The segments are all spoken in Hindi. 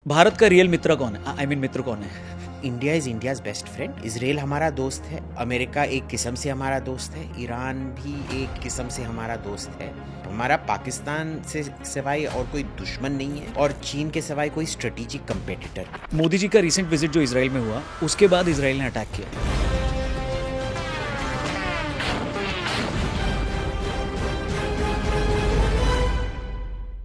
भारत का रियल मित्र कौन है? आई मीन मित्र कौन है? India is India's best friend. Israel हमारा दोस्त है, अमेरिका एक किस्म से हमारा दोस्त है, ईरान भी एक किस्म से हमारा दोस्त है। हमारा पाकिस्तान से सिवाय और कोई दुश्मन नहीं है और चीन के सिवाय कोई स्ट्रेटेजिक कंपेटिटर। मोदी जी का रिसेंट विजिट जो इसराइल में हुआ, उसके बाद इसराइल ने अटैक किया।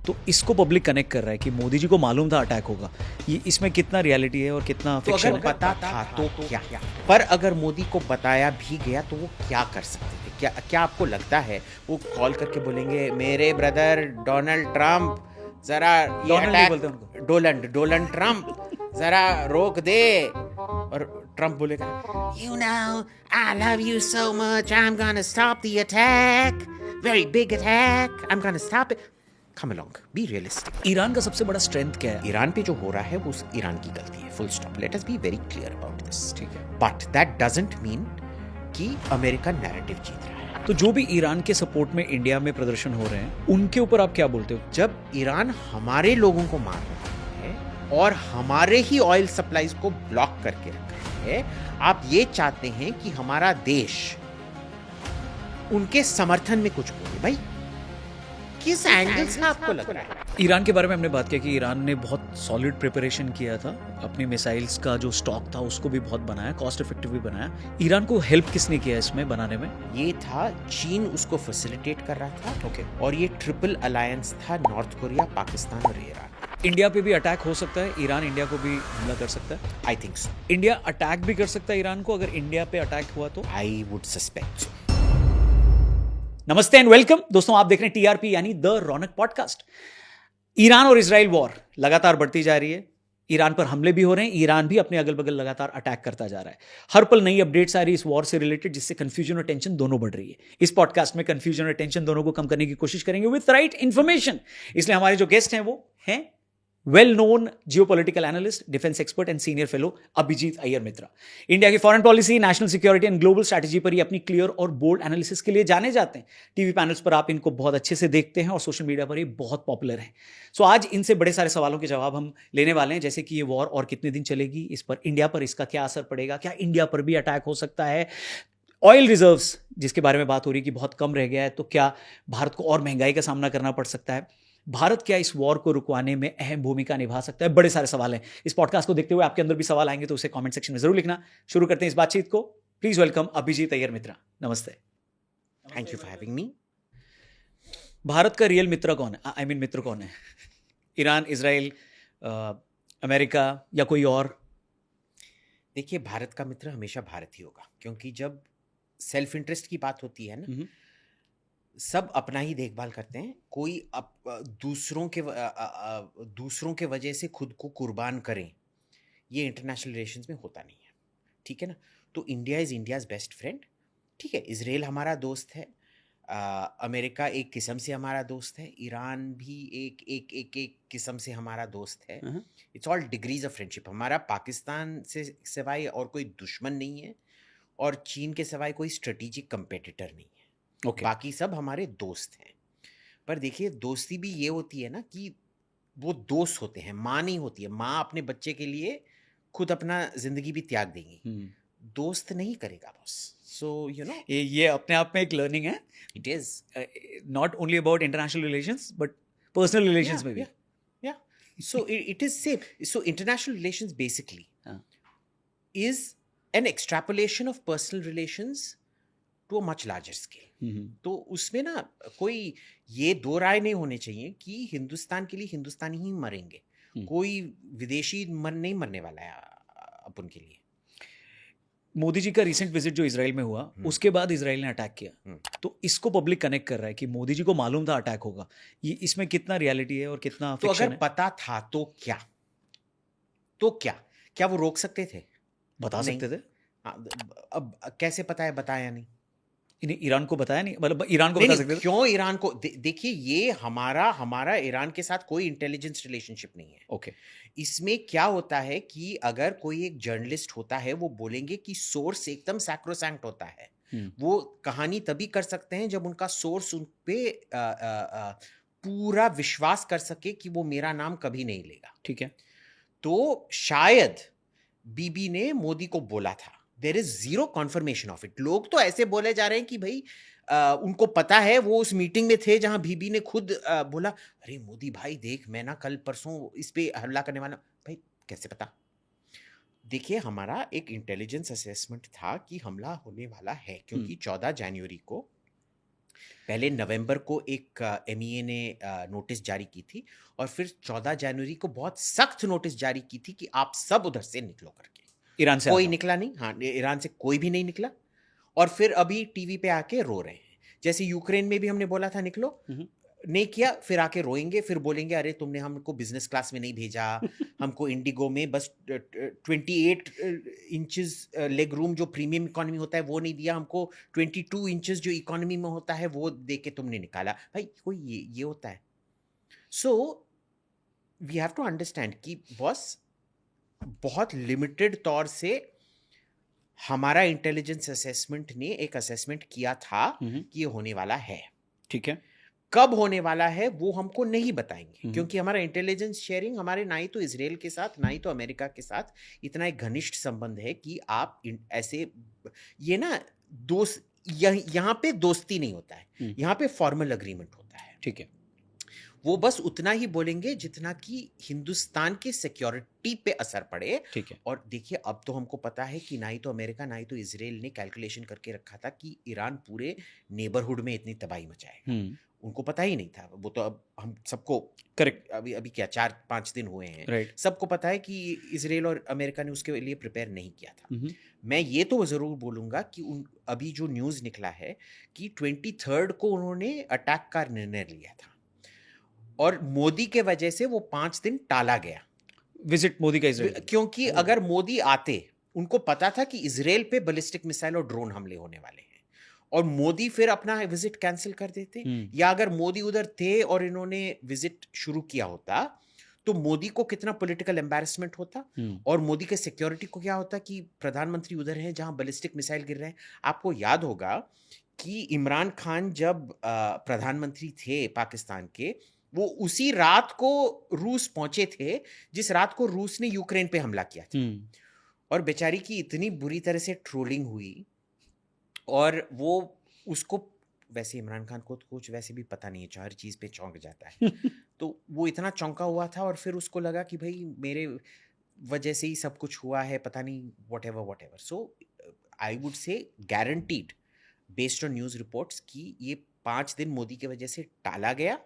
तो इसको पब्लिक कनेक्ट कर रहा है कि मोदी जी को मालूम था अटैक होगा। ये इसमें कितना रियलिटी है और कितना तो फिक्शन अगर है? पता था तो क्या, पर अगर मोदी को बताया भी गया तो वो क्या कर सकते थे? क्या आपको लगता है वो कॉल करके बोलेंगे मेरे ब्रदर डोनाल्ड ट्रम्प जरा ये अटैक, डोनाल्ड ट्रम्प जरा रोक दे, और ट्रम्प बोलेगा you know I love you so much, I am gonna stop the attack, very big attack, I am gonna stop it. Come along, be realistic. Iran का सबसे बड़ा स्ट्रेंथ क्या है? ईरान पे जो हो रहा है वो ईरान की गलती है, full stop. Let us be very clear about this. ठीक है, बट दैट डजंट मीन कि अमेरिका नैरेटिव जीत रहा है। तो जो भी ईरान के सपोर्ट में इंडिया में प्रदर्शन हो रहे हैं, उनके ऊपर आप क्या बोलते हो? जब ईरान हमारे लोगों को मार रहा है और हमारे ही ऑयल सप्लाईज को ब्लॉक करके रखा है, आप ये चाहते हैं कि हमारा देश उनके समर्थन में कुछ बोले? भाई किस एंगल से आपको लग रहा है? ईरान के बारे में हमने बात किया कि ईरान ने बहुत सॉलिड प्रिपरेशन किया था, अपनी मिसाइल्स का जो स्टॉक था उसको भी बहुत बनाया, कॉस्ट इफेक्टिव भी बनाया। ईरान को हेल्प किसने किया इसमें बनाने में? ये था चीन उसको फैसिलिटेट कर रहा था। ओके। और ये ट्रिपल अलायंस था, नॉर्थ कोरिया, पाकिस्तान और ईरान। इंडिया पे भी अटैक हो सकता है, ईरान इंडिया को भी हमला कर सकता है। I think so. India attack भी कर सकता है ईरान को अगर इंडिया पे अटैक हुआ तो। आई वुड सस्पेक्ट सो। नमस्ते एंड वेलकम दोस्तों, आप देख रहे हैं टीआरपी यानी द रौनक पॉडकास्ट। ईरान और इजराइल वॉर लगातार बढ़ती जा रही है। ईरान पर हमले भी हो रहे हैं, ईरान भी अपने अगल बगल लगातार अटैक करता जा रहा है। हर पल नई अपडेट्स आ रही है इस वॉर से रिलेटेड, जिससे कंफ्यूजन और टेंशन दोनों बढ़ रही है। इस पॉडकास्ट में कंफ्यूजन और टेंशन दोनों को कम करने की कोशिश करेंगे विद राइट इंफॉर्मेशन। इसलिए हमारे जो गेस्ट हैं वो हैं well known geopolitical analyst, defence expert and senior fellow Abhijit Iyer Mitra. India की foreign policy, national security and global strategy पर ये अपनी क्लियर और बोल्ड एनालिसिस के लिए जाने जाते हैं। टीवी पैनल्स पर आप इनको बहुत अच्छे से देखते हैं और सोशल मीडिया पर ये बहुत पॉपुलर है। सो आज इनसे बड़े सारे सवालों के जवाब हम लेने वाले हैं, जैसे कि ये वॉर और कितने दिन चलेगी, इस पर इंडिया पर इसका क्या असर पड़ेगा, क्या इंडिया पर भी अटैक हो सकता है, ऑयल रिजर्व्स जिसके बारे में बात हो रही है कि बहुत कम रह गया है, तो क्या भारत को और महंगाई का सामना करना पड़ सकता है, भारत क्या इस वॉर को रुकवाने में अहम भूमिका निभा सकता है। बड़े सारे सवाल हैं। इस पॉडकास्ट को देखते हुए आपके अंदर भी सवाल आएंगे तो उसे कमेंट सेक्शन में जरूर लिखना। शुरू करते हैं इस बातचीत को। प्लीज वेलकम अभिजीत अय्यर मित्रा। नमस्ते। Thank you for having me. Bharat का रियल मित्र कौन है? आई मीन मित्र कौन है? ईरान, इजराइल, अमेरिका या कोई और? देखिए, भारत का मित्र हमेशा भारत ही होगा, क्योंकि जब सेल्फ इंटरेस्ट की बात होती है ना, सब अपना ही देखभाल करते हैं। कोई दूसरों के वजह से खुद को कुर्बान करें, ये इंटरनेशनल रिलेशंस में होता नहीं है। ठीक है ना? तो India is India's best friend. ठीक है, इसराइल हमारा दोस्त है, अमेरिका एक किस्म से हमारा दोस्त है, ईरान भी एक किस्म से हमारा दोस्त है। It's all degrees of friendship. हमारा पाकिस्तान से सिवाय और कोई दुश्मन नहीं है और चीन के सिवाय कोई स्ट्रेटेजिक कंपेटिटर नहीं है। Okay. बाकी सब हमारे दोस्त हैं। पर देखिए, दोस्ती भी ये होती है ना कि वो दोस्त होते हैं, माँ नहीं होती है। माँ अपने बच्चे के लिए खुद अपना जिंदगी भी त्याग देंगी, दोस्त नहीं करेगा बॉस। सो यू नो, ये अपने आप में एक लर्निंग है। It is not only about international relations but personal relations में भी। So it is safe. So international relations basically is an extrapolation of personal relations to a much larger scale. तो उसमें ना कोई ये दो राय नहीं होने चाहिए कि हिंदुस्तान के लिए हिंदुस्तानी ही मरेंगे, कोई विदेशी नहीं मरने वाला है अपन के लिए। मोदी जी का रिसेंट विजिट जो इसराइल में हुआ, उसके बाद इसराइल ने अटैक किया। तो इसको पब्लिक कनेक्ट कर रहा है कि मोदी जी को मालूम था अटैक होगा। ये इसमें कितना रियलिटी है और कितना तो फिक्शन अगर है? पता था तो क्या, तो क्या वो रोक सकते थे? बता सकते थे। अब कैसे पता है? बताया नहीं। इन्हें ईरान को बताया नहीं, मतलब ईरान को बता सकते थे। क्यों ईरान को? देखिए, ये हमारा ईरान के साथ कोई इंटेलिजेंस रिलेशनशिप नहीं है। ओके। इसमें क्या होता है कि अगर कोई एक जर्नलिस्ट होता है, वो बोलेंगे कि सोर्स एकदम सैक्रोसैंक्ट होता है। वो कहानी तभी कर सकते हैं जब उनका सोर्स उन पे पूरा विश्वास कर सके कि वो मेरा नाम कभी नहीं लेगा। ठीक है। तो शायद बीबी ने मोदी को बोला था। There is zero confirmation of it. लोग तो ऐसे बोले जा रहे हैं कि भाई उनको पता है, वो उस मीटिंग में थे जहां बीबी ने खुद बोला, अरे मोदी भाई देख, मैं ना कल परसों इस पे हमला करने वाला। भाई कैसे पता? देखिए, हमारा एक इंटेलिजेंस असेसमेंट था कि हमला होने वाला है, क्योंकि 14 जनवरी को, पहले नवंबर को एक एमईए ने नोटिस जारी की थी, और फिर 14 जनवरी को बहुत सख्त नोटिस जारी की थी कि आप सब उधर से निकलो करके। ईरान से कोई आता। निकला नहीं। हाँ, ईरान से कोई भी नहीं निकला। और फिर अभी टीवी पे आके रो रहे हैं। जैसे यूक्रेन में भी हमने बोला था निकलो, नहीं किया, फिर आके रोएंगे, फिर बोलेंगे अरे तुमने हमको बिजनेस क्लास में नहीं भेजा, हमको इंडिगो में बस 28 इंचेस लेग रूम जो प्रीमियम इकोनॉमी होता है वो नहीं दिया, हमको 22 इंचेस जो इकोनॉमी में होता है वो दे के तुमने निकाला। भाई कोई ये होता है? So we have to understand कि बॉस बहुत लिमिटेड तौर से हमारा इंटेलिजेंस असेसमेंट ने एक असेसमेंट किया था कि ये होने वाला है। ठीक है। कब होने वाला है वो हमको नहीं बताएंगे, हम्म। क्योंकि हमारा इंटेलिजेंस शेयरिंग हमारे ना ही तो इजराइल के साथ ना ही तो अमेरिका के साथ इतना एक घनिष्ठ संबंध है कि आप ऐसे ये ना दोस्त यहाँ पे दोस्ती नहीं होता है, यहाँ पे फॉर्मल अग्रीमेंट होता है। ठीक है। वो बस उतना ही बोलेंगे जितना कि हिंदुस्तान की सिक्योरिटी पे असर पड़े। ठीक है। और देखिए, अब तो हमको पता है कि ना ही तो अमेरिका ना ही तो इजराइल ने कैलकुलेशन करके रखा था कि ईरान पूरे नेबरहुड में इतनी तबाही मचाएगा। उनको पता ही नहीं था। वो तो अब हम सबको, करेक्ट। अभी क्या 4-5 दिन हुए हैं, राइट। सबको पता है कि इजराइल और अमेरिका ने उसके लिए प्रिपेयर नहीं किया था। मैं ये तो ज़रूर बोलूँगा कि अभी जो न्यूज़ निकला है कि 23 को उन्होंने अटैक का निर्णय लिया था, और मोदी के वजह से वो 5 दिन टाला गया, विजिट मोदी का इजराइल। क्योंकि अगर मोदी आते, उनको पता था कि इजराइल पे बैलिस्टिक मिसाइल और ड्रोन हमले होने वाले हैं, और मोदी फिर अपना विजिट कैंसिल कर देते। या अगर मोदी उधर थे और इन्होंने विजिट शुरू किया होता, तो मोदी को कितना पॉलिटिकल एम्बैरेसमेंट होता, और मोदी के सिक्योरिटी को क्या होता कि प्रधानमंत्री उधर हैं जहां बैलिस्टिक मिसाइल गिर रहे हैं। आपको याद होगा कि इमरान खान जब प्रधानमंत्री थे पाकिस्तान के, वो उसी रात को रूस पहुंचे थे जिस रात को रूस ने यूक्रेन पे हमला किया था। और बेचारी की इतनी बुरी तरह से ट्रोलिंग हुई, और वो उसको, वैसे इमरान खान को तो कुछ वैसे भी पता नहीं है, हर चीज़ पे चौंक जाता है। तो वो इतना चौंका हुआ था, और फिर उसको लगा कि भाई मेरे वजह से ही सब कुछ हुआ है, पता नहीं whatever। So I would say guaranteed based on news reports कि ये 5 दिन मोदी की वजह से टाला गया।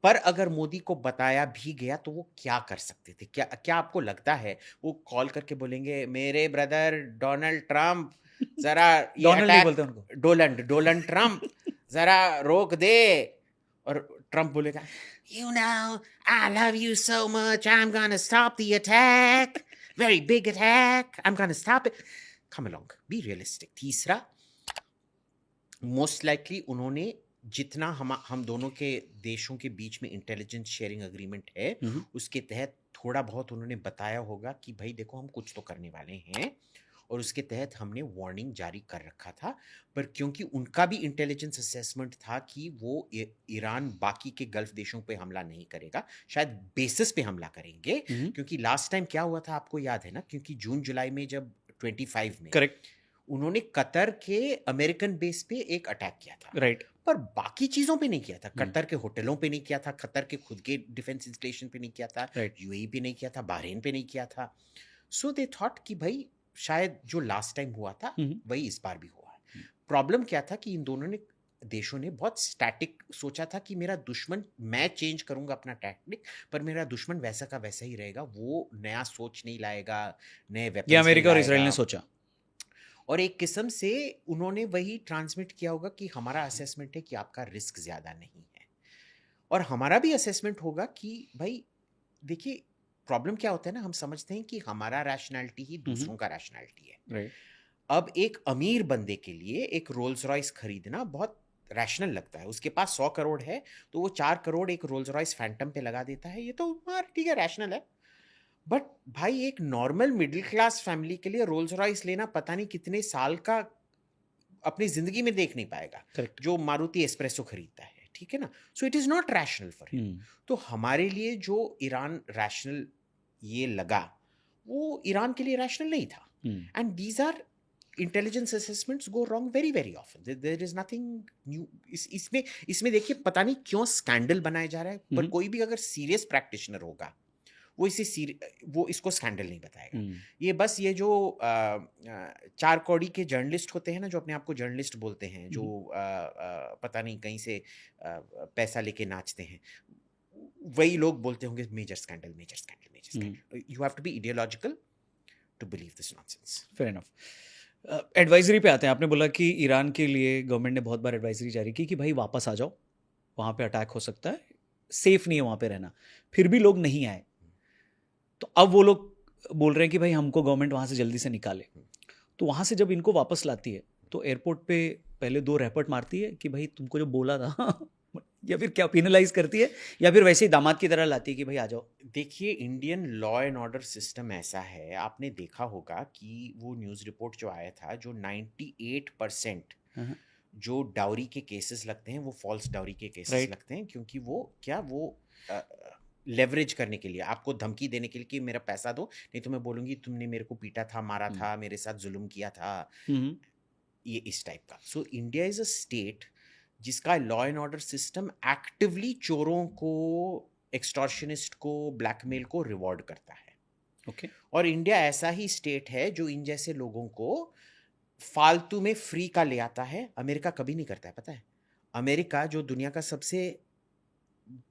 पर अगर मोदी को बताया भी गया तो वो क्या कर सकते थे? क्या आपको लगता है वो कॉल करके बोलेंगे मेरे ब्रदर डोनाल्ड ट्रम्प जरा ये डोनाल्ड नहीं अटैक, बोलते उनको, डोनाल्ड ट्रम्प जरा रोक दे, और ट्रम्प बोलेगा you know I love you so much, I'm gonna stop the attack, very big attack, I'm gonna stop it, come along, be realistic। तीसरा, मोस्ट लाइकली उन्होंने जितना हम दोनों के देशों के बीच में इंटेलिजेंस शेयरिंग अग्रीमेंट है, उसके तहत थोड़ा बहुत उन्होंने बताया होगा कि भाई देखो हम कुछ तो करने वाले हैं, और उसके तहत हमने वार्निंग जारी कर रखा था। पर क्योंकि उनका भी इंटेलिजेंस असेसमेंट था कि वो ईरान बाकी के गल्फ देशों पे हमला नहीं करेगा, शायद बेसिस पे हमला करेंगे। क्योंकि लास्ट टाइम क्या हुआ था आपको याद है ना, क्योंकि जून जुलाई में जब 25 में, करेक्ट, उन्होंने कतर के अमेरिकन बेस पे एक अटैक किया था, राइट, पर बाकी चीजों पे नहीं किया था। कतर के होटलों पे नहीं किया था, कतर के खुद के डिफेंस इंस्टॉलेशन पे नहीं किया था, यूएई पे नहीं किया था, बहरीन पे नहीं किया था। सो दे थॉट कि भाई शायद जो लास्ट टाइम हुआ था वही इस बार भी हुआ है। प्रॉब्लम क्या था कि इन दोनों ने देशों ने बहुत स्टैटिक सोचा था कि मेरा दुश्मन, मैं चेंज करूंगा अपना टैक्टिक, पर मेरा दुश्मन वैसा का वैसा ही रहेगा, वो नया सोच नहीं लाएगा, नए वेपन्स। ये अमेरिका और इजराइल ने सोचा, और एक किस्म से उन्होंने वही ट्रांसमिट किया होगा कि हमारा असेसमेंट है कि आपका रिस्क ज़्यादा नहीं है, और हमारा भी असेसमेंट होगा कि भाई देखिए प्रॉब्लम क्या होता है ना, हम समझते हैं कि हमारा रैशनैलिटी ही दूसरों का रैशनैलिटी है। राइट। अब एक अमीर बंदे के लिए एक रोल्स रॉयस खरीदना बहुत रैशनल लगता है। उसके पास 100 करोड़ है तो वो 4 करोड़ एक रोल्स रॉयस फैंटम पे लगा देता है, ये तो ठीक है, रैशनल है। बट भाई एक नॉर्मल मिडिल क्लास फैमिली के लिए रोल्स रॉयस लेना पता नहीं कितने साल का अपनी जिंदगी में देख नहीं पाएगा। Correct. जो मारुति एस्प्रेसो खरीदता है, ठीक है ना। सो it is not rational for him. तो हमारे लिए जो ईरान रैशनल ये लगा वो ईरान के लिए रैशनल नहीं था. And these are intelligence assessments go wrong very very often. There is nothing new. इसमें देखिए पता नहीं क्यों स्कैंडल बनाया जा रहा है, पर कोई भी अगर सीरियस प्रैक्टिशनर होगा वो इसको स्कैंडल नहीं बताएगा. ये बस ये जो चार कौड़ी के जर्नलिस्ट होते हैं ना, जो अपने आप को जर्नलिस्ट बोलते हैं, जो पता नहीं कहीं से पैसा लेके नाचते हैं, वही लोग बोलते होंगे major scandal major scandal major scandal. You have to be ideological to believe this nonsense. Fair enough. Advisory पे आते हैं. आपने बोला कि ईरान के लिए गवर्नमेंट ने बहुत बार एडवाइजरी जारी की कि भाई वापस आ जाओ, वहाँ पे अटैक हो सकता है, सेफ नहीं है वहाँ पे रहना. फिर भी लोग नहीं आए. तो अब वो लोग बोल रहे हैं कि भाई हमको गवर्नमेंट वहाँ से जल्दी से निकाले. तो वहाँ से जब इनको वापस लाती है तो एयरपोर्ट पे पहले 2 रैपट मारती है कि भाई तुमको जो बोला था या फिर क्या पेनलाइज करती है, या फिर वैसे ही दामाद की तरह लाती है कि भाई आ जाओ. देखिए Indian law and order system ऐसा है, आपने देखा होगा कि वो न्यूज़ रिपोर्ट जो आया था, जो 98% जो डाउरी के केसेस लगते हैं वो फॉल्स डाउरी के केसेस लगते हैं, क्योंकि वो लेवरेज करने के लिए, आपको धमकी देने के लिए कि मेरा पैसा दो, नहीं तो मैं बोलूँगी तुमने मेरे को पीटा था, मारा था, मेरे साथ जुल्म किया था, ये इस टाइप का. So India is a state जिसका law and order system actively चोरों को, एक्सटॉर्शनिस्ट को, ब्लैकमेल को रिवॉर्ड करता है. ओके. और इंडिया ऐसा ही स्टेट है जो इन जैसे लोगों को फालतू में फ्री का ले आता है. अमेरिका कभी नहीं करता है, पता है. अमेरिका जो दुनिया का सबसे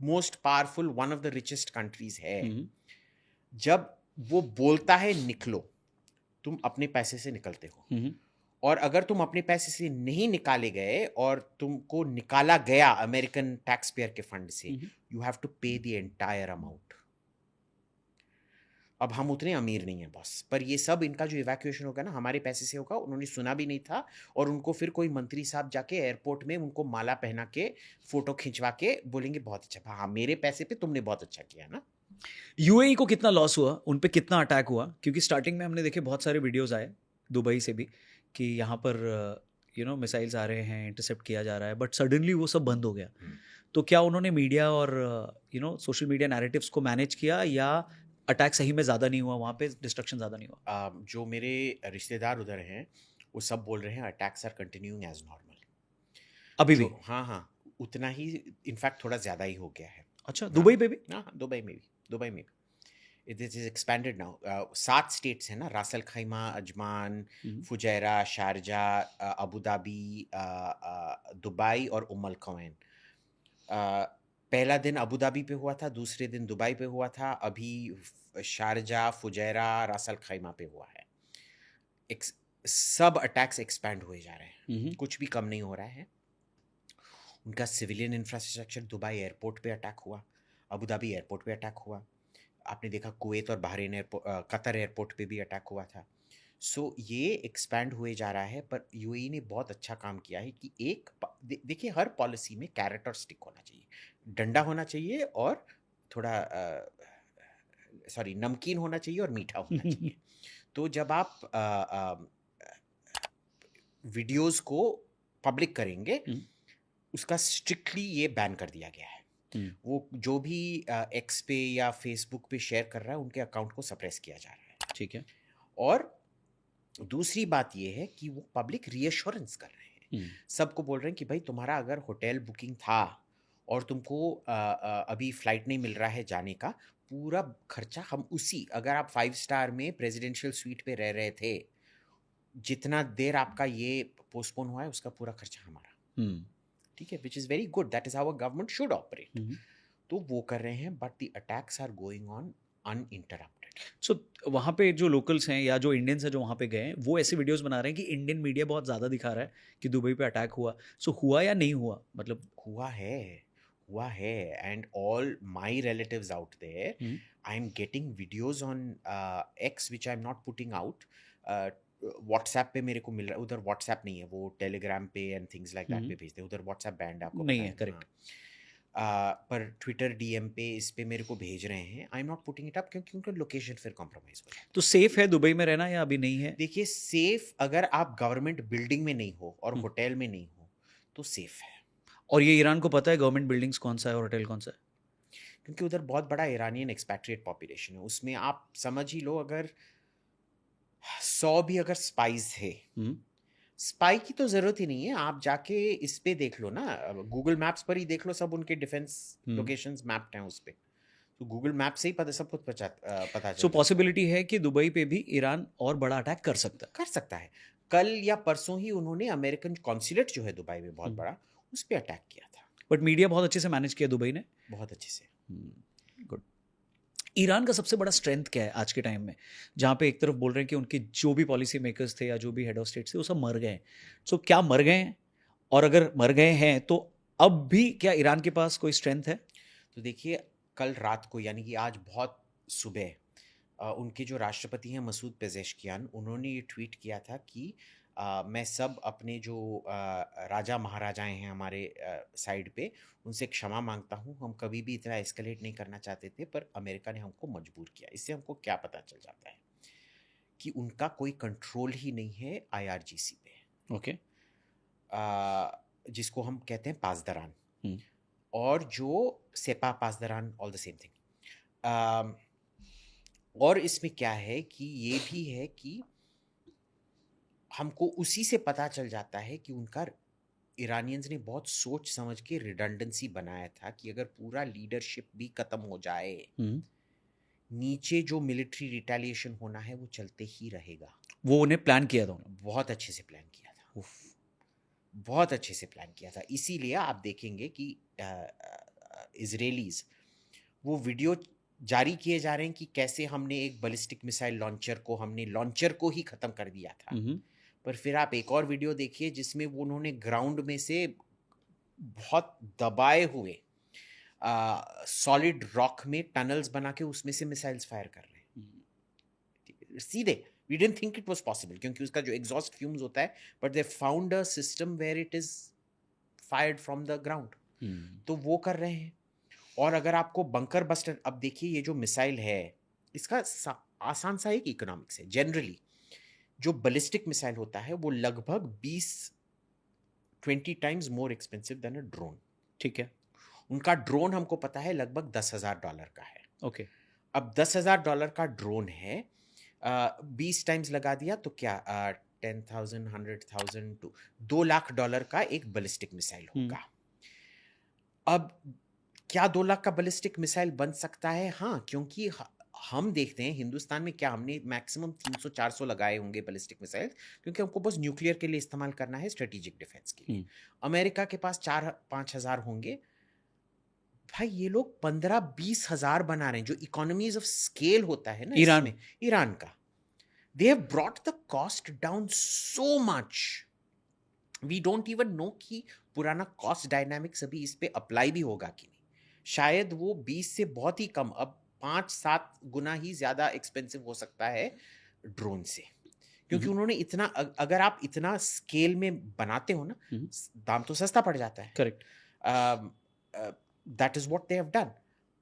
most powerful, one of the richest countries है, जब वो बोलता है निकलो, तुम अपने पैसे से निकलते हो. और अगर तुम अपने पैसे से नहीं निकाले गए और तुमको निकाला गया अमेरिकन टैक्स पेयर के फंड से, यू हैव टू पे द एंटायर अमाउंट. अब हम उतने अमीर नहीं हैं बॉस, पर ये सब इनका जो इवैक्यूएशन होगा ना, हमारे पैसे से होगा. उन्होंने सुना भी नहीं था, और उनको फिर कोई मंत्री साहब जाके एयरपोर्ट में उनको माला पहना के फोटो खिंचवा के बोलेंगे बहुत अच्छा, हाँ मेरे पैसे पे तुमने बहुत अच्छा किया ना. यूएई को कितना लॉस हुआ, उन पे कितना अटैक हुआ? क्योंकि स्टार्टिंग में हमने देखे बहुत सारे वीडियोस आए दुबई से भी कि यहाँ पर मिसाइल्स आ रहे हैं, इंटरसेप्ट किया जा रहा है, बट सडनली वो सब बंद हो गया. तो क्या उन्होंने मीडिया और सोशल मीडिया नैरेटिव्स को मैनेज किया, या अटैक सही में ज़्यादा नहीं हुआ, वहाँ पे डिस्ट्रक्शन ज़्यादा नहीं हुआ? जो मेरे रिश्तेदार उधर हैं वो सब बोल रहे हैं attacks are continuing as normal अभी भी. हाँ, उतना ही, इनफैक्ट थोड़ा ज़्यादा ही हो गया है. अच्छा, दुबई पे भी? हाँ, दुबई में भी it is expanded now. 7 states हैं ना, Ras al Khaimah, Ajman, Fujairah, Sharjah, Abu Dhabi, Dubai और उम्मुल क्वैन. पहला दिन अबू धाबी पे हुआ था, दूसरे दिन दुबई पे हुआ था, अभी शारजा, फुजैरा, रासल खैमा पे हुआ है. सब अटैक्स एक्सपैंड हुए जा रहे हैं, कुछ भी कम नहीं हो रहा है. उनका सिविलियन इंफ्रास्ट्रक्चर, दुबई एयरपोर्ट पे अटैक हुआ, अबू धाबी एयरपोर्ट पे अटैक हुआ, आपने देखा कुवैत और बहरीन कतर एयरपोर्ट पे भी अटैक हुआ था. सो ये एक्सपैंड हुए जा रहा है. पर यूएई ने बहुत अच्छा काम किया है कि देखिए हर पॉलिसी में कैरेट और स्टिक होना चाहिए, डंडा होना चाहिए, और थोड़ा नमकीन होना चाहिए और मीठा होना चाहिए. तो जब आप वीडियोस को पब्लिक करेंगे, उसका स्ट्रिक्टली ये बैन कर दिया गया है. वो जो भी एक्स पे या फेसबुक पे शेयर कर रहा है, उनके अकाउंट को सप्रेस किया जा रहा है. ठीक है. और दूसरी बात ये है कि वो पब्लिक रीअश्योरेंस कर रहे हैं, सबको बोल रहे हैं कि भाई तुम्हारा अगर होटल बुकिंग था और तुमको अभी फ्लाइट नहीं मिल रहा है जाने का, पूरा खर्चा हम अगर आप 5 स्टार में प्रेसिडेंशियल स्वीट पे रह रहे थे, जितना देर आपका ये पोस्टपोन हुआ है उसका पूरा खर्चा हमारा. ठीक है, which is very good, that is how a government should operate. तो वो कर रहे हैं, but the attacks are going on uninterrupted. So वहाँ पे जो लोकल्स हैं या जो इंडियंस हैं जो वहाँ पे गए हैं, वो ऐसे वीडियोस बना रहे हैं कि इंडियन मीडिया बहुत ज़्यादा दिखा रहा है कि दुबई पे अटैक हुआ. सो हुआ या नहीं हुआ? मतलब हुआ है. And all my relatives out there, I am getting videos on X which I am not putting out. WhatsApp पे मेरे को मिल रहा है, उधर व्हाट्सएप नहीं है, वो टेलीग्राम पे एंड थिंग्स लाइक दैट पे भेजते हैं. उधर व्हाट्सएप बैंड आपको नहीं है, करेक्ट. पर ट्विटर डीएम पे, इस पे मेरे को भेज रहे हैं. आई am not putting it up क्योंकि उनका लोकेशन फिर कॉम्प्रोमाइज हो जाए. तो सेफ है दुबई में रहना या अभी नहीं है? देखिए सेफ, अगर आप गवर्नमेंट बिल्डिंग में नहीं हो और होटल में नहीं हो तो सेफ है. और ये ईरान को पता है गवर्नमेंट बिल्डिंग्स कौन सा है और होटल कौन सा है? क्योंकि उधर बहुत बड़ा ईरानियन एक्सपैट्रिएट पॉपुलेशन है। उसमें आप समझ ही लो, अगर 100 भी अगर स्पाइज थे, स्पाई की तो जरूरत ही नहीं है। आप जाके इस पे देख लो ना, गूगल मैप्स पर ही देख लो, सब उनके डिफेंस लोकेशंस मैप्ड हैं उस पे। तो गूगल मैप से ही पता, सब कुछ पता चल सो पॉसिबिलिटी है कि दुबई पे भी ईरान और बड़ा अटैक कर सकता है। कर सकता है। कल या परसों ही उन्होंने अमेरिकन कॉन्सुलेट जो है दुबई में बहुत बड़ा, उस पर अटैक किया था। बट मीडिया बहुत अच्छे से मैनेज किया दुबई ने, बहुत अच्छे से। गुड। ईरान का सबसे बड़ा स्ट्रेंथ क्या है आज के टाइम में, जहाँ पे एक तरफ बोल रहे हैं कि उनके जो भी पॉलिसी मेकर्स थे या जो भी हेड ऑफ स्टेट थे वो सब मर गए हैं। सो क्या मर गए हैं, और अगर मर गए हैं तो अब भी क्या ईरान के पास कोई स्ट्रेंथ है? तो देखिए, कल रात को यानी कि आज बहुत सुबह उनके जो राष्ट्रपति हैं मसूद पेजेश्कियान, उन्होंने ये ट्वीट किया था कि मैं सब अपने जो राजा महाराजाएं हैं हमारे साइड पे, उनसे क्षमा मांगता हूँ। हम कभी भी इतना एस्केलेट नहीं करना चाहते थे, पर अमेरिका ने हमको मजबूर किया। इससे हमको क्या पता चल जाता है कि उनका कोई कंट्रोल ही नहीं है IRGC पे। ओके। जिसको हम कहते हैं पासदरान, और जो Sepah Pasdaran, all the same thing. और इसमें क्या है कि ये भी है कि हमको उसी से पता चल जाता है कि उनका ईरानियंस ने बहुत सोच समझ के रिडंडेंसी बनाया था कि अगर पूरा लीडरशिप भी खत्म हो जाए, नीचे जो मिलिट्री रिटेलिएशन होना है वो चलते ही रहेगा। वो उन्हें प्लान किया था उन्होंने, बहुत अच्छे से प्लान किया था, बहुत अच्छे से प्लान किया था। इसीलिए आप देखेंगे कि इजरायलीज वो वीडियो जारी किए जा रहे हैं कि कैसे हमने एक बैलिस्टिक मिसाइल लॉन्चर को ही खत्म कर दिया था। पर फिर आप एक और वीडियो देखिए जिसमें वो उन्होंने ग्राउंड में से बहुत दबाए हुए सॉलिड रॉक में टनल्स बना के उसमें से मिसाइल्स फायर कर रहे हैं सीधे। We didn't think it was possible क्योंकि उसका जो एग्जॉस्ट फ्यूम्स होता है, but they found a system where it is fired from the ground। तो वो कर रहे हैं। और अगर आपको बंकर बस्टर, अब देखिए ये जो मिसाइल है इसका आसान सा एक इकोनॉमिक्स है। जनरली जो बैलिस्टिक मिसाइल होता है वो लगभग 20 times more expensive than a drone. ठीक है। उनका ड्रोन हमको पता है लगभग $10,000 का है। ओके। अब $10,000 का ड्रोन है, 20 टाइम्स लगा दिया तो क्या 10,000 100,000 टू $2 लाख का एक बैलिस्टिक मिसाइल होगा। अब क्या 2 लाख का बैलिस्टिक मिसाइल बन सकता है? हाँ, क्योंकि हम देखते हैं हिंदुस्तान में क्या हमने मैक्सिमम 300-400 लगाए होंगे बैलिस्टिक मिसाइल, क्योंकि हमको बस न्यूक्लियर के लिए इस्तेमाल करना है, स्ट्रेटेजिक डिफेंस के लिए। अमेरिका के पास 4-5 हज़ार होंगे। भाई ये लोग 15-20 हज़ार बना रहे हैं, जो इकोनॉमीज ऑफ स्केल होता है ना ईरान का। They have brought the cost down so much, we don't even know कि पुराना कॉस्ट डायनामिक्स अभी इस पे अप्लाई भी होगा कि नहीं। शायद वो 20 से बहुत ही कम, अब 5-7 गुना ही ज्यादा एक्सपेंसिव हो सकता है ड्रोन से, क्योंकि उन्होंने इतना, अगर आप इतना स्केल में बनाते हो ना, दाम तो सस्ता पड़ जाता है। Correct. That is what they have done.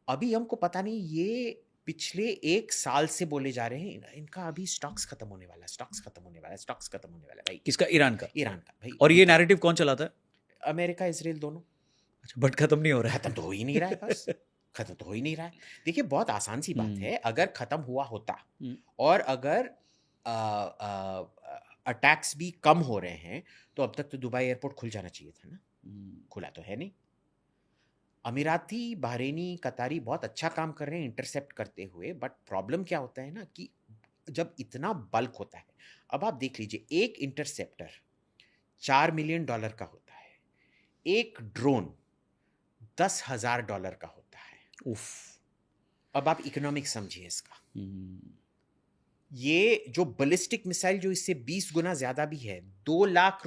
अभी हमको पता नहीं, ये पिछले 1 साल से बोले जा रहे हैं इनका अभी स्टॉक्स खत्म होने वाला है, भाई। किसका? ईरान का भाई। और ये नैरेटिव कौन चलाता है? अमेरिका, इजराइल, दोनों। अच्छा, बट खत्म नहीं हो रहा है। खत्म तो हो ही नहीं रहा है, बस खत्म तो हो ही नहीं रहा है। देखिए बहुत आसान सी बात है, अगर खत्म हुआ होता और अगर अटैक्स भी कम हो रहे हैं तो अब तक तो दुबई एयरपोर्ट खुल जाना चाहिए था ना। खुला तो है नहीं। अमीराती, बहरीनी, कतारी बहुत अच्छा काम कर रहे हैं इंटरसेप्ट करते हुए, बट प्रॉब्लम क्या होता है ना कि जब इतना बल्क होता है, अब आप देख लीजिए एक इंटरसेप्टर $4 मिलियन का होता है, एक ड्रोन $10,000 का होता है। उफ। अब आप इकोनॉमिक्स समझिए इसका। ये जो बैलिस्टिक मिसाइल जो इससे 20 गुना ज्यादा भी है, $2 लाख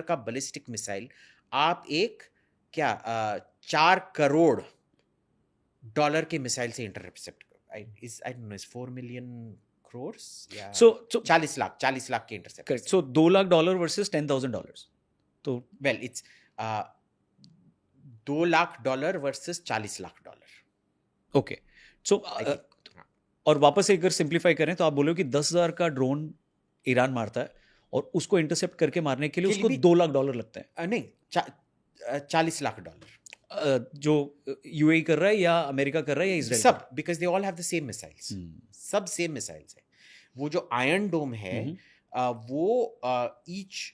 का बैलिस्टिक मिसाइल आप एक क्या $4 करोड़ के मिसाइल से intercept, I don't know, is 4 million crores या so 40 लाख के intercept. Correct. So $2 lakh versus $10,000, तो well it's $2 lakh versus $40 lakh. Okay. So और वापस एक अगर सिंप्लीफाई करें तो आप बोलो कि 10,000 का ड्रोन ईरान मारता है और उसको इंटरसेप्ट करके मारने के लिए उसको $2 लाख लगता है। नहीं, $40 लाख। जो यूएई कर रहा है या अमेरिका कर रहा है या इजराइल कर सब, because they all have the same missiles, रहा है? सब सेम मिसाइल्स है। वो जो आयरन डोम है वो ईच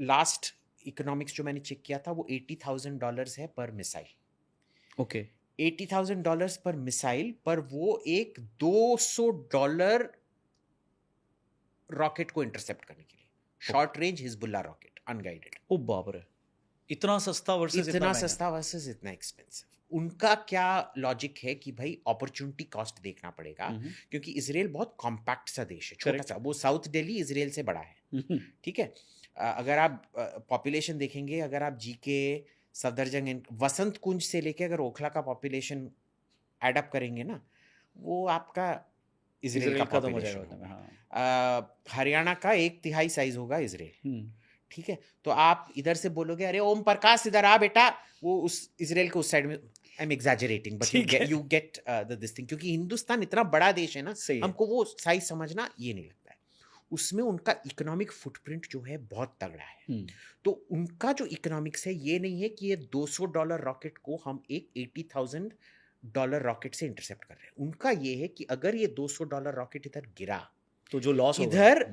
लास्ट इकोनॉमिक्स जो मैंने चेक किया था वो $80,000 है पर मिसाइल। ओके, $80,000 पर मिसाइल, पर वो एक $200 रॉकेट को इंटरसेप्ट करने के लिए, short range Hezbollah rocket unguided. ओ बाप रे, इतना सस्ता वर्सेस इतना महंगा। सस्ता वर्सेस इतना एक्सपेंसिव। उनका क्या लॉजिक है कि भाई अपॉर्चुनिटी कॉस्ट देखना पड़ेगा, क्योंकि इसराइल बहुत कॉम्पैक्ट सा देश है, छोटा Correct. सा। वो साउथ दिल्ली इसराइल से बड़ा है, ठीक है। अगर आप पॉपुलेशन देखेंगे, अगर आप जीके, सफदरजंग, वसंत कुंज से लेके अगर ओखला का पॉपुलेशन एड अप करेंगे ना, वो आपका इसराइल का खत्म हो पॉपुलेशन जाएगा। होगा। हाँ। हरियाणा का 1/3 साइज होगा इसराइल, हम्म, ठीक है। तो आप इधर से बोलोगे अरे ओम प्रकाश इधर आ बेटा, वो उस इसराइल के उस साइड में, आई एम एग्जैजरेटिंग बट ठीक है। You get the this thing, क्योंकि हिंदुस्तान इतना बड़ा देश है ना, सही है। हमको वो साइज समझना ये नहीं लगता है। उसमें उनका इकोनॉमिक फुटप्रिंट जो है बहुत तगड़ा है। तो उनका जो इकोनॉमिक्स है ये नहीं है कि ये $200 रॉकेट को हम एक $80,000 रॉकेट से इंटरसेप्ट कर रहे हैं। उनका ये है कि अगर ये $200 रॉकेट इधर गिरा तो जो लॉस इधर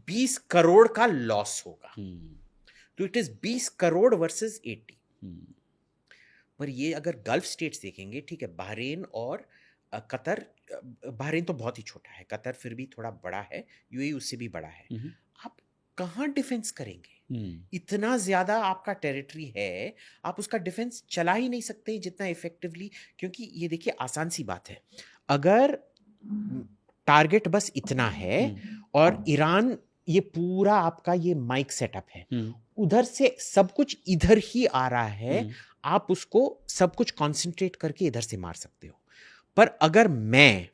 20 करोड़ का लॉस होगा। तो इट इज 20 करोड़ वर्सेस 80। पर ये अगर गल्फ स्टेट्स देखेंगे, ठीक है, बहरीन और कतर, बहरीन तो बहुत ही छोटा है, कतर फिर भी थोड़ा बड़ा है, यूएई उससे भी बड़ा है। आप कहाँ डिफेंस करेंगे? इतना ज्यादा आपका टेरिटरी है, आप उसका डिफेंस चला ही नहीं सकते जितना इफेक्टिवली। क्योंकि ये देखिए आसान सी बात है, अगर टारगेट बस इतना है और ईरान ये पूरा आपका ये माइक सेटअप है, उधर से सब कुछ इधर ही आ रहा है, आप उसको सब कुछ कंसंट्रेट करके इधर से मार सकते हो। पर अगर मैं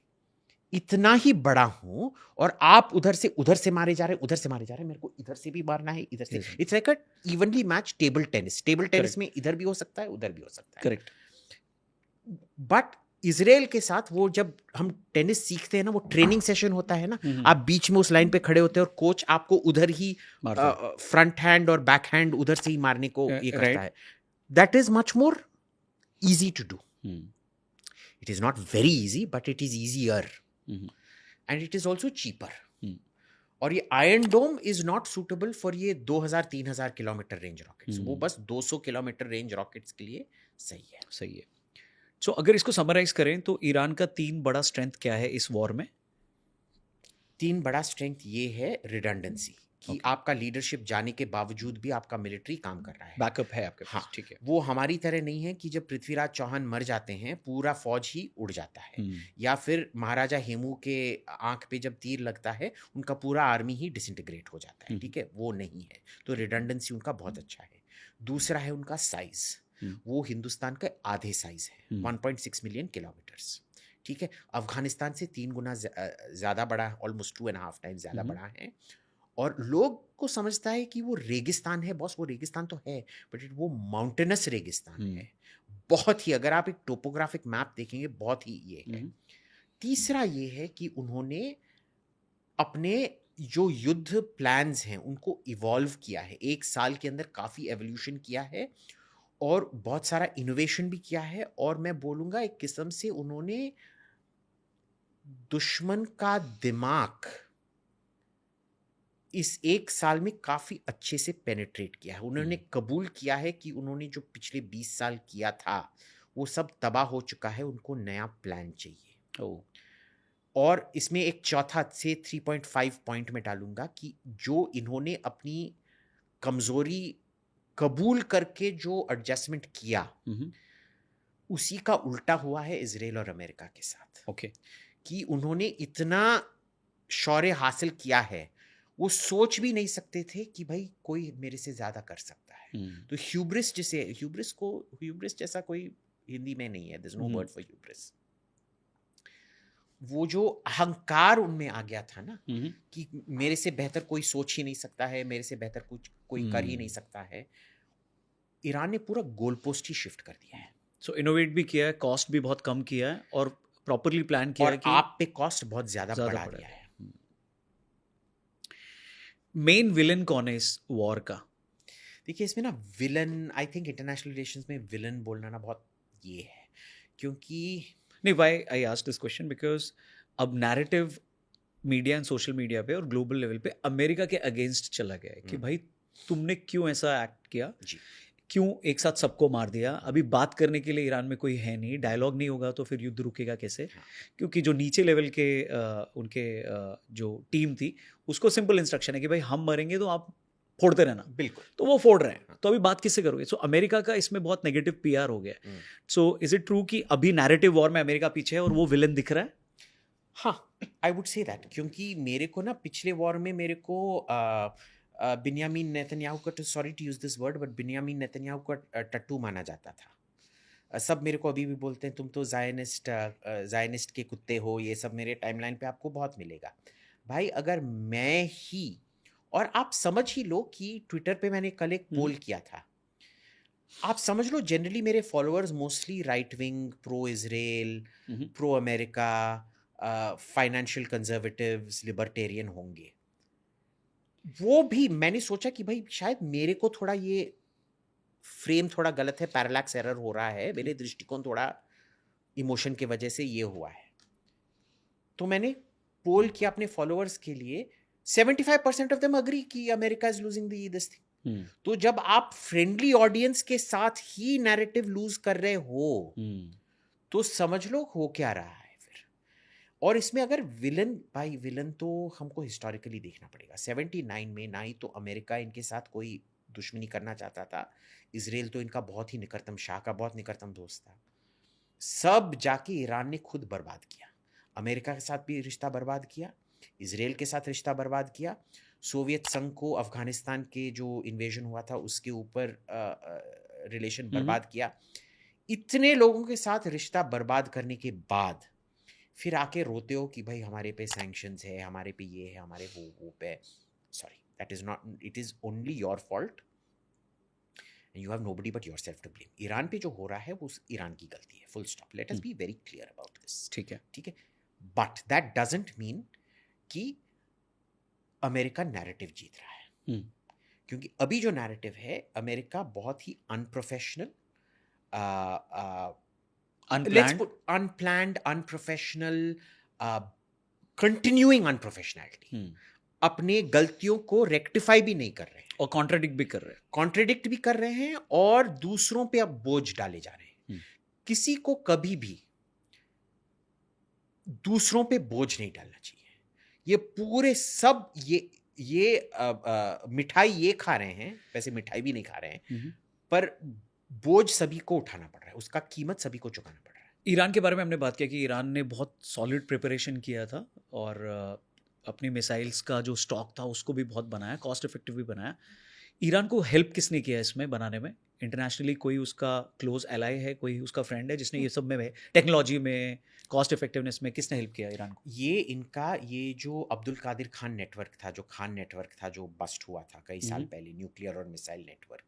इतना ही बड़ा हूं और आप उधर से मारे जा रहे हैं, उधर से मारे जा रहे हैं, मेरे को इधर से भी मारना है, इधर से, it's like a evenly match table tennis में इधर भी हो सकता है, उधर भी हो सकता है। करेक्ट। बट इसराइल के साथ वो जब हम टेनिस सीखते हैं ना, वो ट्रेनिंग सेशन होता है ना, आप बीच में उस लाइन पे खड़े होते हैं और कोच आपको उधर ही फ्रंट हैंड और बैक हैंड उधर से ही मारने को ये करता है। That is much more easy to do. It is not very easy but it is easier and it is also cheaper. और ये iron dome is not suitable for ये 2000-3000 किलोमीटर रेंज रॉकेट्स, वो बस 200 किलोमीटर रेंज रॉकेट्स के लिए सही है। सही है। सो अगर इसको समराइज करें तो ईरान का 3 बड़ा स्ट्रेंथ क्या है इस वॉर में? 3 बड़ा स्ट्रेंथ ये है रिडंडेंसी, कि आपका लीडरशिप जाने के बावजूद भी आपका मिलिट्री काम कर रहा है, बैकअप है आपके पास। हाँ, ठीक है। वो हमारी तरह नहीं है कि जब पृथ्वीराज चौहान मर जाते हैं पूरा फौज ही उड़ जाता है, या फिर महाराजा हेमू के आंख पे जब तीर लगता है उनका पूरा आर्मी ही डिसइंटीग्रेट हो जाता है, ठीक है, वो नहीं है। तो रिडंडेंसी उनका बहुत अच्छा है। दूसरा है उनका साइज, वो हिंदुस्तान का आधे साइज है, 1.6 मिलियन किलोमीटर्स, ठीक है। अफगानिस्तान से 3 गुना ज्यादा बड़ा, ऑलमोस्ट 2.5 टाइम ज्यादा बड़ा है। और लोग को समझता है कि वो रेगिस्तान है, बॉस वो रेगिस्तान तो है, बट वो माउंटेनस रेगिस्तान है, बहुत ही। अगर आप एक टोपोग्राफिक मैप देखेंगे बहुत ही ये है। तीसरा ये है कि उन्होंने अपने जो युद्ध प्लान्स हैं उनको इवॉल्व किया है, 1 साल के अंदर काफी एवोल्यूशन किया है और बहुत सारा इनोवेशन भी किया है। और मैं बोलूंगा एक किस्म से उन्होंने दुश्मन का दिमाग इस 1 साल में काफी अच्छे से पेनिट्रेट किया है। उन्होंने कबूल किया है कि उन्होंने जो पिछले 20 साल किया था वो सब तबाह हो चुका है, उनको नया प्लान चाहिए। और इसमें एक चौथा से 3.5 पॉइंट में डालूंगा कि जो इन्होंने अपनी कमजोरी कबूल करके जो एडजस्टमेंट किया, उसी का उल्टा हुआ है इजराइल और अमेरिका के साथ। कि उन्होंने इतना शौर्य हासिल किया है, वो सोच भी नहीं सकते थे कि भाई कोई मेरे से ज्यादा कर सकता है। तो ह्यूब्रिस जैसा कोई हिंदी में नहीं है, there is no word for hubris. वो जो अहंकार उनमें आ गया था ना, कि मेरे से बेहतर कोई सोच ही नहीं सकता है, मेरे से बेहतर कुछ कोई कर ही नहीं सकता है। ईरान ने पूरा गोल पोस्ट ही शिफ्ट कर दिया है। सो इनोवेट भी किया है, कॉस्ट भी बहुत कम किया है और प्रॉपरली प्लान किया और है कि आप पे कॉस्ट बहुत ज्यादा बढ़ा दिया है। मेन विलन कौन है इस वॉर का? देखिए इसमें ना villain, I think international relations में विलन बोलना ना बहुत ये है, क्योंकि नहीं, why I asked this question because अब narrative media and social media पे और ग्लोबल लेवल पे अमेरिका के अगेंस्ट चला गया है कि भाई तुमने क्यों ऐसा एक्ट किया, जी क्यों एक साथ सबको मार दिया, अभी बात करने के लिए ईरान में कोई है नहीं, डायलॉग नहीं होगा तो फिर युद्ध रुकेगा कैसे? हाँ। क्योंकि जो नीचे लेवल के उनके जो टीम थी उसको सिंपल इंस्ट्रक्शन है कि भाई हम मरेंगे तो आप फोड़ते रहना, बिल्कुल। तो वो फोड़ रहे हैं, हाँ। तो अभी बात किससे करोगे? सो अमेरिका का इसमें बहुत नेगेटिव पीआर हो गया है। हम्म। सो इज इट ट्रू कि अभी नैरेटिव वॉर में अमेरिका पीछे है और वो विलन दिख रहा है? हाँ, आई वुड से दैट, क्योंकि मेरे को ना पिछले वॉर में मेरे को बिन्यामीन नेतन्याहू का, too sorry to use this word, but Binyamin Netanyahu का टट्टू माना जाता था। सब मेरे को अभी भी बोलते हैं तुम तो जायनिस्ट के कुत्ते हो, ये सब मेरे टाइमलाइन पे आपको बहुत मिलेगा। भाई अगर मैं ही, और आप समझ ही लो कि ट्विटर पे मैंने कल एक पोल किया था, आप समझ लो जनरली मेरे followers mostly right wing, pro Israel, pro America, financial conservatives, libertarian होंगे। वो भी मैंने सोचा कि भाई शायद मेरे को थोड़ा ये फ्रेम थोड़ा गलत है, पैरालैक्स एरर हो रहा है, मेरे दृष्टिकोण थोड़ा इमोशन की वजह से ये हुआ है। तो मैंने पोल किया अपने फॉलोअर्स के लिए, 75% ऑफ देम अग्री कि America is losing this thing. तो जब आप फ्रेंडली ऑडियंस के साथ ही नैरेटिव लूज कर रहे हो तो समझ लो हो क्या रहा है फिर। और इसमें अगर विलन, भाई विलन तो हमको हिस्टोरिकली देखना पड़ेगा। 79 में ना ही तो अमेरिका इनके साथ कोई दुश्मनी करना चाहता था, इजराइल तो इनका बहुत ही निकटतम, शाह का बहुत निकटतम दोस्त था। सब जाके ईरान ने खुद बर्बाद किया, अमेरिका के साथ भी रिश्ता बर्बाद किया, इजराइल के साथ रिश्ता बर्बाद किया, सोवियत संघ को अफगानिस्तान के जो इन्वेजन हुआ था उसके ऊपर रिलेशन बर्बाद किया। इतने लोगों के साथ रिश्ता बर्बाद करने के बाद फिर आके रोते हो कि भाई हमारे पे सैंक्शंस है, हमारे पे ये है, हमारे वो पे। Sorry, that is not, it is only your fault and you have nobody but yourself to blame. Iran पे जो हो रहा है वो ईरान की गलती है, full stop. Let us be very clear about this. ठीक है, ठीक है, बट दैट डजंट मीन कि अमेरिका नैरेटिव जीत रहा है। क्योंकि अभी जो नैरेटिव है, अमेरिका बहुत ही अनप्रोफेशनल, अनप्लान्ड, अनप्रोफेशनल, कंटिन्यूइंग अनप्रोफेशनैलिटी, अपने गलतियों को रेक्टिफाई भी नहीं कर रहे हैं और कॉन्ट्राडिक्ट भी कर रहे हैं, और दूसरों पे अब बोझ डाले जा रहे हैं। किसी को कभी भी दूसरों पे बोझ नहीं डालना चाहिए। ये पूरे सब ये मिठाई ये खा रहे हैं, वैसे मिठाई भी नहीं खा रहे हैं, पर बोझ सभी को उठाना पड़ रहा है, उसका कीमत सभी को चुकाना पड़ रहा है। ईरान के बारे में हमने बात किया कि ईरान ने बहुत सॉलिड प्रिपरेशन किया था और अपनी मिसाइल्स का जो स्टॉक था उसको भी बहुत बनाया, कॉस्ट इफेक्टिव भी बनाया। ईरान को हेल्प किसने किया इसमें बनाने में? इंटरनेशनली कोई उसका क्लोज एलाई है, कोई उसका फ्रेंड है जिसने ये सब में, टेक्नोलॉजी में, कॉस्ट इफेक्टिवनेस में किसने हेल्प किया ईरान को? ये जो अब्दुल कादिर खान नेटवर्क था, जो खान नेटवर्क था, जो बस्ट हुआ था कई साल पहले, न्यूक्लियर और मिसाइल नेटवर्क,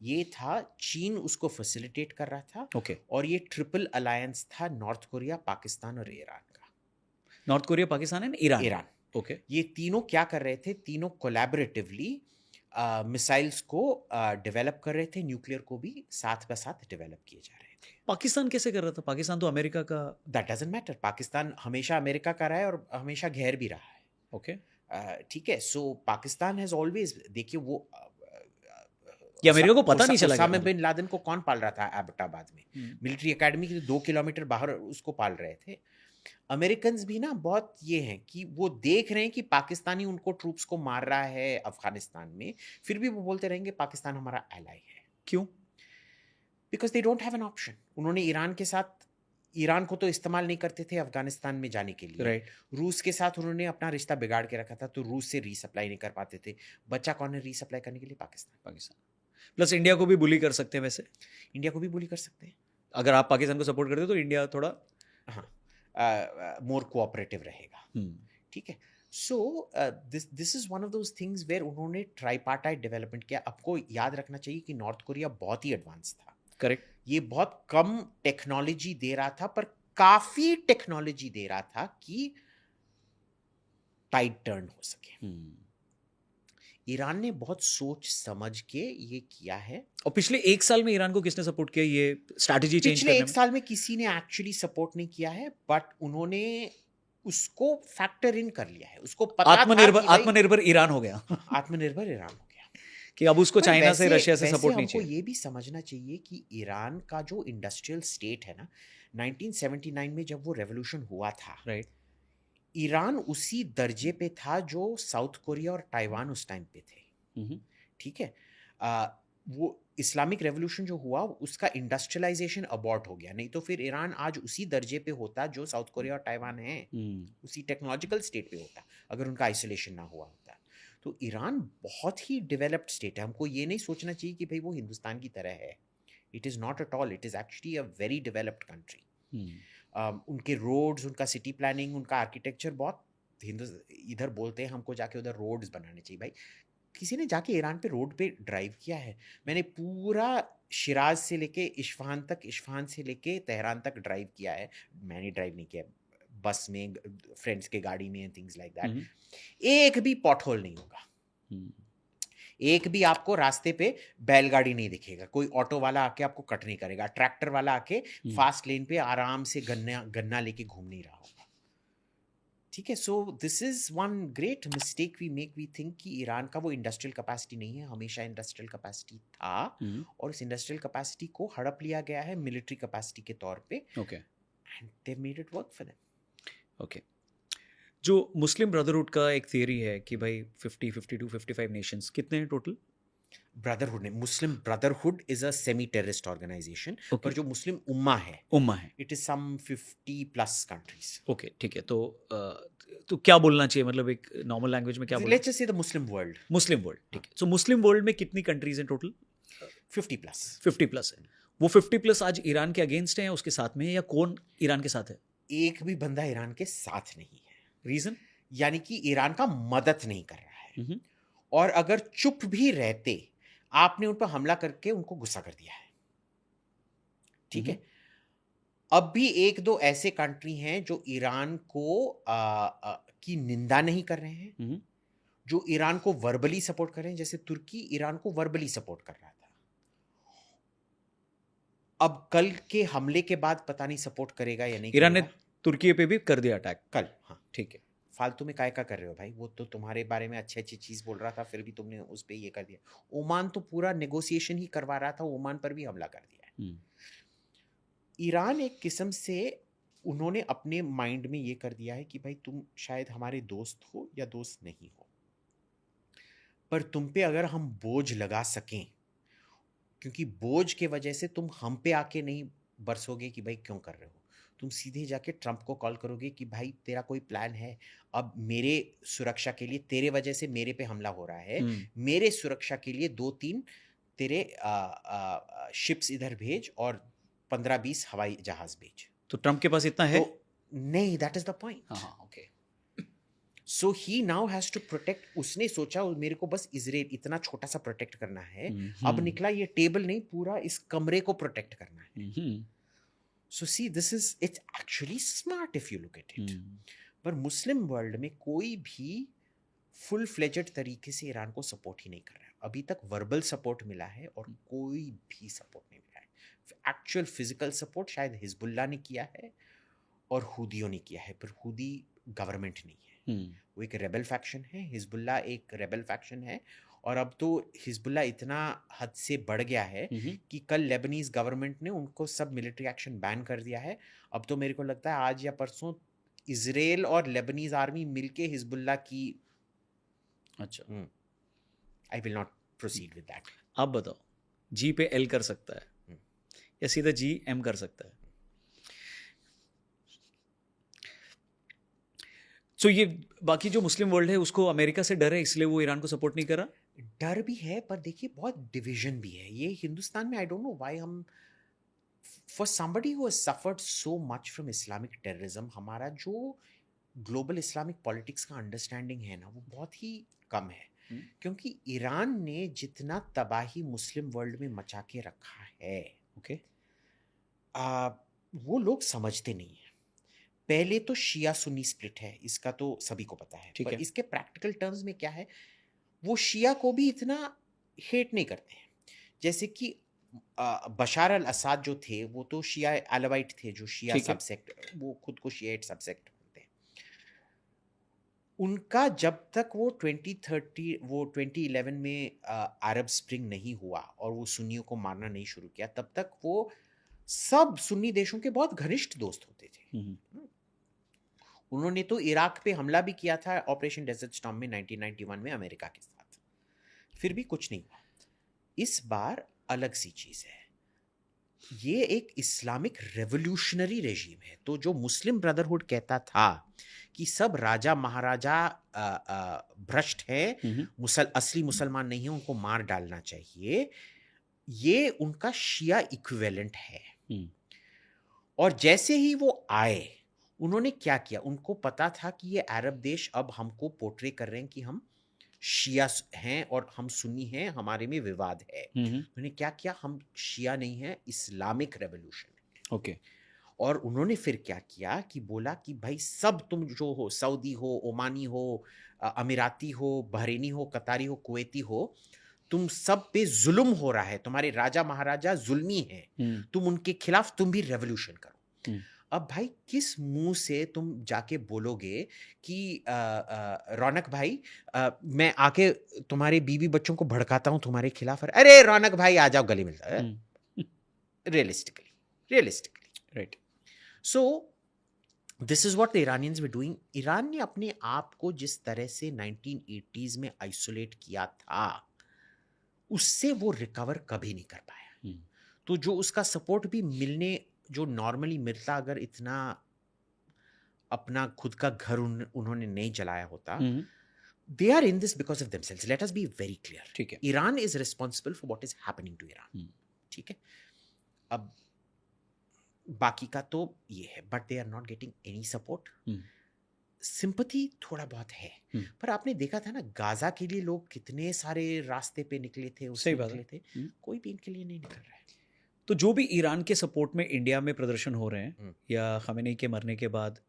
ये था, चीन उसको फैसिलिटेट कर रहा था। ओके। और ये ट्रिपल अलायंस था नॉर्थ कोरिया, पाकिस्तान और ईरान का। North Korea, Pakistan and Iran. Okay. ये तीनों क्या कर रहे थे? तीनों कोलैबोरेटिवली मिसाइल्स को डेवलप कर रहे थे, न्यूक्लियर को भी साथ साथ डेवलप किए जा रहे थे। पाकिस्तान कैसे कर रहा था? पाकिस्तान तो अमेरिका का। दैट डजंट मैटर, पाकिस्तान हमेशा अमेरिका का रहा है और हमेशा घेर भी रहा है। ओके, ठीक है। सो पाकिस्तान हैज ऑलवेज, देखिए वो ये अमेरिका को पता नहीं चला ओसामा बिन लादेन को कौन पाल रहा था एबटाबाद में? मिलिट्री एकेडमी के 2 किलोमीटर बाहर उसको पाल रहे थे। अमेरिकन्स भी ना बहुत ये हैं कि वो देख रहे हैं कि पाकिस्तानी उनको ट्रूप्स को मार रहा है अफगानिस्तान में, फिर भी वो बोलते रहेंगे पाकिस्तान हमारा एलाई है। क्यों? Because they don't have an option. उन्होंने ईरान के साथ, ईरान को तो इस्तेमाल नहीं करते थे अफगानिस्तान में जाने के लिए, राइट। रूस के साथ उन्होंने अपना रिश्ता बिगाड़ के रखा था, तो रूस से रीसप्लाई नहीं कर पाते थे। बच्चा कौन है रीसप्लाई करने के लिए? पाकिस्तान। प्लस इंडिया को भी बुली कर सकते हैं, वैसे इंडिया को भी बुली कर सकते हैं अगर आप पाकिस्तान को सपोर्ट करते हो, तो इंडिया थोड़ा मोर कोऑपरेटिव रहेगा। ठीक है। So this is one of those things where उन्होंने ट्राइपार्टाइट डेवलपमेंट किया। आपको याद रखना चाहिए कि नॉर्थ कोरिया बहुत ही एडवांस था। करेक्ट। ये बहुत कम टेक्नोलॉजी दे रहा था, पर काफी टेक्नोलॉजी दे रहा था कि टाइड टर्न हो सके। ईरान ने बहुत सोच समझ के ये किया है। और पिछले 1 साल में ईरान को किसने सपोर्ट किया ये स्ट्रैटेजी चेंज पिछले करने एक में? साल में किसी ने एक्चुअली सपोर्ट नहीं किया है, बट उन्होंने उसको फैक्टर इन कर लिया है। उसको पता था आत्मनिर्भर कि भाई आत्मनिर्भर ईरान हो गया आत्मनिर्भर ईरान हो गया। कि अब उसको पर चाइना से, वैसे रशिया से वैसे सपोर्ट नहीं हमको चाहिए। ये भी समझना चाहिए कि ईरान का जो इंडस्ट्रियल स्टेट है ना, 1979 में जब वो रेवोल्यूशन हुआ था, राइट। ईरान उसी दर्जे पे था जो साउथ कोरिया और ताइवान उस टाइम पे थे। ठीक है। वो इस्लामिक रेवोल्यूशन जो हुआ उसका इंडस्ट्रियलाइजेशन अबॉर्ट हो गया, नहीं तो फिर ईरान आज उसी दर्जे पे होता जो साउथ कोरिया और ताइवान है, उसी टेक्नोलॉजिकल स्टेट पे होता अगर उनका आइसोलेशन ना हुआ होता। तो ईरान बहुत ही डेवलप्ड स्टेट है। हमको ये नहीं सोचना चाहिए कि भाई वो हिंदुस्तान की तरह है। It is not at all, it is actually a very developed country. उनके रोड्स, उनका सिटी प्लानिंग, उनका आर्किटेक्चर बहुत इधर बोलते हैं हमको जाके उधर रोड्स बनाने चाहिए। भाई किसी ने जाके ईरान पे रोड पे ड्राइव किया है? मैंने पूरा शिराज से लेके इस्फहान तक, इस्फहान से लेके तेहरान तक ड्राइव किया है। मैंने ड्राइव नहीं किया, बस में, फ्रेंड्स के गाड़ी में, थिंग्स लाइक दैट। एक भी पॉटहोल नहीं होगा, एक भी आपको रास्ते पे बैलगाड़ी नहीं दिखेगा, कोई ऑटो वाला आके आपको कट नहीं करेगा, ट्रैक्टर वाला आके फास्ट लेन पे आराम से गन्ना लेके घूम नहीं रहा होगा। ठीक है। So this is one great mistake we make. We think कि ईरान का वो इंडस्ट्रियल कैपेसिटी नहीं है, हमेशा इंडस्ट्रियल कैपेसिटी था, और इस इंडस्ट्रियल कैपेसिटी को हड़प लिया गया है मिलिट्री कैपेसिटी के तौर पे। Okay. And they made it work for them. Okay. जो मुस्लिम ब्रदरहुड का एक थियरी है कि भाई 50, 52, 55 नेशंस कितने हैं टोटल? ब्रदरहुड ने, Muslim brotherhood is a semi terrorist organisation, पर जो मुस्लिम है, उम्मा है, it is some 50+ countries. Okay, ठीक है। तो क्या बोलना चाहिए, मतलब एक नॉर्मल लैंग्वेज में क्या बोलना? Let's just say the Muslim world. Muslim world, ठीक है। सो मुस्लिम वर्ल्ड में कितनी कंट्रीज हैं टोटल? 50+। 50+ है। वो 50+ आज ईरान के अगेंस्ट है या उसके साथ में है, या कौन ईरान के साथ है? एक भी बंदा ईरान के साथ नहीं है। रीजन? यानी कि ईरान का मदद नहीं कर रहा है, और अगर चुप भी रहते, आपने उन पर हमला करके उनको गुस्सा कर दिया है। ठीक है। अब भी एक दो ऐसे कंट्री हैं जो ईरान को की निंदा नहीं कर रहे हैं, जो ईरान को वर्बली सपोर्ट कर रहे हैं। जैसे तुर्की ईरान को वर्बली सपोर्ट कर रहा था, अब कल के हमले के बाद पता नहीं सपोर्ट करेगा या नहीं। ईरान ने तुर्की पे भी कर दिया अटैक कल। हाँ, ठीक है। फालतू में काय का कर रहे हो भाई? वो तो तुम्हारे बारे में अच्छी अच्छी चीज बोल रहा था, फिर भी तुमने उस पर ये कर दिया। ओमान तो पूरा नेगोशिएशन ही करवा रहा था, ओमान पर भी हमला कर दिया है। ईरान एक किस्म से उन्होंने अपने माइंड में ये कर दिया है कि भाई तुम शायद हमारे दोस्त हो या दोस्त नहीं हो, पर तुम पे अगर हम बोझ लगा सकें, क्योंकि बोझ के वजह से तुम हम पे आके नहीं बरसोगे कि भाई क्यों कर रहे हो, तुम सीधे जाके ट्रंप को कॉल करोगे कि भाई तेरा कोई प्लान है, अब मेरे सुरक्षा के लिए, तेरे वजह से मेरे पे हमला हो रहा है, मेरे सुरक्षा के लिए 2-3 तेरे शिप्स इधर भेज और 15-20 हवाई जहाज भेज। तो ट्रंप के पास इतना है? तो नहीं, दैट इज द पॉइंट। हाँ, okay. So he now has to protect. उसने सोचा मेरे को बस इजराइल इतना छोटा सा प्रोटेक्ट करना है। अब निकला ये टेबल नहीं, पूरा इस कमरे को प्रोटेक्ट करना है। So see, this is, it's actually smart if you look at it. पर मुस्लिम वर्ल्ड में कोई भी फुल फ्लेजेड तरीके से ईरान को सपोर्ट ही नहीं कर रहा है। अभी तक वर्बल सपोर्ट मिला है और कोई भी सपोर्ट नहीं मिला है। एक्चुअल फिजिकल सपोर्ट शायद हिजबुल्लाह ने किया है और हुदियों ने किया है, पर हुदी गवर्नमेंट नहीं है। वो एक रेबल फैक्शन है, हिजबुल्लाह एक रेबल फैक्शन है। और अब तो हिजबुल्लाह इतना हद से बढ़ गया है कि कल लेबनीज गवर्नमेंट ने उनको सब मिलिट्री एक्शन बैन कर दिया है। अब तो मेरे को लगता है आज या परसों इजराइल और लेबनीज आर्मी मिलके हिजबुल्लाह की। अच्छा, I will not proceed with that. आप बताओ, जी पे एल कर सकता है या सीधा जी एम कर सकता है? सो ये बाकी जो मुस्लिम वर्ल्ड है उसको अमेरिका से डर है, इसलिए वो ईरान को सपोर्ट नहीं कर रहा? डर भी है, पर देखिए बहुत डिवीजन भी है। ये हिंदुस्तान में आई डोंट नो व्हाई हम, for somebody who has suffered so much from Islamic terrorism, हमारा जो ग्लोबल इस्लामिक पॉलिटिक्स का अंडरस्टैंडिंग है ना, वो बहुत ही कम है। क्योंकि ईरान ने जितना तबाही मुस्लिम वर्ल्ड में मचा के रखा है, ओके, वो लोग समझते नहीं है। पहले तो शिया सुन्नी स्प्लिट है, इसका तो सभी को पता है। पर इसके प्रैक्टिकल टर्म्स में क्या है, वो शिया को भी इतना हेट नहीं करते हैं। जैसे कि बशार अल असद जो थे वो तो शिया अलावाइट थे, जो शिया ठीक है। सबसेक्ट, वो खुद को शियाइट सबसेक्ट मानते हैं। उनका जब तक वो 2011 में अरब स्प्रिंग नहीं हुआ और वो सुन्नियों को मारना नहीं शुरू किया, तब तक वो सब सुन्नी देशों के बहुत घनिष्ठ दोस्त होते थे। उन्होंने तो इराक पे हमला भी किया था ऑपरेशन डेजर्ट स्टॉर्म में 1991 में अमेरिका के साथ, फिर भी कुछ नहीं हुआ। इस बार अलग सी चीज है, ये एक इस्लामिक रेवोल्यूशनरी रेजिम है। तो जो मुस्लिम ब्रदरहुड कहता था कि सब राजा महाराजा भ्रष्ट हैं, असली मुसलमान नहीं है, उनको मार डालना चाहिए, ये उनका शिया इक्विवेलेंट है। और जैसे ही वो आए, उन्होंने क्या किया, उनको पता था कि ये अरब देश अब हमको पोर्ट्रे कर रहे हैं कि हम शिया हैं और हम सुन्नी हैं, हमारे में विवाद है। उन्होंने क्या किया, हम शिया नहीं है, इस्लामिक रेवोल्यूशन है। ओके। और उन्होंने फिर क्या किया कि बोला कि भाई सब तुम जो हो, सऊदी हो, ओमानी हो, अमीराती हो, बहरीनी हो, कतारी हो, कुवैती हो, तुम सब पे जुल्म हो रहा है, तुम्हारे राजा महाराजा जुल्मी हैं, तुम उनके खिलाफ तुम भी रेवोल्यूशन करो। अब भाई किस मुंह से तुम जाके बोलोगे कि रौनक भाई, मैं आके तुम्हारे बीवी बच्चों को भड़काता हूं तुम्हारे खिलाफ, अरे रौनक भाई आ जाओ गले मिलता है। Realistically right. So this is what the Iranians were doing. Iran ने अपने आप को जिस तरह से 1980s में आइसोलेट किया था, उससे वो रिकवर कभी नहीं कर पाया। तो जो उसका सपोर्ट भी मिलने, जो नॉर्मली मिलता अगर इतना अपना खुद का घर उन्होंने नहीं चलाया होता, they are in this because of themselves. Let us be very clear. ठीक है। Iran is responsible for what is happening to Iran. ठीक है। अब बाकी का तो ये है, but they are not getting any support. Sympathy थोड़ा बहुत है, पर आपने देखा था ना गाजा के लिए लोग कितने सारे रास्ते पे निकले थे, उससे निकले थे, कोई भी इनके लिए नहीं निकल रहा है। तो जो भी ईरान के सपोर्ट में इंडिया में प्रदर्शन हो रहे हैं, या खमेनी के मरने के बाद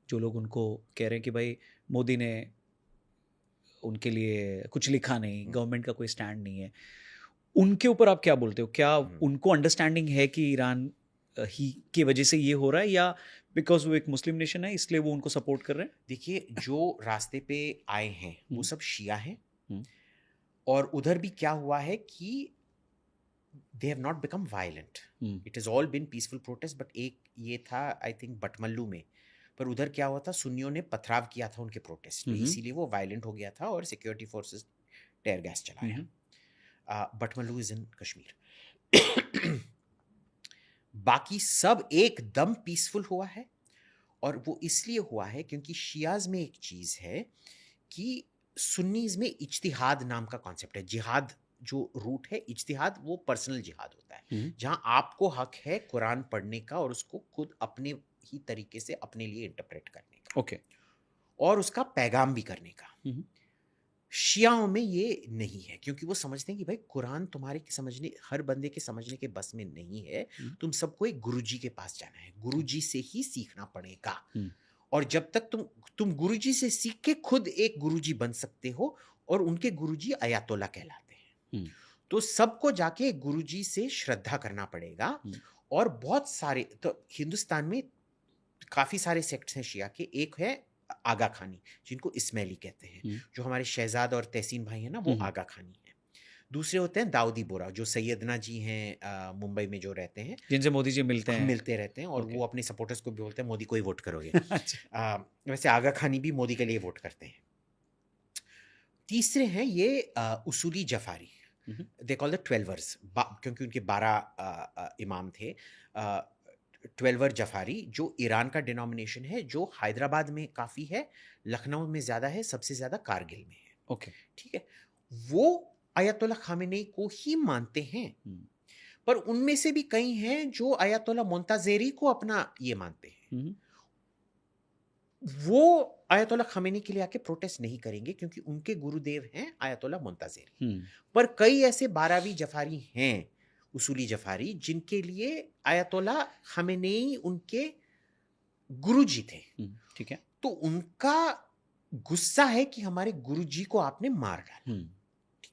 जो लोग उनको कह रहे हैं कि भाई मोदी ने उनके लिए कुछ लिखा नहीं, गवर्नमेंट का कोई स्टैंड नहीं है, उनके ऊपर आप क्या बोलते हो? क्या उनको अंडरस्टैंडिंग है कि ईरान ही की वजह से ये हो रहा है, या बिकॉज वो एक मुस्लिम नेशन है इसलिए वो उनको सपोर्ट कर रहे हैं? देखिए, जो रास्ते पे आए हैं वो सब शिया हैं, और उधर भी क्या हुआ है कि they have not become violent. It has all been peaceful protest, but एक ये था आई थिंक बटमल्लू में, पर उधर क्या हुआ था, सुन्नियों ने पथराव किया था उनके प्रोटेस्ट में, इसीलिए वो वायलेंट हो गया था और सिक्योरिटी फोर्सेस टेयर गैस चलाया। बटमल्लू इज इन कश्मीर। बाकी सब एकदम पीसफुल हुआ है, और वो इसलिए हुआ है क्योंकि शियाज में एक चीज है कि सुन्नीज में इज्तिहाद नाम का कॉन्सेप्ट है। जिहाद जो रूट है, इज्तिहाद, वो पर्सनल जिहाद होता है, जहां आपको हक है कुरान पढ़ने का और उसको खुद अपने ही तरीके से अपने लिए इंटरप्रेट करने का, ओके, और उसका पैगाम भी करने का। शियाओं में ये नहीं है, क्योंकि वो समझते हैं कि भाई कुरान तुम्हारे समझने, हर बंदे के समझने के बस में नहीं है, तुम सबको एक गुरुजी के पास जाना है, गुरुजी से ही सीखना पड़ेगा, और जब तक तुम गुरुजी से सीख के खुद एक गुरुजी बन सकते हो, और उनके गुरुजी अयातोल्ला कहलाते हैं। तो सबको जाके गुरुजी से श्रद्धा करना पड़ेगा। और बहुत सारे, तो हिंदुस्तान में काफी सारे सेक्ट्स हैं शिया के। एक है आगा खानी, जिनको इस्माइली कहते हैं, जो हमारे शहजाद और तहसीन भाई हैं ना, वो आगा खानी है। दूसरे होते हैं दाऊदी बोरा, जो सैयदना जी हैं मुंबई में जो रहते हैं, जिनसे मोदी जी मिलते रहते हैं, और वो अपने सपोर्टर्स को भी बोलते हैं मोदी को ही वोट करोगे। वैसे आगा खानी भी मोदी के लिए वोट करते हैं। तीसरे हैं ये उसूली Jafari, they call the 12ers, क्योंकि उनके 12 इमाम थे। 12 जफारी, जो ईरान का डिनोमिनेशन है, जो हैदराबाद में काफ़ी है, लखनऊ में ज़्यादा है, सबसे ज़्यादा कारगिल में है। ओके, ठीक है। वो अयतुल्ला खामेनी को ही मानते हैं, पर उनमें से भी कई हैं जो अयतुल्ला मुंतज़ेरी को अपना ये मानते हैं। वो अयतुल्ला खामेनी के लिए आके प्रोटेस्ट नहीं करेंगे, क्योंकि उनके गुरुदेव हैं अयतुल्ला मुंतज़ेरी। पर कई ऐसे 12वीं जफारी हैं, उसूली जफारी, जिनके लिए अयतुल्ला खामेनी उनके गुरुजी थे। ठीक है। तो उनका गुस्सा है कि हमारे गुरुजी को आपने मार डाला।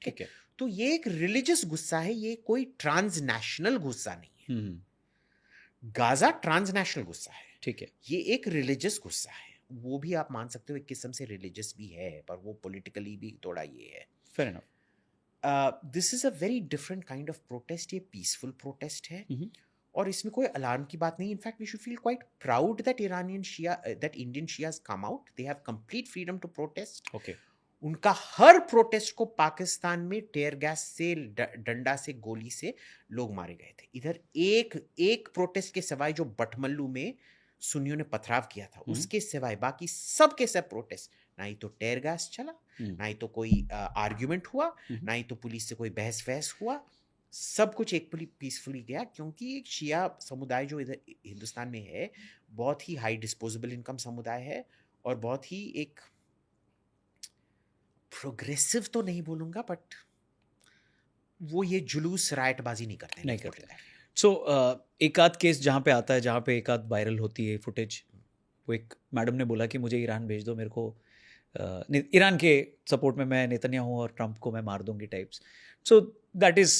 ठीक है? ठीक है। तो ये एक रिलीजियस गुस्सा है, ये कोई ट्रांसनेशनल गुस्सा नहीं है। गाजा ट्रांसनेशनल गुस्सा है, ठीक है। ये एक रिलीजियस गुस्सा है। वो भी आप मान सकते हो एक किस्म से रिलीजियस भी है, पर वो पॉलिटिकली भी थोड़ा ये है। Fair enough. This is a very different kind of protest. ये पीसफुल प्रोटेस्ट है और इसमें कोई अलार्म की बात नहीं। In fact we should feel quite proud that Indian Shias come out. They have complete freedom to protest. Okay. उनका हर प्रोटेस्ट को पाकिस्तान में टेयर गैस से, डंडा से, गोली से लोग मारे गए थे। इधर एक प्रोटेस्ट के सिवाय जो बटमल्लू में सुन्नियों ने पथराव किया था, उसके सिवाय बाकी सब के सब प्रोटेस्ट, ना ही तो टेयर गैस चला, ना ही तो कोई आर्ग्यूमेंट हुआ, ना ही तो पुलिस से कोई बहस वहस हुआ। सब कुछ एक पीसफुली गया, क्योंकि एक शिया समुदाय जो इधर हिंदुस्तान में है बहुत ही हाई डिस्पोजेबल इनकम समुदाय है और बहुत ही एक प्रोग्रेसिव तो नहीं बोलूंगा, बट वो ये जुलूस रायटबाजी नहीं करते। नहीं करते। सो एक आध केस जहाँ पे आता है, जहाँ पे एक आध वायरल होती है फुटेज, वो एक मैडम ने बोला कि मुझे ईरान भेज दो, मेरे को ईरान के सपोर्ट में मैं नेतन्याहू और ट्रंप को मैं मार दूंगी types. So that is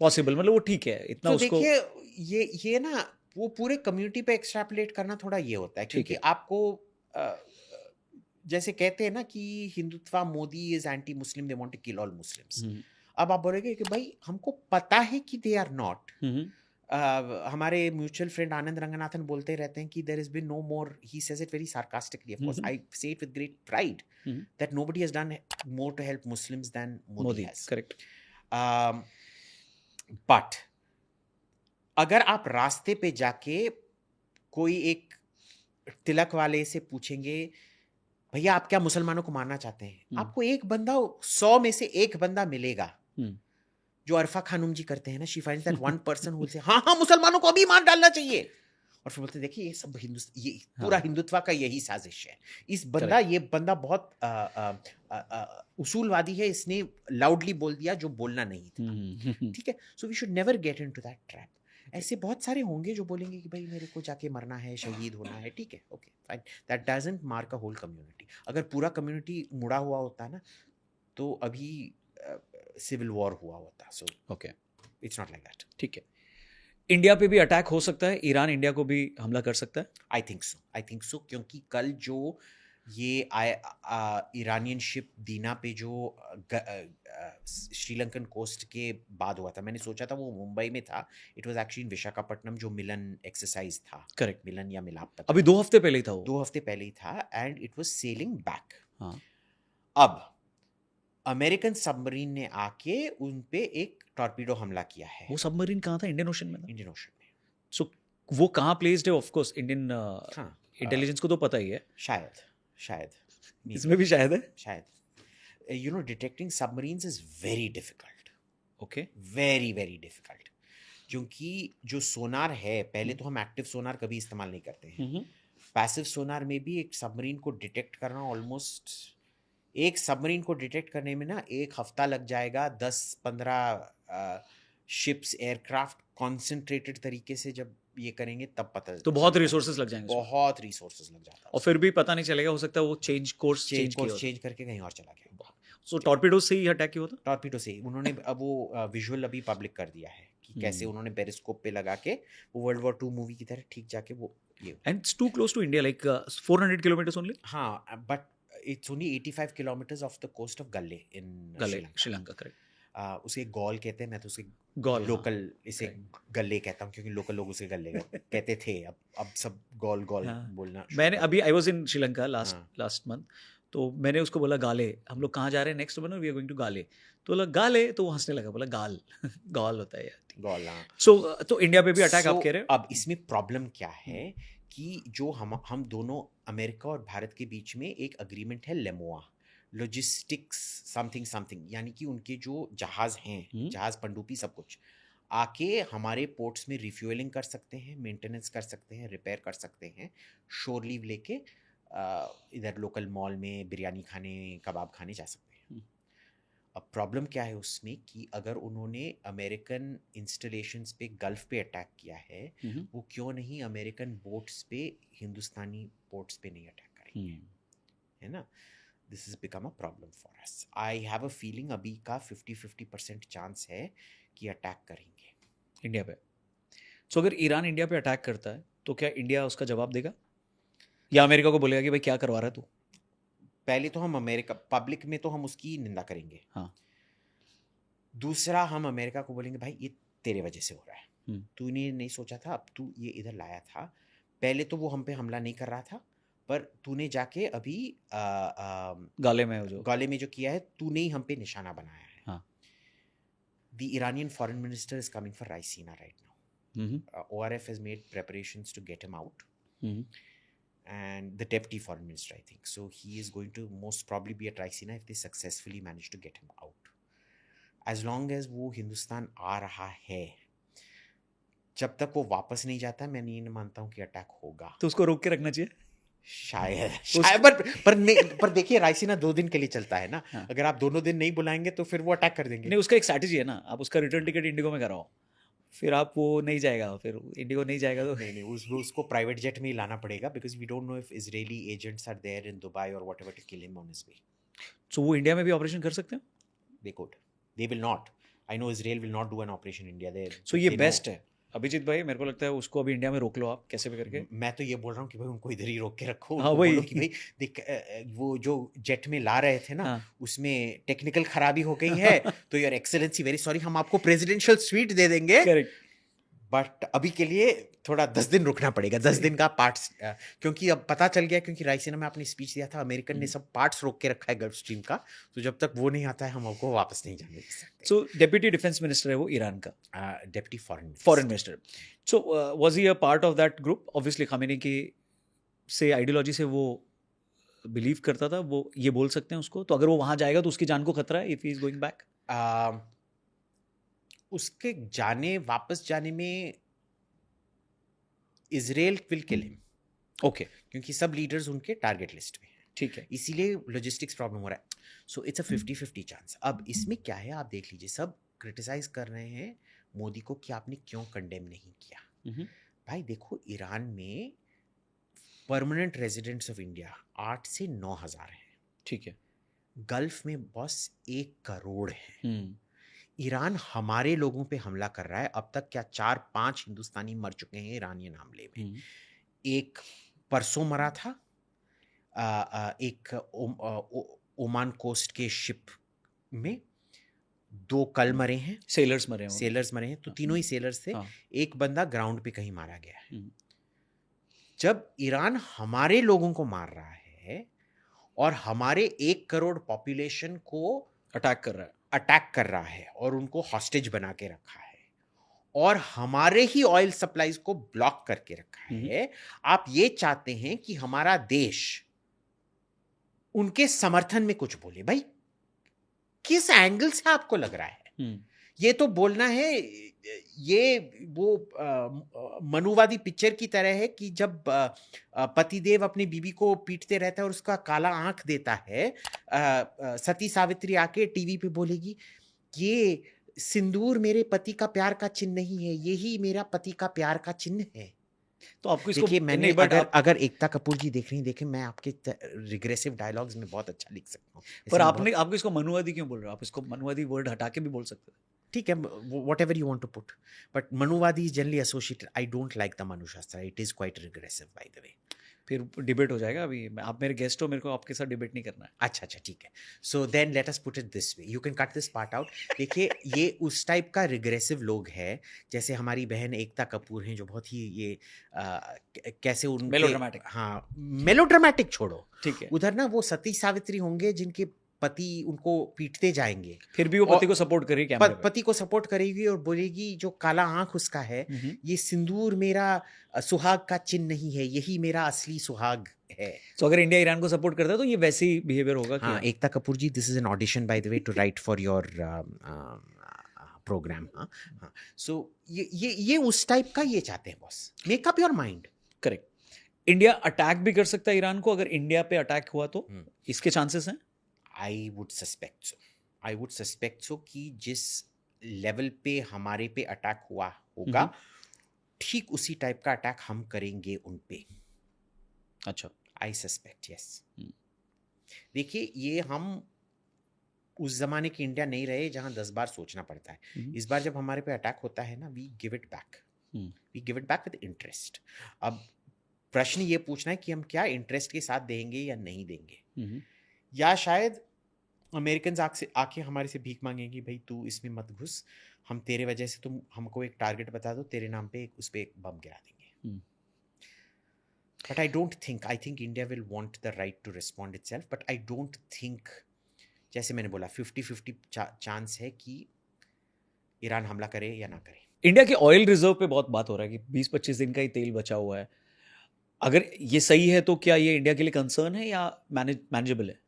possible, मतलब वो ठीक है इतना। तो उसको देखिए ये ना वो पूरे कम्युनिटी पे एक्सट्रैपुलेट करना थोड़ा ये होता है, क्योंकि आपको जैसे कहते हैं ना कि Hindutva, Modi is anti Muslim, they want to kill all Muslims. अब आप बोलेंगे कि भाई हमको पता है कि दे आर नॉट। हमारे म्यूचुअल फ्रेंड आनंद रंगनाथन बोलते रहते हैं कि there is been no more, he says it very sarcastically, of course I say it with great pride, that nobody has done more to help Muslims than Modi has. Correct. But अगर आप रास्ते पे जाके कोई एक तिलक वाले से पूछेंगे भैया आप क्या मुसलमानों को मारना चाहते हैं, आपको एक बंदा, 100 में से एक बंदा मिलेगा जो अरफा खानूम जी करते हैं ना, she finds that one person who will say हाँ मुसलमानों को अभी मार डालना चाहिए, और फिर बोलते देखिए ये सब ये पूरा हिंदुत्व का यही साजिश है। ये बंदा बहुत उसूलवादी है, इसने लाउडली बोल दिया जो बोलना नहीं था। ठीक है, so we should never get into that trap. ऐसे बहुत सारे होंगे जो बोलेंगे कि भाई मेरे को जाके मरना है, शहीद होना है, ठीक है, okay fine, that doesn't mark a whole community. अगर पूरा कम्युनिटी मुड़ा हुआ होता ना तो अभी सिविल वॉर हुआ होता। So okay, it's not like that. ठीक है। इंडिया पे भी अटैक हो सकता है, ईरान इंडिया को भी हमला कर सकता है। आई थिंक सो क्योंकि कल जो ये ईरानियन शिप दीना पे जो श्रीलंकन कोस्ट के बाद हुआ था, मैंने सोचा था वो मुंबई में था, it was actually in Visakhapatnam, जो मिलन एक्सरसाइज था। करेक्ट, मिलन या मिलाप, अभी 2 हफ्ते पहले ही था वो। 2 हफ्ते पहले ही था, and it was selling back. हाँ, अब अमेरिकन सबमरीन ने आके उन पे एक टॉर्पीडो हमला किया है। वो सबमरीन कहाँ था? इंडियन ओशन में था। इंडियन ओशन में। सो वो कहाँ प्लेस्ड है? ऑफ कोर्स इंडियन हाँ, इंटेलिजेंस को तो पता ही है। शायद इसमें भी शायद है। शायद you know detecting submarines is very difficult. Okay, very very difficult, क्योंकि जो सोनार है, पहले तो हम एक्टिव सोनार कभी इस्तेमाल नहीं करते हैं, पैसिव सोनार में भी एक सबमरीन को डिटेक्ट करना ऑलमोस्ट, एक सबमरीन को डिटेक्ट करने में ना 1 हफ्ता लग जाएगा। 10-15 शिप्स, एयरक्राफ्ट कॉन्सेंट्रेटेड तरीके से जब ये करेंगे तब पता तो बहुत रिसोर्सेज लग जाएंगे उसमें। बहुत रिसोर्सेज लग जाता है, और फिर भी पता नहीं चलेगा, हो सकता है वो कोर्स चेंज करके कहीं और चला गया। सो टॉर्पीडो से ही अटैक किया होता। टॉर्पीडो से उन्होंने अब वो विजुअल अभी पब्लिक कर दिया है कि कैसे उन्होंने पेरिस्कोप पे लगा के वो World War II मूवी की तरह ठीक जाके वो ये, and it's too close to India, like 400 kilometres only. हाँ, but it's only 85 kilometres off the coast of Galle in Sri Lanka. Correct, उसे गॉल कहते हैं, मैं तो उसे गॉल लोकल इसे गल्ले कहता हूँ, क्योंकि लोकल लोग उसे गल्ले कहते थे। अब सब गॉल बोलना। मैंने अभी I was in Sri Lanka last month, तो मैंने उसको बोला गाले, हम लोग कहाँ जा रहे हैं next month, we are going to Galle. तो बोला गाले, तो वो हंसने लगा, बोला गाल गॉल होता है यार, गॉल। सो तो इंडिया पे भी अटैक आप कह रहे हो। अब इसमें प्रॉब्लम क्या है कि जो हम दोनों, अमेरिका और भारत के बीच में एक अग्रीमेंट है, लेमोआ, लॉजिस्टिक्स समथिंग, यानी कि उनके जो जहाज हैं, जहाज पनडुब्बी सब कुछ आके हमारे पोर्ट्स में रिफ्यूलिंग कर सकते हैं, मेंटेनेंस कर सकते हैं, रिपेयर कर सकते हैं, शोर लीव लेके इधर लोकल मॉल में बिरयानी खाने, कबाब खाने जा सकते हैं। अब प्रॉब्लम क्या है उसमें कि अगर उन्होंने अमेरिकन इंस्टॉलेशंस पे गल्फ पे अटैक किया है, वो क्यों नहीं अमेरिकन बोट्स पे, हिंदुस्तानी पोर्ट्स पे नहीं अटैक करेंगे, है ना? this has become a problem for us. I have a feeling अभी का 50-50% चांस है कि अटैक करेंगे इंडिया पे। सो अगर ईरान इंडिया पे अटैक करता है तो क्या इंडिया उसका जवाब देगा, या अमेरिका को बोलेगा कि भाई क्या करवा रहा है तू? पहले तो हम अमेरिका पब्लिक में तो हम उसकी निंदा करेंगे। हाँ। दूसरा हम अमेरिका को बोलेंगे भाई ये तेरे वजह से हो रहा है, तूने नहीं सोचा था, अब तू ये इधर लाया था, पहले तो वो हम पे हमला नहीं कर रहा था, पर तूने जाके अभी गाले में जो गाले में जो किया है तूने ही हम पे निशाना बनाया है। हाँ। The Iranian foreign minister is coming for Raisina right now. ORF has made preparations to get him out. And the deputy foreign minister, I think. So he is going to most probably be at Raisina if they successfully manage to get him out. As long as वो हिंदुस्तान आ रहा है, जब तक वो वापस नहीं जाता, मैं नहीं मानता हूँ कि अटैक होगा। तो उसको रोक के रखना चाहिए शायद पर देखिए रायसीना 2 दिन के लिए चलता है ना। हाँ। अगर आप दोनों दिन नहीं बुलाएंगे तो फिर वो अटैक कर देंगे। नहीं, उसका एक स्ट्रैटेजी है ना, आप उसका रिटर्न टिकट इंडिगो में कराओ, फिर आप वो नहीं जाएगा, फिर इंडिगो नहीं जाएगा तो नहीं उसको प्राइवेट जेट में ही लाना पड़ेगा, because we don't know if Israeli agents are there in Dubai और whatever to kill him on his way. So वो इंडिया में भी ऑपरेशन कर सकते हैं? They could, they will not. I know Israel will not do an operation India there. So ये बेस्ट है अभिजीत भाई, मेरे को लगता है उसको अभी इंडिया में रोक लो आप कैसे भी करके। मैं तो ये बोल रहा हूँ कि भाई उनको इधर ही रोक के रखो। हाँ, उनको वही। बोलो कि भाई देख वो जो जेट में ला रहे थे ना, हाँ। उसमें टेक्निकल खराबी हो गई है तो योर एक्सेलेंसी वेरी सॉरी, हम आपको प्रेसिडेंशियल स्वीट दे देंगे, करेक्ट। बट अभी के लिए थोड़ा 10 दिन रुकना पड़ेगा, 10 दिन का पार्ट्स, क्योंकि अब पता चल गया, क्योंकि रायसीना में आपने स्पीच दिया था, अमेरिकन ने सब पार्ट्स रोक के रखा है गल्फ स्ट्रीम का, तो जब तक वो नहीं आता है हम आपको वापस नहीं जाने दे सकते। सो डेप्यूटी डिफेंस मिनिस्टर है वो ईरान का, deputy foreign minister. So was he a part of that group? Obviously Khamenei की से आइडियोलॉजी से वो बिलीव करता था, वो ये बोल सकते हैं उसको, तो अगर वो वहां जाएगा तो उसकी जान को खतरा है if he is going back. उसके वापस जाने में Israel will kill him. Okay, क्योंकि सब लीडर्स उनके टारगेट लिस्ट में हैं, ठीक है, इसीलिए लॉजिस्टिक्स प्रॉब्लम हो रहा है। So it's a 50-50 chance. अब इसमें क्या है, आप देख लीजिए, सब क्रिटिसाइज कर रहे हैं मोदी को कि आपने क्यों कंडेम नहीं किया। भाई देखो, ईरान में परमानेंट रेजिडेंट्स ऑफ इंडिया 8 से 9 हज़ार हैं, ठीक है, गल्फ में बस 1 करोड़ है। ईरान हमारे लोगों पे हमला कर रहा है, अब तक क्या 4-5 हिंदुस्तानी मर चुके हैं ईरानियन हमले में। एक परसों मरा था, एक ओमान कोस्ट के शिप में, 2 कल मरे हैं, सेलर्स मरे हैं, तो तीनों ही सेलर्स थे। हाँ। एक बंदा ग्राउंड पे कहीं मारा गया है। जब ईरान हमारे लोगों को मार रहा है और हमारे 1 करोड़ पॉपुलेशन को अटैक कर रहा है और उनको हॉस्टेज बना के रखा है और हमारे ही ऑयल सप्लाईज को ब्लॉक करके रखा है, आप ये चाहते हैं कि हमारा देश उनके समर्थन में कुछ बोले? भाई किस एंगल से आपको लग रहा है? ये तो बोलना है, ये वो मनुवादी पिक्चर की तरह है कि जब पतिदेव अपनी बीवी को पीटते रहता है और उसका काला आंख देता है, सती सावित्री आके टीवी पे बोलेगी ये सिंदूर मेरे पति का प्यार का चिन्ह नहीं है, यही मेरा पति का प्यार का चिन्ह है। तो आपको इसको देखिए, मैंने अगर एकता कपूर जी देख रही हैं, देखें, मैं आपके रिग्रेसिव डायलॉग्स में बहुत अच्छा लिख सकता हूँ, पर आपको इसको मनुवादी क्यों बोल रहे हो? आप इसको मनुवादी वर्ड हटा के भी बोल सकते हैं। ठीक है, whatever you want to put, but मनुवादी is generally associated. I don't like the Manu शास्त्र. It is quite regressive, by the way. फिर डिबेट हो जाएगा। अभी आप मेरे गेस्ट हो, मेरे को आपके साथ डिबेट नहीं करना है। अच्छा, ठीक है। So then let us put it this way. You can cut this part out. देखिए, ये उस टाइप का रिग्रेसिव लोग हैं, जैसे हमारी बहन एकता कपूर हैं, जो बहुत ही ये कैसे उनके मेलोड्रामेटिक। हाँ, मेलोड्रामेटिक छोड़ो, ठीक है। उधर ना वो सती सावित्री होंगे जिनके पति उनको पीटते जाएंगे, फिर भी वो पति को सपोर्ट करेगी, पति को सपोर्ट करेगी और बोलेगी जो काला आंख उसका है, ये सिंदूर मेरा सुहाग का चिन्ह नहीं है, यही मेरा असली सुहाग है। तो अगर इंडिया ईरान को सपोर्ट करता है तो ये वैसे ही बिहेवियर होगा। हाँ, Ekta Kapoor ji, this is an audition by the way to write for your programme. हाँ, सो ये उस टाइप का ये चाहते हैं boss. Make up your mind. Correct. India attack भी कर सकता है ईरान को, अगर इंडिया पे अटैक हुआ तो इसके चांसेस हैं? I would suspect so कि जिस लेवल पे हमारे पे अटैक हुआ होगा, ठीक उसी टाइप का अटैक हम करेंगे उन पे। अच्छा, I suspect, yes. देखिए, ये हम उस जमाने की इंडिया नहीं रहे जहां 10 बार सोचना पड़ता है। इस बार जब हमारे पे अटैक होता है ना, we give it back, we give it back with interest. अब प्रश्न ये पूछना है कि हम क्या इंटरेस्ट के साथ देंगे या नहीं देंगे, या शायद अमेरिकन आके हमारे से भीख मांगेंगे, भाई तू इसमें मत घुस, हम तेरे वजह से, तुम हमको एक टारगेट बता दो, तेरे नाम पे उस पे एक बम गिरा देंगे। But I think India will want the right to respond itself, but I don't think, जैसे मैंने बोला 50-50 चांस है कि ईरान हमला करे या ना करे। इंडिया के ऑयल रिजर्व पे बहुत बात हो रहा है कि 20-25 दिन का ही तेल बचा हुआ है। अगर ये सही है तो क्या ये इंडिया के लिए कंसर्न है या मैनेजेबल है?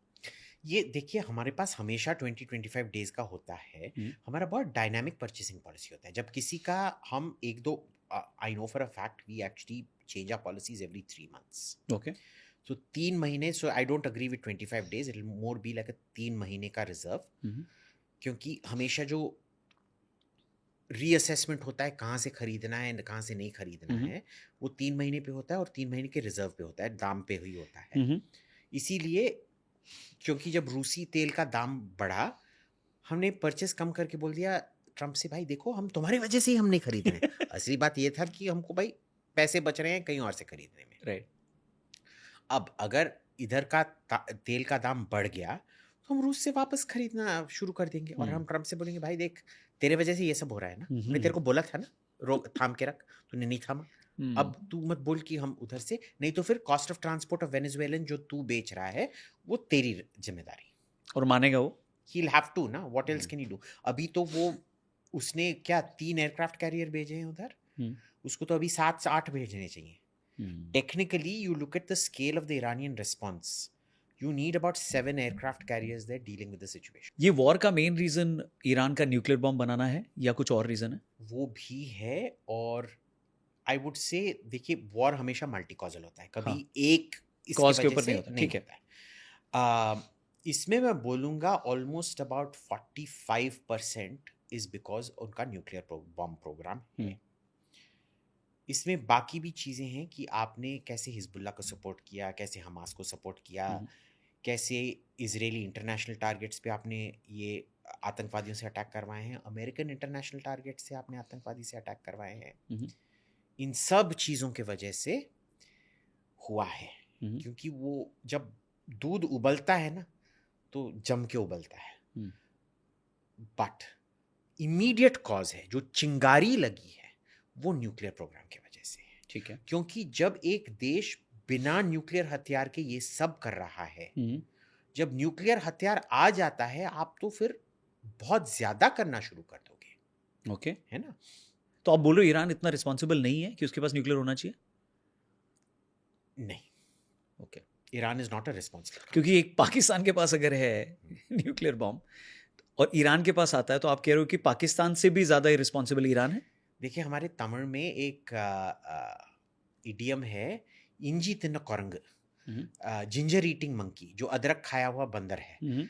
ये देखिए, हमारे पास हमेशा 20-25 डेज का होता है। हमारा बहुत डायनामिक परचेसिंग पॉलिसी होता है। जब किसी का हम एक दो, I know for a fact we actually change our policies every 3 months. Okay, so 3 महीने, so I don't agree with 25 days, it will more be like a 3 महीने का रिजर्व, क्योंकि हमेशा जो रीअसेसमेंट होता है कहाँ से खरीदना है कहाँ से नहीं खरीदना है, वो 3 महीने पे होता है और 3 महीने के रिजर्व पे होता है, दाम पे ही होता है। इसीलिए, क्योंकि जब रूसी तेल का दाम बढ़ा, हमने परचेस कम करके बोल दिया ट्रम्प से, भाई देखो हम तुम्हारी वजह से ही हम नहीं खरीद रहे हैं। असली बात ये था कि हमको भाई पैसे बच रहे हैं कहीं और से खरीदने में। राइट। अब अगर इधर का तेल का दाम बढ़ गया तो हम रूस से वापस खरीदना शुरू कर देंगे, और हम ट्रम्प से बोलेंगे, भाई देख तेरे वजह से ये सब हो रहा है ना, मैं तेरे को बोला था ना, रोक थाम के रख, तूने नहीं थामा। अब तू मत बोल कि हम उधर से, नहीं तो फिर cost of transport of Venezuelan जो तू बेच रहा है वो तेरी जिम्मेदारी। और मानेगा वो? He'll have to ना, what else can he do? अभी तो वो, उसने क्या 3 एयरक्राफ्ट कैरियर भेजे हैं उधर, उसको तो अभी 7 से 8 भेजने चाहिए। Technically, you look at the scale of the Iranian response, you need about 7 aircraft carriers there dealing with the situation. ये वॉर का मेन रीजन ईरान का न्यूक्लियर बॉम्ब बनाना है या कुछ और रीजन है? वो भी है, और आई वुड से, देखिए वॉर हमेशा मल्टी कॉजल होता है, कभी एक कॉज के ऊपर नहीं होता, ठीक है। इसमें मैं बोलूँगा ऑलमोस्ट अबाउट 45% इज बिकॉज उनका न्यूक्लियर बॉम्ब प्रोग्राम है। इसमें बाकी भी चीज़ें हैं कि आपने कैसे हिजबुल्ला को सपोर्ट किया, कैसे हमास को सपोर्ट किया, कैसे इजरायली इंटरनेशनल टारगेट्स पे आपने ये आतंकवादियों से अटैक करवाए हैं, अमेरिकन इंटरनेशनल टारगेट से आपने आतंकवादी से अटैक करवाए हैं। इन सब चीज़ों के वजह से हुआ है, क्योंकि वो जब दूध उबलता है ना तो जम के उबलता है। बट इमीडिएट कॉज है, जो चिंगारी लगी है, वो न्यूक्लियर प्रोग्राम की वजह से है। ठीक है, क्योंकि जब एक देश बिना न्यूक्लियर हथियार के ये सब कर रहा है, जब न्यूक्लियर हथियार आ जाता है, आप तो फिर बहुत ज्यादा करना शुरू कर दोगे। ओके, है ना? तो आप बोलो ईरान इतना रिस्पॉन्सिबल नहीं है कि उसके पास न्यूक्लियर होना चाहिए? नहीं, okay, Iran is not a responsible. क्योंकि एक पाकिस्तान के पास अगर है न्यूक्लियर बॉम्ब और ईरान के पास आता है, तो आप कह रहे हो कि पाकिस्तान से भी ज्यादा इररिस्पॉन्सिबल ईरान है? देखिए, हमारे तमिल में एक इडियम है, इंजी तिन्न कोरंग, जिंजर ईटिंग मंकी, जो अदरक खाया हुआ बंदर है।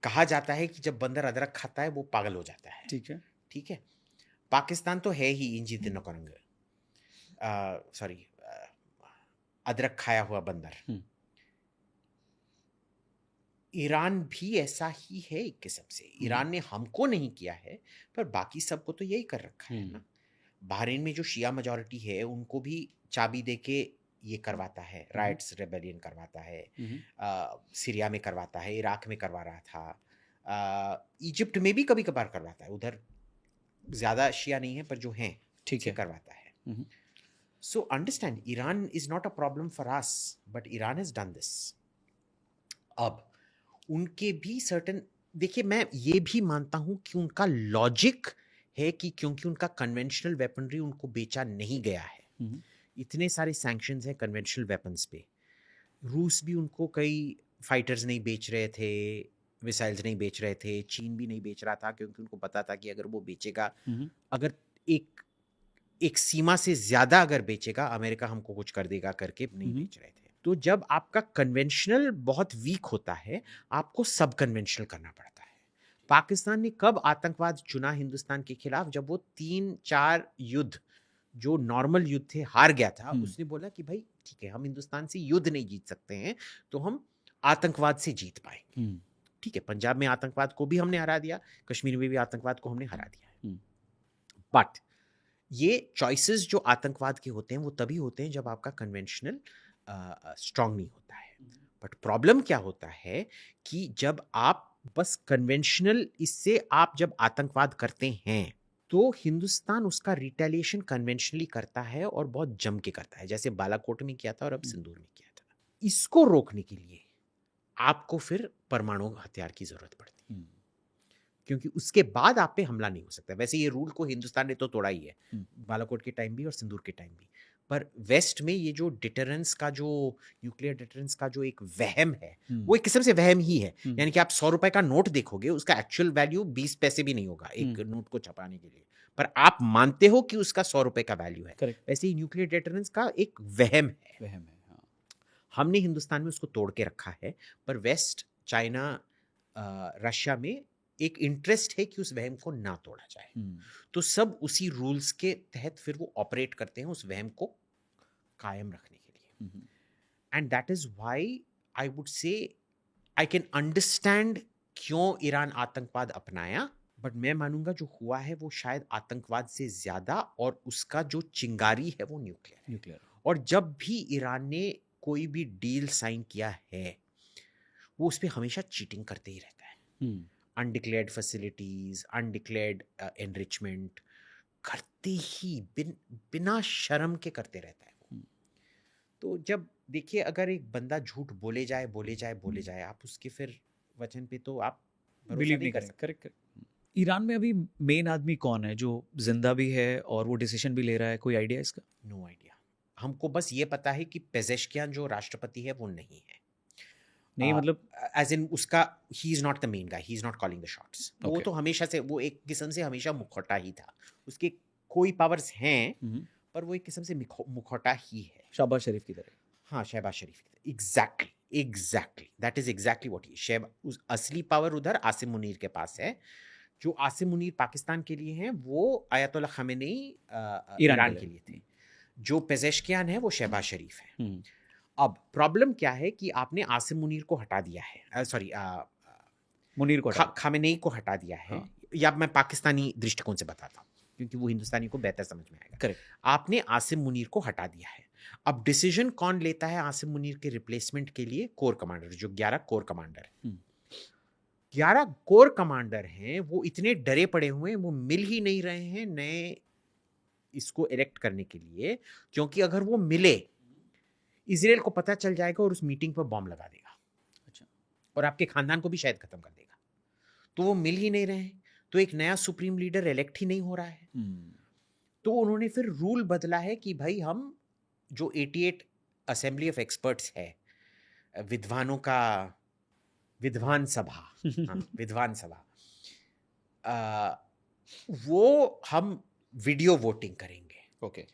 कहा जाता है कि जब बंदर अदरक खाता है वो पागल हो जाता है। ठीक है, ठीक है। पाकिस्तान तो है ही इंजी तिन्न कोरंग, सॉरी, अदरक खाया हुआ बंदर। ईरान भी ऐसा ही है एक किस्म से। ईरान ने हमको नहीं किया है, पर बाकी सबको तो यही कर रखा है ना। बहरीन में जो शिया मेजॉरिटी है, उनको भी चाबी देके ये करवाता है, राइट्स रेबेलियन करवाता है, सीरिया में करवाता है, इराक में करवा रहा था, इजिप्ट में भी कभी कभार करवाता है। उधर ज़्यादा शिया नहीं है, पर जो हैं ठीक है, करवाता है। So understand, Iran is not a problem for us, but Iran has done this. अब उनके भी सर्टन, देखिए मैं ये भी मानता हूं कि उनका लॉजिक है कि क्योंकि उनका कन्वेंशनल वेपनरी उनको बेचा नहीं गया है, इतने सारे सैंक्शंस हैं कन्वेंशनल वेपन्स पे। रूस भी उनको कई फाइटर्स नहीं बेच रहे थे, मिसाइल्स नहीं बेच रहे थे, चीन भी नहीं बेच रहा था, क्योंकि उनको पता था कि अगर वो बेचेगा, अगर एक सीमा से ज्यादा अगर बेचेगा, अमेरिका हमको कुछ कर देगा करके नहीं बेच रहे थे। तो जब आपका कन्वेंशनल बहुत वीक होता है, आपको सब कन्वेंशनल करना पड़ता है। पाकिस्तान ने कब आतंकवाद चुना हिंदुस्तान के खिलाफ? जब वो 3-4 युद्ध जो नॉर्मल युद्ध थे हार गया था। उसने बोला कि भाई ठीक है, हम हिंदुस्तान से युद्ध नहीं जीत सकते हैं, तो हम आतंकवाद से जीत पाएंगे। ठीक है, पंजाब में आतंकवाद को भी हमने हरा दिया, कश्मीर में भी आतंकवाद को हमने हरा दिया है। बट ये चॉइसेस जो आतंकवाद के होते हैं वो तभी होते हैं जब आपका कन्वेंशनल स्ट्रांग नहीं होता है। बट प्रॉब्लम क्या होता है कि जब आप बस कन्वेंशनल इससे आप जब आतंकवाद करते हैं तो हिंदुस्तान उसका रिटेलिएशन कन्वेंशनली करता है और बहुत जम के करता है, जैसे बालाकोट में किया था और अब सिंदूर में किया था। इसको रोकने के लिए आपको फिर परमाणु हथियार की जरूरत पड़ती है, क्योंकि उसके बाद आप पे हमला नहीं हो सकता। वैसे ये रूल को हिंदुस्तान ने तो तोड़ा ही है, बालाकोट के टाइम भी और सिंदूर के टाइम भी। पर वेस्ट में ये जो डिटरेंस का जो न्यूक्लियर डिटरेंस का जो एक वहम है वो एक किस्म से वहम ही है। यानी कि आप 100 रुपए का नोट देखोगे, उसका एक्चुअल वैल्यू 20 पैसे भी नहीं होगा एक नोट को छपाने के लिए, पर आप मानते हो कि उसका 100 रुपए का वैल्यू है। वैसे ही न्यूक्लियर डिटरेंस का एक वहम है। हमने हिंदुस्तान में उसको तोड़ के रखा है, पर वेस्ट, चाइना, रशिया में एक इंटरेस्ट है कि उस वहम को ना तोड़ा जाए। तो सब उसी रूल्स के तहत फिर वो ऑपरेट करते हैं उस वहम को कायम रखने के लिए। And that is why I would say I can understand क्यों ईरान आतंकवाद अपनाया, बट मैं मानूंगा जो हुआ है वो शायद आतंकवाद से ज्यादा, और उसका जो चिंगारी है वो न्यूक्लियर। और जब भी ईरान ने कोई भी डील साइन किया है वो उस पर हमेशा चीटिंग करते ही रहता है। अनडिक्लेयर्ड फैसिलिटीज, अनडिक्लेयर्ड एनरिचमेंट करते ही बिना शर्म के करते रहता है। तो जब देखिए, अगर एक बंदा झूठ बोले जाए आप उसके फिर वचन पे तो आप बिलीव नहीं कर सकते। करेक्ट। ईरान में अभी मेन आदमी कौन है जो जिंदा भी है और वो डिसीजन भी ले रहा है? कोई आइडिया इसका? No idea. हमको बस ये पता है कि पेजेश्कियान जो राष्ट्रपति है वो नहीं है। नहीं मतलब एज इन उसका he is not the main guy, he is not calling the shots. वो तो हमेशा से वो एक किस्म से हमेशा मुखौटा ही था। उसके कोई पावर्स हैं पर वो एक किस्म से मुखौटा ही है, शहबाज शरीफ की तरह। हाँ, शहबाज शरीफ की तरह। Exactly that is exactly what he. उस असली पावर उधर आसिम मुनीर के पास है। जो आसिम मुनीर पाकिस्तान के लिए हैं वो आयतुल्लाह खामेनेई ईरान के लिए थे। जो पेजेश्कियान है वो शहबाज शरीफ है। अब प्रॉब्लम क्या है कि आपने आसिम मुनीर को हटा दिया है, सॉरी मुनीर को खामेनेई को हटा दिया है। या मैं पाकिस्तानी दृष्टिकोण से बताता हूँ क्योंकि वो हिंदुस्तानी को बेहतर समझ में आएगा। करेक्ट। आपने आसिम मुनीर को हटा दिया है। अब डिसीजन कौन लेता है आसिम मुनीर के रिप्लेसमेंट के लिए? कोर कमांडर, जो 11 कोर कमांडर है। 11 कोर कमांडर हैं, वो इतने डरे पड़े हुए हैं, वो मिल ही नहीं रहे हैं नए इसको इलेक्ट करने के लिए, क्योंकि अगर वो मिले इजराइल को पता चल जाएगा और उस मीटिंग पर बॉम्ब लगा देगा। अच्छा। और आपके खानदान को भी शायद खत्म कर देगा। तो वो मिल ही नहीं रहे हैं, तो एक नया सुप्रीम लीडर इलेक्ट ही नहीं हो रहा है। तो उन्होंने फिर रूल बदला है कि भाई हम जो 88 असेंबली ऑफ एक्सपर्ट्स है, विद्वानों का विद्वान सभा, हाँ, विद्वान सभा, वो हम वीडियो वोटिंग करेंगे। ओके।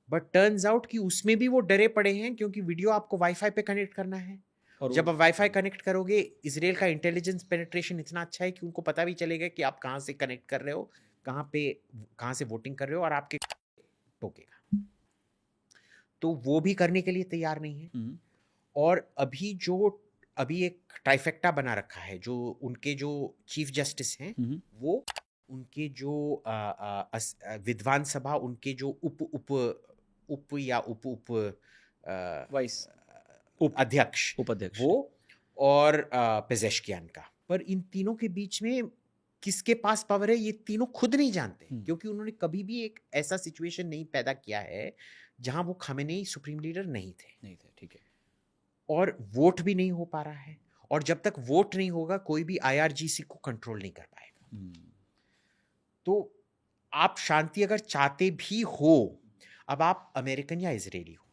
बट टर्न्स आउट कि उसमें भी वो डरे पड़े हैं, क्योंकि वीडियो आपको वाईफाई पे कनेक्ट करना है। और जब आप वाईफाई कनेक्ट करोगे, इजराइल का इंटेलिजेंस पेनिट्रेशन इतना अच्छा है कि उनको पता भी चलेगा कि आप कहाँ से कनेक्ट कर रहे हो, कहाँ से वोटिंग कर रहे हो, और आपके टोकेगा। तो वो भी करने के लिए तैयार नहीं है। और अभी एक ट्राइफेक्टा बना रखा है, जो उनके जो चीफ जस्टिस हैं वो, उनके जो विद्वान सभा, उनके जो उप वाइस अध्यक्ष, उपाध्यक्ष, वो और पेजेश्कियान का। पर इन तीनों के बीच में किसके पास पावर है ये तीनों खुद नहीं जानते, क्योंकि उन्होंने कभी भी एक ऐसा सिचुएशन नहीं पैदा किया है जहां वो खामेनेई सुप्रीम लीडर नहीं थे। ठीक है। और वोट भी नहीं हो पा रहा है, और जब तक वोट नहीं होगा कोई भी IRGC को कंट्रोल नहीं कर पाएगा। तो आप शांति अगर चाहते भी हो, अब आप अमेरिकन या इजरायली हो,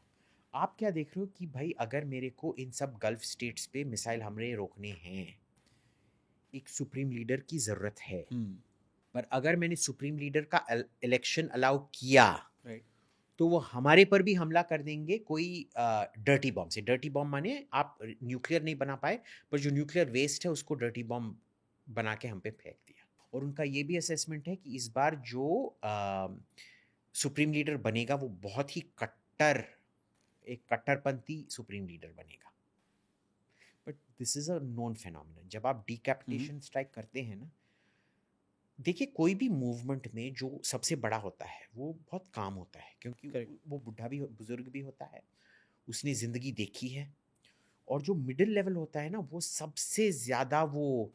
आप क्या देख रहे हो कि भाई अगर मेरे को इन सब गल्फ स्टेट्स पे मिसाइल हमले रोकने हैं, एक सुप्रीम लीडर की जरूरत है। पर अगर मैंने सुप्रीम लीडर का इलेक्शन अलाउ किया, तो वो हमारे पर भी हमला कर देंगे कोई डर्टी बॉम्ब से। डर्टी बॉम्ब माने आप न्यूक्लियर नहीं बना पाए, पर जो न्यूक्लियर वेस्ट है उसको डर्टी बॉम्ब बना के हम पे फेंक दिया। और उनका ये भी असेसमेंट है कि इस बार जो सुप्रीम लीडर बनेगा वो बहुत ही एक कट्टरपंथी सुप्रीम लीडर बनेगा। But this is a known phenomenon. जब आप डिकैपिटेशन स्ट्राइक करते हैं ना, देखिए कोई भी मूवमेंट में जो सबसे बड़ा होता है वो बहुत काम होता है, क्योंकि Correct. वो बुढ़ा भी बुजुर्ग भी होता है, उसने ज़िंदगी देखी है। और जो मिडिल लेवल होता है ना, वो सबसे ज़्यादा वो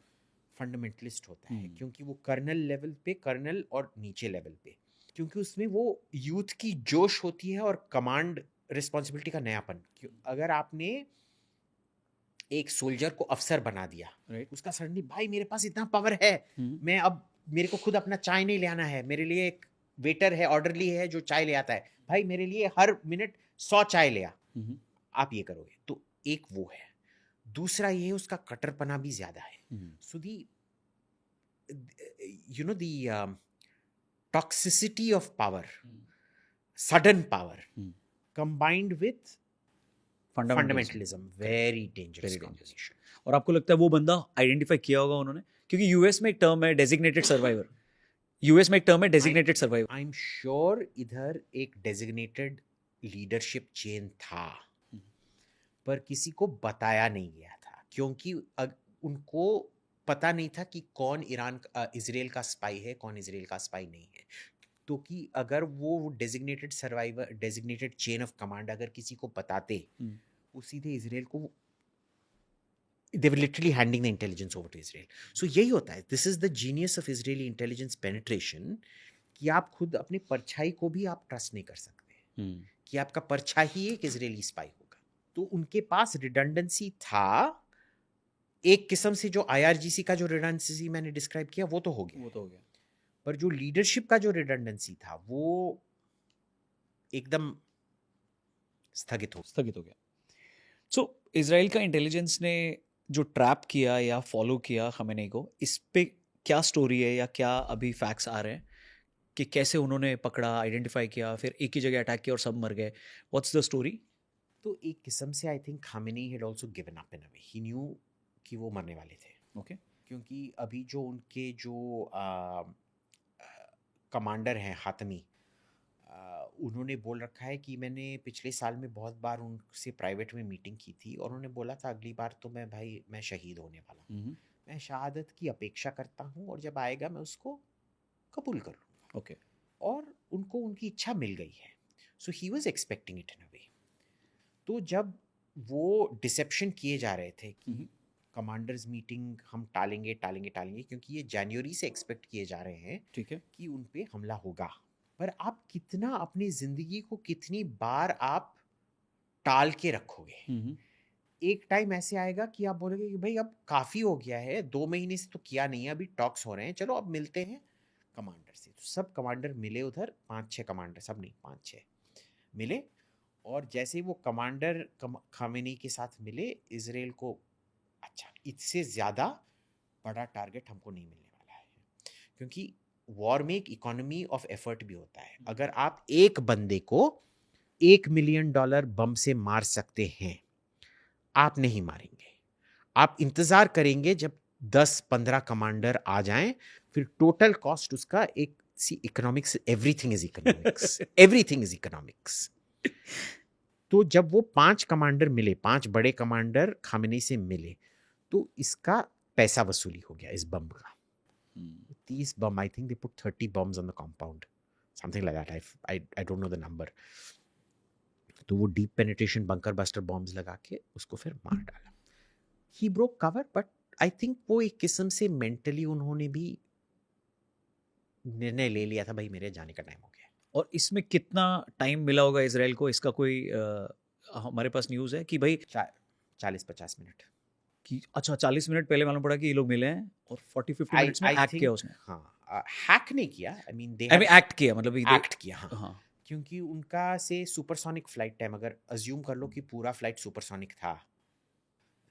फंडामेंटलिस्ट होता है, क्योंकि वो कर्नल लेवल पे, कर्नल और नीचे लेवल पे, क्योंकि उसमें वो यूथ की जोश होती है और कमांड रिस्पॉन्सिबिलिटी का नयापन। अगर आपने एक सोल्जर को अफसर बना दिया, राइट. उसका सडनली भाई मेरे पास इतना पावर है, मैं अब मेरे को खुद अपना चाय नहीं ले आना है, मेरे लिए एक वेटर है, ऑर्डरली है जो चाय ले आता है, भाई मेरे लिए हर मिनट 100 चाय ले आ, आप ये करोगे। तो एक वो है। दूसरा ये उसका कट्टरपना भी ज्यादा है। So the you know the toxicity of power, sudden power combined with fundamentalism, very dangerous combination. और आपको लगता है वो बंदा आइडेंटिफाई किया होगा उन्होंने, क्योंकि यूएस में एक टर्म है डेजिग्नेटेड सर्वाइवर, यूएस में एक टर्म है designated survivor. I am sure इधर एक डेजिग्नेटेड लीडरशिप चेन था, पर किसी को बताया नहीं गया था, क्योंकि उनको पता नहीं था कि कौन इजराइल का स्पाई है, कौन इजराइल का स्पाई नहीं है। तो कि अगर वो designated survivor, designated chain of command अगर किसी को बताते, वो सीधे इजराइल को, they were literally handing the intelligence over to Israel. So यही होता है, this is the genius of Israeli intelligence penetration, कि आप खुद अपनी परछाई को भी आप ट्रस्ट नहीं कर सकते, कि आपका परछाई ही एक इजरायली स्पाई होगा। तो उनके पास रिडंडेंसी था एक किस्म से, जो IRGC का जो रिडंडेंसी मैंने डिस्क्राइब किया वो तो हो गया, पर जो लीडरशिप का जो रिडंडेंसी था वो एकदम स्थगित हो गया। सो इजराइल का इंटेलिजेंस ने जो ट्रैप किया या फॉलो किया खमेनी को, इस पे क्या स्टोरी है या क्या अभी फैक्ट्स आ रहे हैं कि कैसे उन्होंने पकड़ा, आइडेंटिफाई किया, फिर एक ही जगह अटैक किया और सब मर गए? What's the story? तो एक किस्म से I think Khamenei had also given up in a way, he new कि वो मरने वाले थे। ओके. क्योंकि अभी जो उनके जो कमांडर हैं हातमी, उन्होंने बोल रखा है कि मैंने पिछले साल में बहुत बार उनसे प्राइवेट में मीटिंग की थी, और उन्होंने बोला था अगली बार तो मैं शहीद होने वाला हूँ, मैं शहादत की अपेक्षा करता हूँ, और जब आएगा मैं उसको कबूल कर लूँगा। ओके. और उनको उनकी इच्छा मिल गई है। So he was expecting it in a way. तो जब वो डिसेप्शन किए जा रहे थे कि कमांडर्स मीटिंग हम टालेंगे, क्योंकि ये जनवरी से एक्सपेक्ट किए जा रहे हैं, ठीक है, कि उन पे हमला होगा, पर आप कितना अपनी जिंदगी को कितनी बार आप टाल के रखोगे? एक टाइम ऐसे आएगा कि आप बोलोगे कि भाई अब काफी हो गया है, 2 महीने से तो किया नहीं है, अभी टॉक्स हो रहे हैं, चलो अब मिलते हैं कमांडर से। तो सब कमांडर मिले उधर, 5-6 कमांडर, सब नहीं 5-6 मिले, और जैसे ही वो कमांडर खामेनी के साथ मिले, इजराइल को अच्छा इससे ज़्यादा बड़ा टारगेट हमको नहीं मिलने वाला है, क्योंकि वॉर में एक इकोनॉमी ऑफ एफर्ट भी होता है। अगर आप एक बंदे को $1 मिलियन बम से मार सकते हैं, आप नहीं मारेंगे, आप इंतज़ार करेंगे जब 10-15 कमांडर आ जाएं, फिर टोटल कॉस्ट उसका एक सी economics, everything is economics, everything is economics. तो जब वो 5 कमांडर मिले, 5 बड़े कमांडर खामेनी से मिले, तो इसका पैसा वसूली हो गया इस बम का। 30 bomb, I think they put 30 bombs on the compound, something like that, I don't know the number. तो वो deep penetration bunker buster bombs लगा के उसको फिर मार डाला। He broke cover, but I think वो एक किस्म से मेंटली उन्होंने भी निर्णय ले लिया था, भाई मेरे जाने का टाइम हो गया। और इसमें कितना टाइम मिला होगा इसराइल को? इसका कोई हमारे पास न्यूज़ है कि भाई 40-50 मिनट कि अच्छा 40 मिनट पहले मालूम पड़ा कि ये लोग मिले हैं, और 40-50 मिनट्स में एक्ट किया उसने? हाँ, हैक नहीं किया, आई मीन एक्ट किया, मतलब एक्ट किया, हाँ। हाँ. क्योंकि उनका से सुपरसोनिक फ्लाइट टाइम, अगर अज्यूम कर लो कि पूरा फ्लाइट सुपरसोनिक था,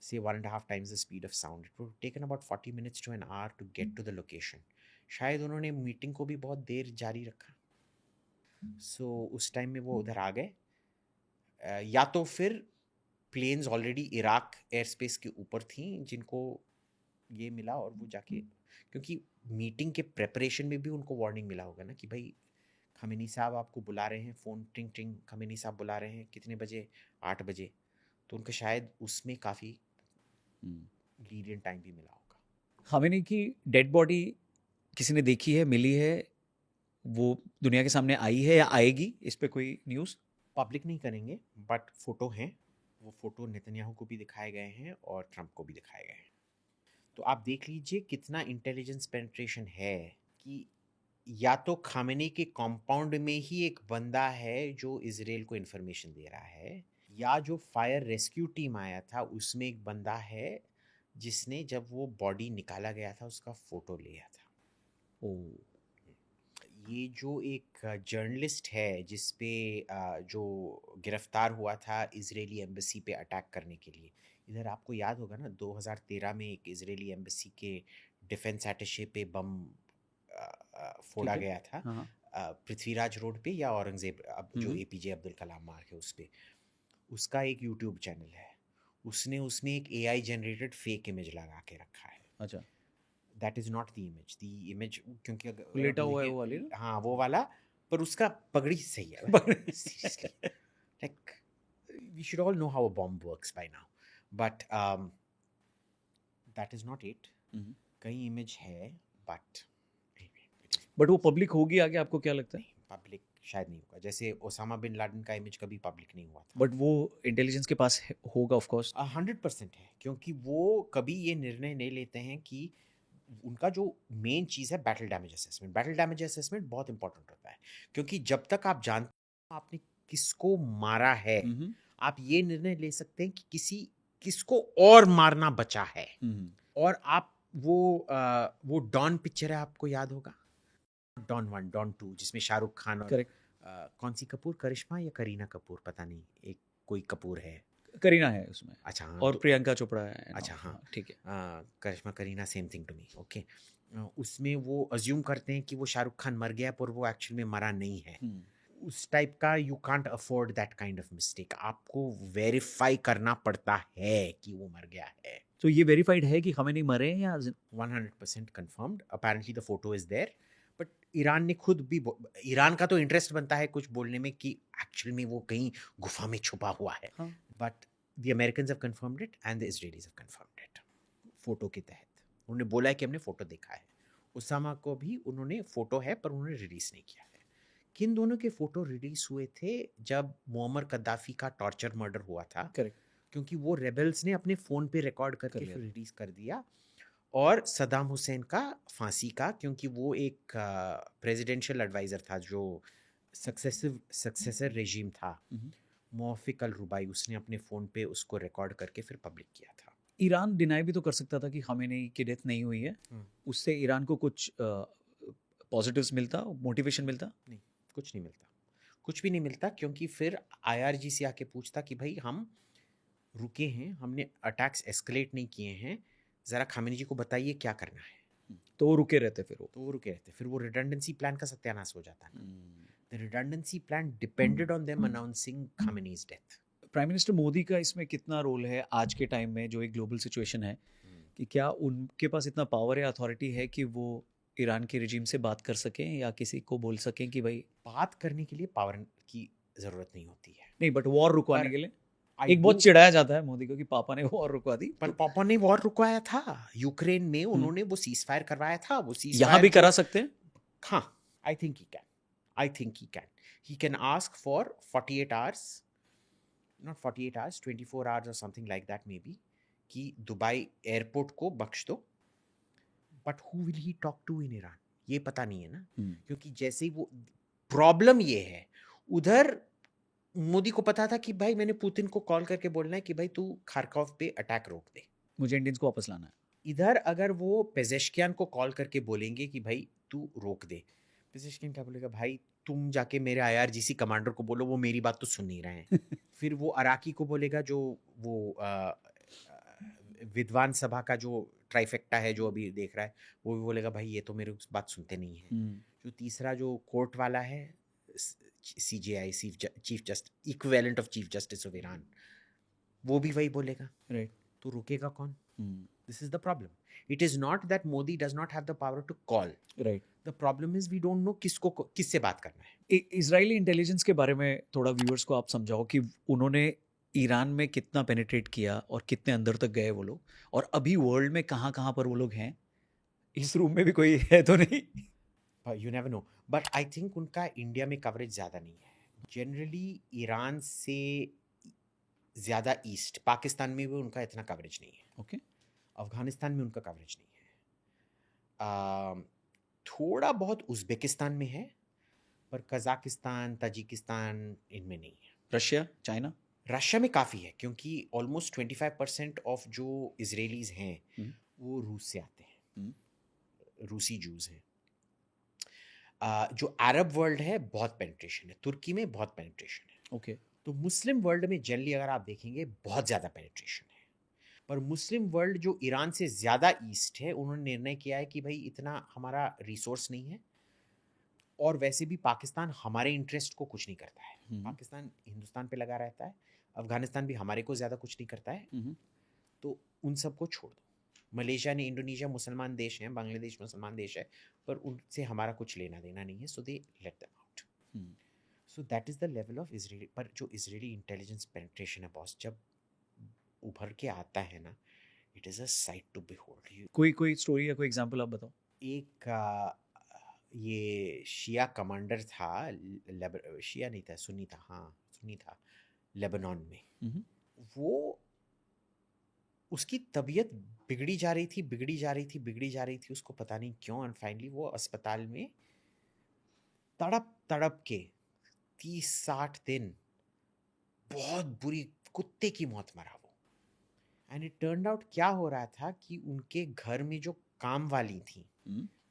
say 1.5 times the speed of sound, it would have taken about 40 minutes to an hour to get to the location. शायद उन्होंने मीटिंग को भी बहुत देर जारी रखा, सो उस टाइम में वो उधर आ गए, या तो फिर planes already Iraq air space के ऊपर थी जिनको ये मिला, और वो जाके, क्योंकि मीटिंग के प्रेपरेशन में भी उनको वार्निंग मिला होगा ना कि भाई खामेनी साहब आपको बुला रहे हैं, फ़ोन टिंग टिंग, खामेनी साहब बुला रहे हैं, कितने बजे? 8 बजे। तो उनका शायद उसमें काफ़ी लीड इन टाइम भी मिला होगा। खामेनी की डेड बॉडी किसी ने देखी है, मिली है, वो दुनिया के सामने आई है या आएगी, इस पे कोई न्यूज़? पब्लिक नहीं करेंगे, बट फोटो हैं, वो फोटो नेतन्याहू को भी दिखाए गए हैं और ट्रंप को भी दिखाए गए हैं। तो आप देख लीजिए कितना इंटेलिजेंस पेनिट्रेशन है कि या तो खामेनी के कॉम्पाउंड में ही एक बंदा है जो इजराइल को इन्फॉर्मेशन दे रहा है, या जो फायर रेस्क्यू टीम आया था उसमें एक बंदा है जिसने जब वो बॉडी निकाला गया था उसका फोटो लिया था। ये जो एक जर्नलिस्ट है जिस पे जो गिरफ्तार हुआ था इजरायली एम्बेसी पे अटैक करने के लिए, इधर आपको याद होगा ना 2013 में एक इजरायली एम्बेसी के डिफेंस अटैचे पे बम फोड़ा ठीक है। गया था, हाँ, पृथ्वीराज रोड पे या औरंगजेब जो हम्म। एपीजे अब्दुल कलाम मार्ग है उस पे। उसका एक यूट्यूब चैनल है, उसने उसमें एक एआई जनरेटेड फेक इमेज लगा के रखा है। अच्छा, that is not the image, क्योंकि अगर लेटा आप हुआ है देखें- वो वाली ना? हाँ वो वाला, पर उसका पगड़ी सही है। Seriously, like we should all know how a bomb works by now, but that is not it. हम्म। कई इमेज है, but बट वो पब्लिक होगी आगे, आपको क्या लगता है? पब्लिक शायद नहीं होगा, जैसे ओसामा बिन लादेन का इमेज कभी पब्लिक नहीं हुआ था। बट वो इंटेलिजेंस के पास होगा ऑफ कोर्स। 100% है, क्योंकि वो कभी ये निर्णय नहीं लेते हैं कि उनका जो मेन चीज़ है battle damage assessment. Battle damage assessment बहुत इंपॉर्टेंट होता है, क्योंकि जब तक आप जानते हो आपने किसको मारा है, आप ये निर्णय ले सकते हैं कि किसको और मारना बचा है। और आप वो डॉन पिक्चर है, आपको याद होगा, डॉन 1 डॉन 2, जिसमें शाहरुख खान और करेक्ट। कौन सी कपूर, करिश्मा या करीना कपूर, पता नहीं, एक कोई कपूर है। करीना है उसमें। अच्छा हाँ, और प्रियंका चोपड़ा है। अच्छा हाँ, ठीक है। Karisma Kareena same thing to me, okay. उसमें वो अज्यूम करते हैं कि वो शाहरुख खान मर गया, पर वो एक्चुअल में मरा नहीं है। उस टाइप का you can't afford that kind of mistake, आपको वेरीफाई करना पड़ता है कि वो मर गया है। तो ये वेरीफाइड है कि खामेनी मरे हैं या 100% confirmed, apparently the photo is there, but Iran ने खुद भी ईरान का तो इंटरेस्ट बनता है कुछ बोलने में कि एक्चुअल में वो कहीं गुफा में छुपा हुआ है, but the Americans have confirmed it and the Israelis have confirmed it. Photo के तहत उन्होंने बोला है कि हमने फोटो देखा है। उसामा को भी उन्होंने फोटो है पर उन्होंने रिलीज नहीं किया है। किन दोनों के फोटो रिलीज हुए थे जब मुअम्मर कद्दाफी का टॉर्चर मर्डर हुआ था, करेक्ट, क्योंकि वो रेबल्स ने अपने फ़ोन पे रिकॉर्ड करके फिर रिलीज़ कर दिया। और सद्दाम हुसैन का फांसी का, क्योंकि वो एक प्रेसिडेंशियल एडवाइज़र था जो सक्सेसर रेजिम था, मौफिक अल रुबाई, उसने अपने फ़ोन पे उसको रिकॉर्ड करके फिर पब्लिक किया था। ईरान डिनाई भी तो कर सकता था कि खामेनी की डेथ नहीं हुई है, उससे ईरान को कुछ पॉजिटिव्स मिलता, मोटिवेशन मिलता? नहीं, कुछ नहीं मिलता, कुछ भी नहीं मिलता, क्योंकि फिर IRGC आके पूछता कि भाई हम रुके हैं, हमने अटैक्स एस्केलेट नहीं किए हैं, ज़रा खामेनी जी को बताइए क्या करना है। तो वो रुके रहते, फिर वो रिडंडेंसी प्लान का सत्यानाश हो जाता है। The redundancy plan depended on them announcing Khamenei's death. Prime minister Modi का इसमें कितना रोल है आज के टाइम में, जो एक ग्लोबल सिचुएशन है, कि क्या उनके पास इतना पावर या अथॉरिटी है कि वो ईरान के रिजीम से बात कर सकें या किसी को बोल सकें कि भाई? बात करने के लिए पावर की ज़रूरत नहीं होती है। नहीं, बट वॉर रुकवाने के लिए एक बहुत चिढ़ाया जाता है मोदी को कि पापा ने वॉर रुकवा दी। पर पापा ने वॉर रुकवाया था यूक्रेन में, उन्होंने वो सीज फायर करवाया था, वो सीज यहाँ भी करा सकते हैं। हाँ, I think he can ask for 48 hours, not 48 hours, 24 hours और something like that maybe, कि दुबई एयरपोर्ट को बख्श दो। But who will he talk to in Iran, ये पता नहीं है ना, क्योंकि जैसे ही वो प्रॉब्लम ये है, उधर मोदी को पता था कि भाई मैंने पुतिन को कॉल करके बोलना है कि भाई तू खारकोव पे अटैक रोक दे, मुझे इंडियंस को वापस लाना है। इधर अगर वो पेजेश्कियान को कॉल करके बोलेंगे कि भाई तू रोक दे, पेजेश्कियान क्या बोलेगा, भाई तुम जाके मेरे IRGC कमांडर को बोलो, वो मेरी बात तो सुन नहीं रहे हैं। फिर वो अराकी को बोलेगा, जो वो विद्वान सभा का जो ट्राइफेक्टा है जो अभी देख रहा है, वो भी बोलेगा भाई ये तो मेरी बात सुनते नहीं है। जो तीसरा जो कोर्ट वाला है, CJI, chief justice, equivalent of chief justice of Iran, वो भी वही बोलेगा। राइट, तो रुकेगा कौन? This is the problem. It is not that Modi does not have the power to call. Right. The problem is we don't know किससे बात करना है। इजरायली इंटेलिजेंस के बारे में थोड़ा व्यूअर्स को आप समझाओ कि उन्होंने ईरान में कितना पेनिट्रेट किया और कितने अंदर तक गए वो लोग, और अभी वर्ल्ड में कहाँ कहाँ पर वो लोग हैं, इस रूम में भी कोई है तो नहीं। You never know, but I think उनका इंडिया में कवरेज ज़्यादा नहीं है। जनरली ईरान से ज़्यादा ईस्ट पाकिस्तान में भी उनका इतना कवरेज नहीं है। ओके। अफगानिस्तान में उनका कवरेज नहीं है। थोड़ा बहुत उज़्बेकिस्तान में है, पर कज़ाकिस्तान, ताजिकिस्तान इनमें नहीं है। Russia, China? रशिया में काफ़ी है, क्योंकि ऑलमोस्ट 25% ऑफ जो इजरायलीज हैं वो रूस से आते हैं, रूसी जूस हैं। जो अरब वर्ल्ड है बहुत पेनिट्रेशन है, तुर्की में बहुत पेनिट्रेशन है। ओके। तो मुस्लिम वर्ल्ड में जनरली अगर आप देखेंगे बहुत ज़्यादा पेनिट्रेशन है, पर मुस्लिम वर्ल्ड जो ईरान से ज़्यादा ईस्ट है उन्होंने निर्णय किया है कि भाई इतना हमारा रिसोर्स नहीं है, और वैसे भी पाकिस्तान हमारे इंटरेस्ट को कुछ नहीं करता है। पाकिस्तान हिंदुस्तान पे लगा रहता है, अफगानिस्तान भी हमारे को ज़्यादा कुछ नहीं करता है, तो उन सबको छोड़ दो। मलेशिया ने, इंडोनेशिया मुसलमान देश हैं, बांग्लादेश मुसलमान देश है, पर उनसे हमारा कुछ लेना देना नहीं है, so they let them out. So that is the level of Israeli. पर जो इजरायली इंटेलिजेंस पेनिट्रेशन है बॉस, जब उभर के आता है ना, it is a sight to behold. कोई स्टोरी या कोई एग्जांपल आप बताओ। एक ये शिया कमांडर था, शिया नहीं था, सुन्नी था, हाँ सुन्नी था, लेबनान में। वो, उसकी तबीयत बिगड़ी जा रही थी, उसको पता नहीं क्यों, एंड फाइनली वो अस्पताल में तड़प के 30-60 दिन बहुत बुरी कुत्ते की मौत मरा वो। एंड इट टर्न्ड आउट क्या हो रहा था कि उनके घर में जो काम वाली थी,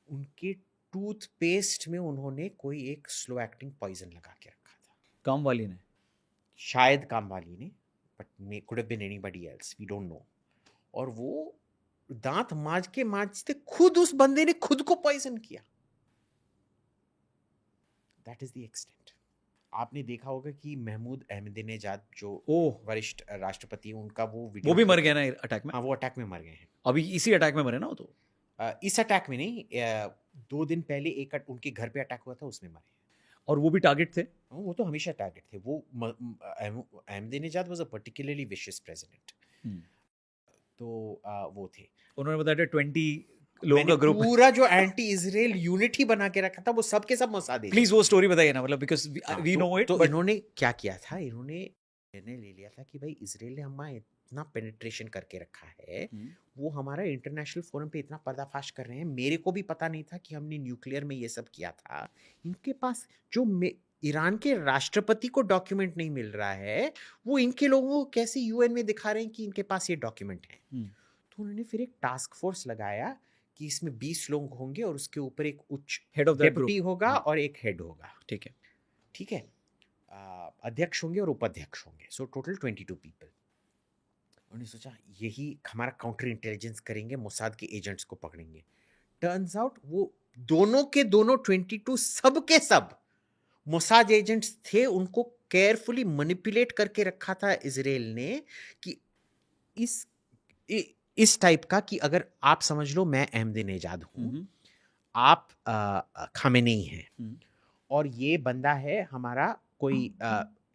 उनके टूथपेस्ट में उन्होंने कोई एक स्लो एक्टिंग पॉइजन लगा के रखा था। काम वाली ने? शायद काम वाली ने, but could have been anybody else, we don't know. और वो दांत मांजते खुद उस बंदे ने खुद को पॉइजन किया। That is the extent. आपने देखा होगा कि महमूद अहमदीनेजाद जो वरिष्ठ राष्ट्रपति हैं, उनका वो भी मर गया ना अटैक में? हाँ, वो अटैक में मर गए हैं। अभी इसी अटैक में मरे ना वो तो? इस अटैक में नहीं, 2 दिन पहले एक उनके घर पे अटैक हुआ था, उसमें मरे। और वो भी टारगेट थे? वो तो हमेशा टारगेट थे। वो Ahmadinejad was a particularly vicious president. तो वो थे। उन्होंने बताया 20 लोगों का ग्रुप, पूरा जो एंटी इजराइल यूनिट ही बना के रखा था, वो सब के सब मोसाद। प्लीज वो स्टोरी बताइए ना, मतलब बिकॉज़ वी नो इट। तो इन्होंने क्या किया था, इन्होंने निर्णय ले लिया था कि भाई इजराइल ने हमारा इतना पेनिट्रेशन करके रखा है, वो हमारा इंटरनेशनल फोरम पे इतना पर्दाफाश कर रहे हैं, मेरे को भी पता नहीं था कि हमने न्यूक्लियर में ये सब किया था। इनके पास जो ईरान के राष्ट्रपति को डॉक्यूमेंट नहीं मिल रहा है, वो इनके लोगों को कैसे यूएन में दिखा रहे हैं कि इनके पास ये डॉक्यूमेंट है। तो उन्होंने फिर एक टास्क फोर्स लगाया कि इसमें 20 लोग होंगे और उसके ऊपर एक उच्च हेड ऑफ डेप्यूटी होगा और एक हेड होगा। ठीक है, अध्यक्ष होंगे और उपाध्यक्ष होंगे, सो टोटल 22 पीपल। उन्होंने सोचा यही हमारा काउंटर इंटेलिजेंस करेंगे, मोसाद के एजेंट्स को पकड़ेंगे। टर्न्स आउट वो दोनों के दोनों 22 सब के सब मोसाद एजेंट्स थे। उनको केयरफुली मैनिपुलेट करके रखा था इजराइल ने कि इस टाइप का, कि अगर आप समझ लो मैं अहमदीनेजाद हूँ, आप खामेनेई हैं, और ये बंदा है हमारा कोई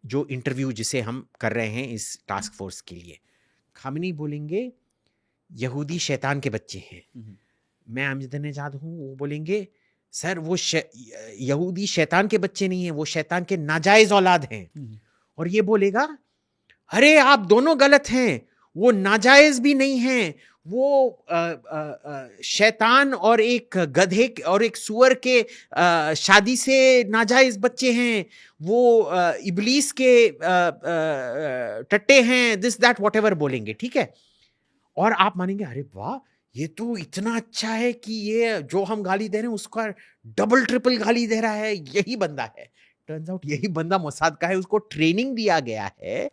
जो इंटरव्यू जिसे हम कर रहे हैं इस टास्क फोर्स के लिए। खामेनेई बोलेंगे यहूदी शैतान के बच्चे हैं। मैं अहमदीनेजाद हूँ, वो बोलेंगे सर वो यहूदी शैतान के बच्चे नहीं हैं, वो शैतान के नाजायज औलाद हैं। और ये बोलेगा अरे आप दोनों गलत हैं, वो नाजायज भी नहीं हैं, वो शैतान और एक गधे और एक सुअर के शादी से नाजायज बच्चे हैं, वो इबलीस के टट्टे हैं, दिस दैट वॉट एवर बोलेंगे। ठीक है, और आप मानेंगे अरे वाह ये तो इतना अच्छा है कि ये जो हम गाली दे रहे हैं उसका डबल ट्रिपल गाली दे रहा है, यही बंदा है। टर्न्स आउट यही बंदा मोसाद का है, उसको ट्रेनिंग दिया गया है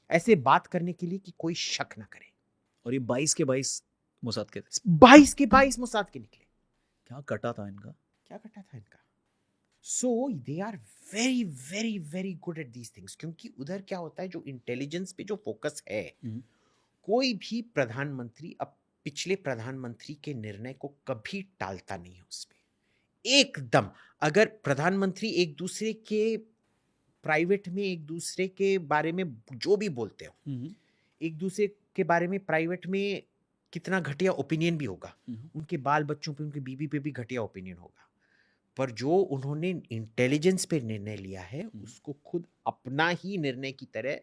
ऐसे बात करने के लिए कि कोई शक ना करे। और ये 22 के 22 मोसाद के थे। 22 के 22 मोसाद के निकले। क्या कटा था इनका? So they are very very very good at these things. क्योंकि उधर क्या होता है, जो इंटेलिजेंस पे जो फोकस है, कोई भी प्रधानमंत्री अब पिछले प्रधानमंत्री के निर्णय को कभी टालता नहीं है उसमें एकदम। अगर प्रधानमंत्री एक दूसरे के प्राइवेट में एक दूसरे के बारे में जो भी बोलते हो, एक दूसरे के बारे में प्राइवेट में कितना घटिया ओपिनियन भी होगा, उनके बाल बच्चों पे, उनके बीवी पे भी घटिया ओपिनियन होगा, पर जो उन्होंने इंटेलिजेंस पे निर्णय लिया है उसको खुद अपना ही निर्णय की तरह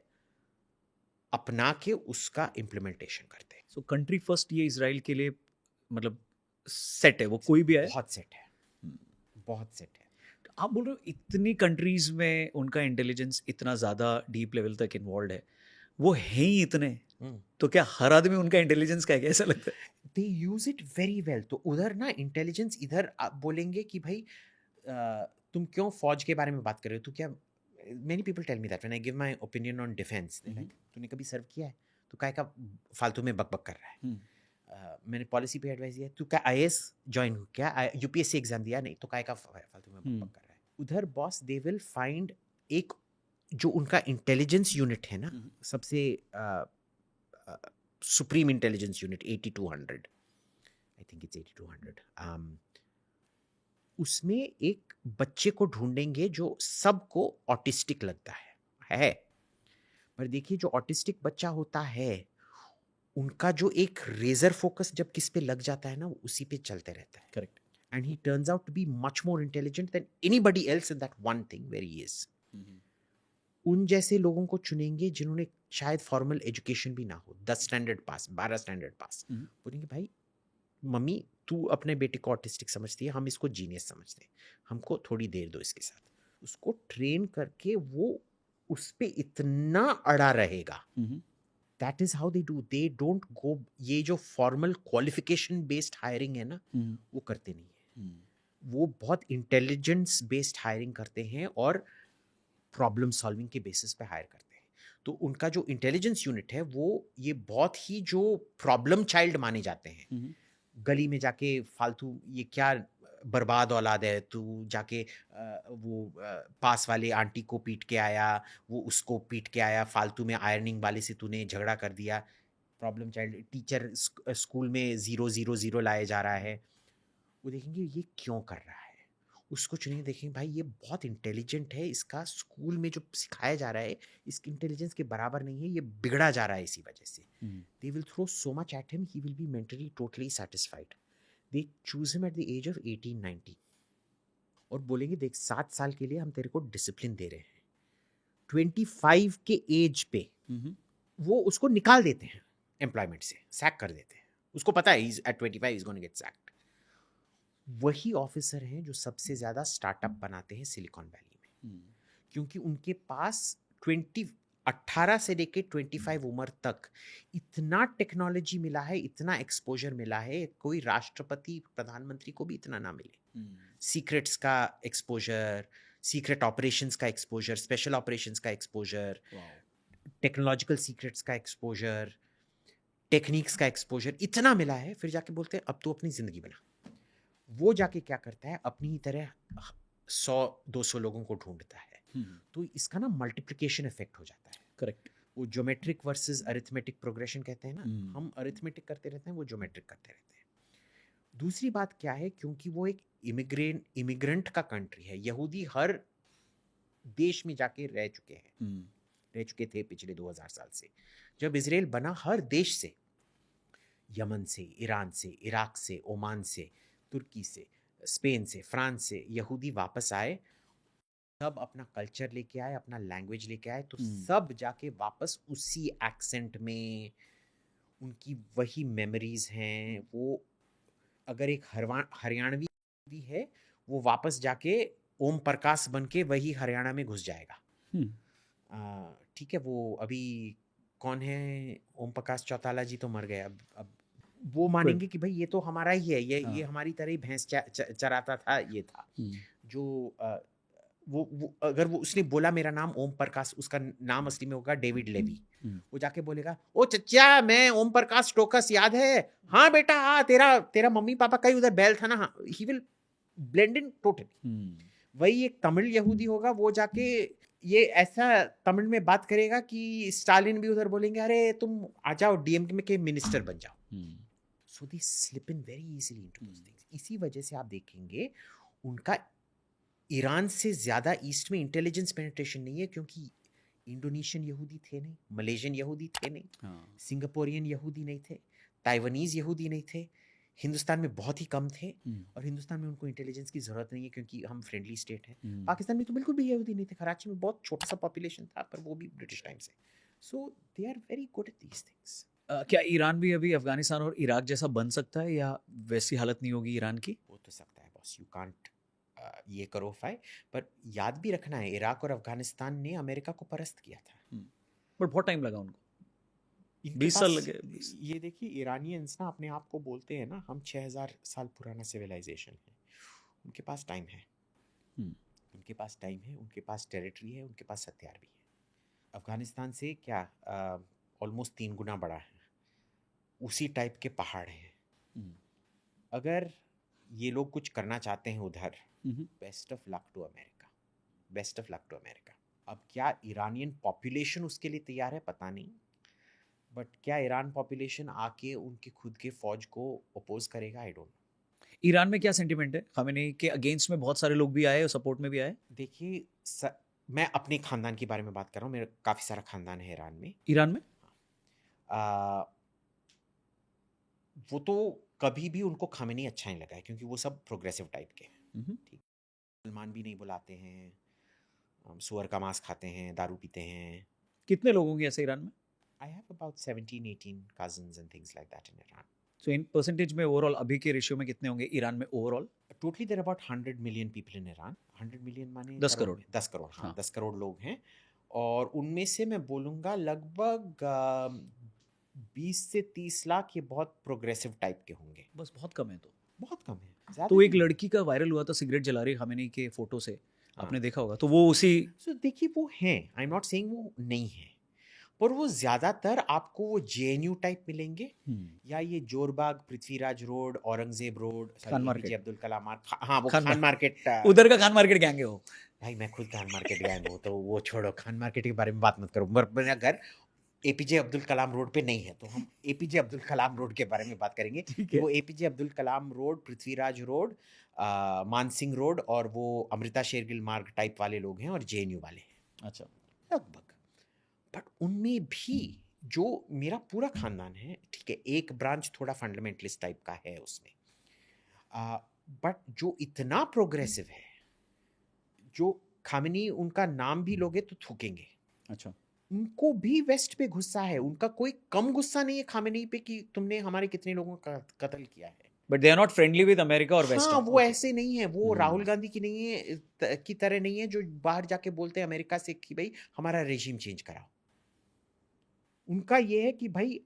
अपना के उसका इम्प्लीमेंटेशन करते हैं। सो कंट्री फर्स्ट ये इजराइल के लिए मतलब सेट है, वो कोई भी आए बहुत सेट है, बहुत सेट है। आप बोल रहे हो इतनी कंट्रीज में उनका इंटेलिजेंस इतना ज़्यादा डीप लेवल तक इन्वॉल्व है, वो है ही इतने, तो क्या हर आदमी उनका इंटेलिजेंस का है क्या, ऐसा लगता है? दे यूज इट वेरी वेल। तो उधर ना इंटेलिजेंस, इधर आप बोलेंगे कि भाई तुम क्यों फौज के बारे में बात कर रहे हो, तो क्या, many people tell me that when I give my opinion on defence, तूने कभी सर्व किया है, तो काय का फालतू में बकबक कर रहा है। मैंने पॉलिसी पे एडवाइस दिया, तू क्या आईएएस ज्वाइन हो क्या, यूपीएससी एग्जाम दिया, नहीं तो काय का फालतू में बकबक कर रहा है। उधर बॉस दे विल फाइंड एक जो उनका इंटेलिजेंस यूनिट है ना, सबसे supreme intelligence unit 8200, I think it's 8200, उसमें एक बच्चे को ढूंढेंगे जो सबको ऑटिस्टिक लगता है। पर देखिए जो ऑटिस्टिक बच्चा होता है उनका जो एक रेजर फोकस जब किस पे लग जाता है ना, वो उसी पे चलते रहता है। Correct. And he turns out to be much more intelligent than anybody else in that one thing where he is. उन जैसे लोगों को चुनेंगे जिन्होंने शायद फॉर्मल एजुकेशन भी ना हो, 10 स्टैंडर्ड पास, 12 स्टैंडर्ड पास, बोलेंगे भाई मम्मी तू अपने बेटे को ऑटिस्टिक समझती है, हम इसको जीनियस समझते हैं, हमको थोड़ी देर दो इसके साथ। उसको ट्रेन करके वो उस पे इतना अड़ा रहेगा। That is how they do, they don't go, ये जो फॉर्मल क्वालिफिकेशन बेस्ड हायरिंग है ना, वो करते नहीं है। वो बहुत इंटेलिजेंस बेस्ड हायरिंग करते हैं और प्रॉब्लम सॉल्विंग के बेसिस पे हायर करते हैं। तो उनका जो इंटेलिजेंस यूनिट है वो ये बहुत ही जो प्रॉब्लम चाइल्ड माने जाते हैं। गली में जाके फालतू ये क्या बर्बाद औलाद है, तू जाके पास वाले आंटी को पीट के आया, वो उसको पीट के आया, फालतू में आयरनिंग वाले से तूने झगड़ा कर दिया, प्रॉब्लम चाइल्ड। टीचर स्कूल में 0 0 0 लाया जा रहा है, वो देखेंगे ये क्यों कर रहा है, उसको चुनिए, देखेंगे भाई ये बहुत इंटेलिजेंट है, इसका स्कूल में जो सिखाया जा रहा है इसकी इंटेलिजेंस के बराबर नहीं है, ये बिगड़ा जा रहा है इसी वजह से। They will throw so much at him, he will be mentally totally satisfied. They choose him at the age of 18-19 और बोलेंगे देख 7 साल के लिए हम तेरे को डिसिप्लिन दे रहे हैं। 25 के एज पे वो उसको निकाल देते हैं एम्प्लॉयमेंट से, सैक कर देते हैं, उसको पता है at 25 is gonna get sacked. वही ऑफिसर हैं जो सबसे ज्यादा स्टार्टअप बनाते हैं सिलिकॉन वैली में, क्योंकि उनके पास 18 से लेके 25 उम्र तक इतना टेक्नोलॉजी मिला है, इतना एक्सपोजर मिला है, कोई राष्ट्रपति प्रधानमंत्री को भी इतना ना मिले। सीक्रेट्स का एक्सपोजर, सीक्रेट ऑपरेशंस का एक्सपोजर, स्पेशल ऑपरेशंस का एक्सपोजर, टेक्नोलॉजिकल सीक्रेट्स का एक्सपोजर, टेक्निक्स का एक्सपोजर इतना मिला है। फिर जाके बोलते हैं अब तू अपनी जिंदगी बना। वो जाके क्या करता है, अपनी ही तरह 100-200 लोगों को ढूंढता है। तो इसका ना मल्टीप्लिकेशन इफेक्ट हो जाता है। करेक्ट। वो ज्योमेट्रिक वर्सेस अरिथमेटिक प्रोग्रेशन कहते हैं ना, हम अरिथमेटिक करते रहते हैं, वो ज्योमेट्रिक करते रहते हैं। दूसरी बात क्या है, क्योंकि वो एक इमिग्रेंट का कंट्री है, यहूदी हर देश में जाके रह चुके थे पिछले 2000 साल से। जब इजराइल बना, हर देश से, यमन से, ईरान से, इराक से, ओमान से, तुर्की से, स्पेन से, फ्रांस से यहूदी वापस आए, सब अपना कल्चर लेके आए, अपना लैंग्वेज लेके आए, तो सब जाके वापस उसी एक्सेंट में, उनकी वही मेमोरीज हैं। वो अगर एक हरियाणवी भी है, वो वापस जाके ओम प्रकाश बन के वही हरियाणा में घुस जाएगा। ठीक है, वो अभी कौन है, ओम प्रकाश चौटाला जी तो मर गए, अब वो मानेंगे कि भाई ये तो हमारा ही है, ये हमारी तरह ही भैंस चराता था, ये था जो वो अगर वो उसने बोला मेरा नाम ओम प्रकाश, उसका नाम असली में होगा डेविड लेवी। वो जाके बोलेगा ओ चचा मैं ओम प्रकाश टोकस, याद है, हाँ बेटा हाँ, तेरा मम्मी पापा का ही उधर बैल था ना, हाँ। He will blend in totally. वही एक तमिल यहूदी होगा, वो जाके ये ऐसा तमिल में बात करेगा कि स्टालिन भी उधर बोलेंगे अरे तुम आ जाओ डीएमके में के मिनिस्टर बन जाओ। So they slip in very easily into those things. इसी वजह से आप देखेंगे उनका ईरान से ज़्यादा ईस्ट में इंटेलिजेंस पेनिट्रेशन नहीं है, क्योंकि इंडोनेशियन यहूदी थे नहीं, मलेशियन यहूदी थे नहीं, हाँ। सिंगापुरियन यहूदी नहीं थे, ताइवानीज़ यहूदी नहीं थे, हिंदुस्तान में बहुत ही कम थे। हम्म, और हिंदुस्तान में उनको इंटेलिजेंस की ज़रूरत नहीं है, क्योंकि हम फ्रेंडली स्टेट हैं। हम्म। पाकिस्तान में तो बिल्कुल भी यहूदी नहीं थे, कराची में बहुत छोटा सा पॉपुलेशन था, पर वो भी ब्रिटिश टाइम से। So they are very good at these things. क्या ईरान भी अभी अफगानिस्तान और इराक जैसा बन सकता है या वैसी हालत नहीं होगी ईरान की? हो तो सकता है बॉस, यू कांट ये करो फाई। पर याद भी रखना है, इराक और अफगानिस्तान ने अमेरिका को परास्त किया था। बट बहुत टाइम लगा उनको, इनके 20 साल पास लगे 20। ये देखिए, ईरानियंस ना अपने आप को बोलते हैं ना, हम 6000 साल पुराना सिविलाइजेशन है। उनके पास टाइम है, हम्म, उनके पास टाइम है, उनके पास टेरिटरी है, उनके पास हथियार भी है। अफगानिस्तान से क्या ऑलमोस्ट 3 गुना बड़ा है, उसी टाइप के पहाड़ हैं। हम्म, अगर ये लोग कुछ करना चाहते हैं उधर, hmm. Best of luck to America, best of luck to America. अब क्या ईरानियन पॉपुलेशन उसके लिए तैयार है, पता नहीं। बट क्या ईरान पॉपुलेशन आके उनके खुद के फौज को अपोज करेगा, आई डोंट नो। ईरान में क्या सेंटिमेंट है? खामेनेई के अगेंस्ट में बहुत सारे लोग भी आए और सपोर्ट में भी आए। देखिए मैं अपने खानदान के बारे में बात कर रहा हूँ, मेरा काफ़ी सारा खानदान है ईरान में। ईरान में आ, वो तो कभी भी उनको खामेनी अच्छा नहीं लगा है, क्योंकि वो सब प्रोग्रेसिव टाइप के हैं। ठीक, मुसलमान भी नहीं बुलाते हैं, सुअर का मांस खाते हैं, दारू पीते हैं। कितने लोग होंगे ऐसे ईरान में? I have about 17-18 cousins and things like that in Iran. So in percentage में ओवरऑल अभी के रेशियो में कितने होंगे ईरान में overall? Totally there are about 100 million people in Iran. 100 million माने 10 करोड़। 10 करोड़, हाँ, हाँ। 10 करोड़ लोग हैं। और उनमें से मैं बोलूँगा लगभग 20 से 30 लाख ये बहुत प्रोग्रेसिव टाइप के होंगे। बस बहुत कम है तो। बहुत कम है, ज़्यादा तो एक नहीं है। लड़की का वायरल हुआ था सिगरेट जला रही खामेनेई के फोटो से, हाँ। आपने देखा होगा, तो वो उसी So देखिए, वो हैं, आई एम नॉट सेइंग वो नहीं है, पर वो ज़्यादातर आपको वो जेएनयू टाइप मिलेंगे, या ये Jor Bagh, Prithviraj road, Aurangzeb road, Khan market. APJ Abdul Kalam Marg, हाँ वो खान खान मार्केट। उधर का खान मार्केट गैंग है वो। भाई मैं खुद खान मार्केट गया हूँ, तो वो छोड़ो, खान मार्केट के बारे में बात मत करो। मेरा घर एपीजे अब्दुल कलाम रोड पे नहीं है, तो हम एपीजे अब्दुल कलाम रोड के बारे में बात करेंगे। ठीक है। वो APJ Abdul Kalam road, Prithviraj road, Man Singh road, और वो अमृता शेरगिल मार्ग टाइप वाले लोग हैं, और जेएनयू वाले हैं अच्छा। लगभग। बट उनमें भी जो मेरा पूरा खानदान है, ठीक है, एक ब्रांच थोड़ा फंडामेंटलिस्ट टाइप का है उसमें, बट जो इतना प्रोग्रेसिव है, जो खामेनी उनका नाम भी लोगे तो थूकेंगे, अच्छा। उनको भी वेस्ट पे गुस्सा है। उनका कोई कम गुस्सा नहीं है खामेनी पे कि तुमने हमारे कितने लोगों का कत्ल किया है। But they are not friendly with America और वेस्ट। हाँ, वो ऐसे नहीं है, वो राहुल गांधी की नहीं है, की तरह नहीं है, जो बाहर जाके बोलते हैं अमेरिका से कि भाई हमारा रेजिम चेंज कराओ। उनका ये है कि भाई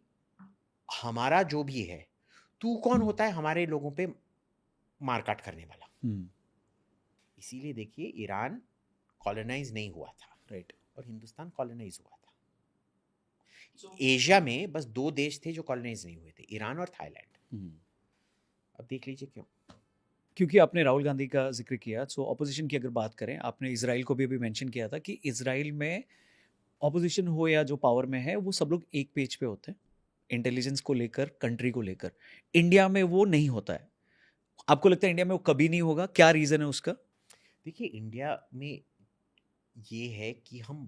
हमारा जो भी है, तू कौन होता है हमारे लोगों पे मारकाट करने वाला। इसीलिए देखिए, ईरान कॉलोनाइज नहीं हुआ था, राइट। और हिंदुस्तान कॉलोनाइज हुआ था। एशिया में बस 2 देश थे जो कॉलोनाइज नहीं हुए थे, ईरान और थाईलैंड। अब देख लीजिए क्यों। क्योंकि आपने राहुल गांधी का जिक्र किया, सो ऑपोजिशन की अगर बात करें, आपने इजराइल को भी अभी मेंशन किया था कि इजराइल में ऑपोजिशन हो या जो पावर में है, वो सब लोग एक पेज पे होते हैं इंटेलिजेंस को लेकर, कंट्री को लेकर। इंडिया में वो नहीं होता है। आपको लगता है इंडिया में वो कभी नहीं होगा? क्या रीजन है उसका? देखिए, इंडिया में ये है कि हम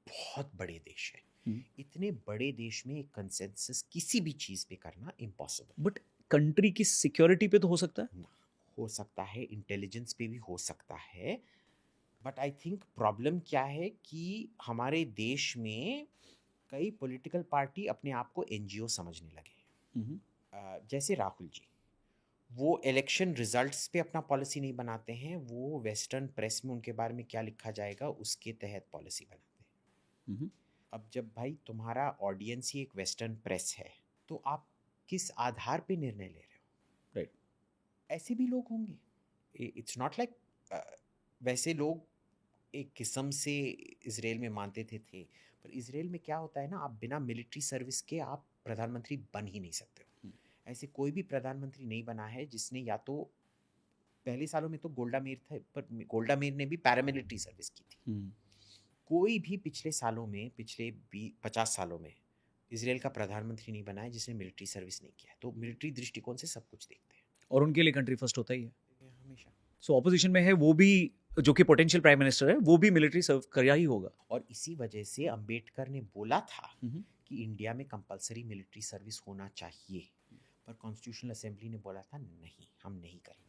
बहुत बड़े देश हैं। इतने बड़े देश में एक कंसेंसस किसी भी चीज पे करना इम्पॉसिबल। बट कंट्री की सिक्योरिटी पे तो हो सकता है ना, हो सकता है, इंटेलिजेंस पे भी हो सकता है। बट आई थिंक प्रॉब्लम क्या है कि हमारे देश में कई पॉलिटिकल पार्टी अपने आप को एनजीओ समझने लगे। जैसे राहुल जी, वो इलेक्शन रिजल्ट्स पे अपना पॉलिसी नहीं बनाते हैं, वो वेस्टर्न प्रेस में उनके बारे में क्या लिखा जाएगा उसके तहत पॉलिसी बनाते हैं। अब जब भाई तुम्हारा ऑडियंस ही एक वेस्टर्न प्रेस है, तो आप किस आधार पे निर्णय ले रहे हो? राइट। ऐसे भी लोग होंगे, इट्स नॉट लाइक वैसे लोग एक किस्म से इसराइल में मानते थे। पर इसराइल में क्या होता है ना, आप बिना मिलिट्री सर्विस के आप प्रधानमंत्री बन ही नहीं सकते हो। ऐसे कोई भी प्रधानमंत्री नहीं बना है जिसने, या तो पहले सालों में तो गोल्डा मेयर था, पर गोल्डा मेयर ने भी पैरामिलिट्री सर्विस की थी। कोई भी पिछले सालों में, पिछले 50 सालों में इसराइल का प्रधानमंत्री नहीं बना है जिसने मिलिट्री सर्विस नहीं किया। तो मिलिट्री दृष्टिकोण से सब कुछ देखते हैं, और उनके लिए कंट्री फर्स्ट होता ही है हमेशा। सो ऑपोजिशन में है वो भी जो कि पोटेंशियल प्राइम मिनिस्टर है, वो भी मिलिट्री सर्व किया ही होगा। और इसी वजह से अंबेडकर ने बोला था हम्म, कि इंडिया में कंपलसरी मिलिट्री सर्विस होना चाहिए, पर कॉन्स्टिट्यूशनल असेंबली ने बोला था नहीं, हम नहीं करेंगे।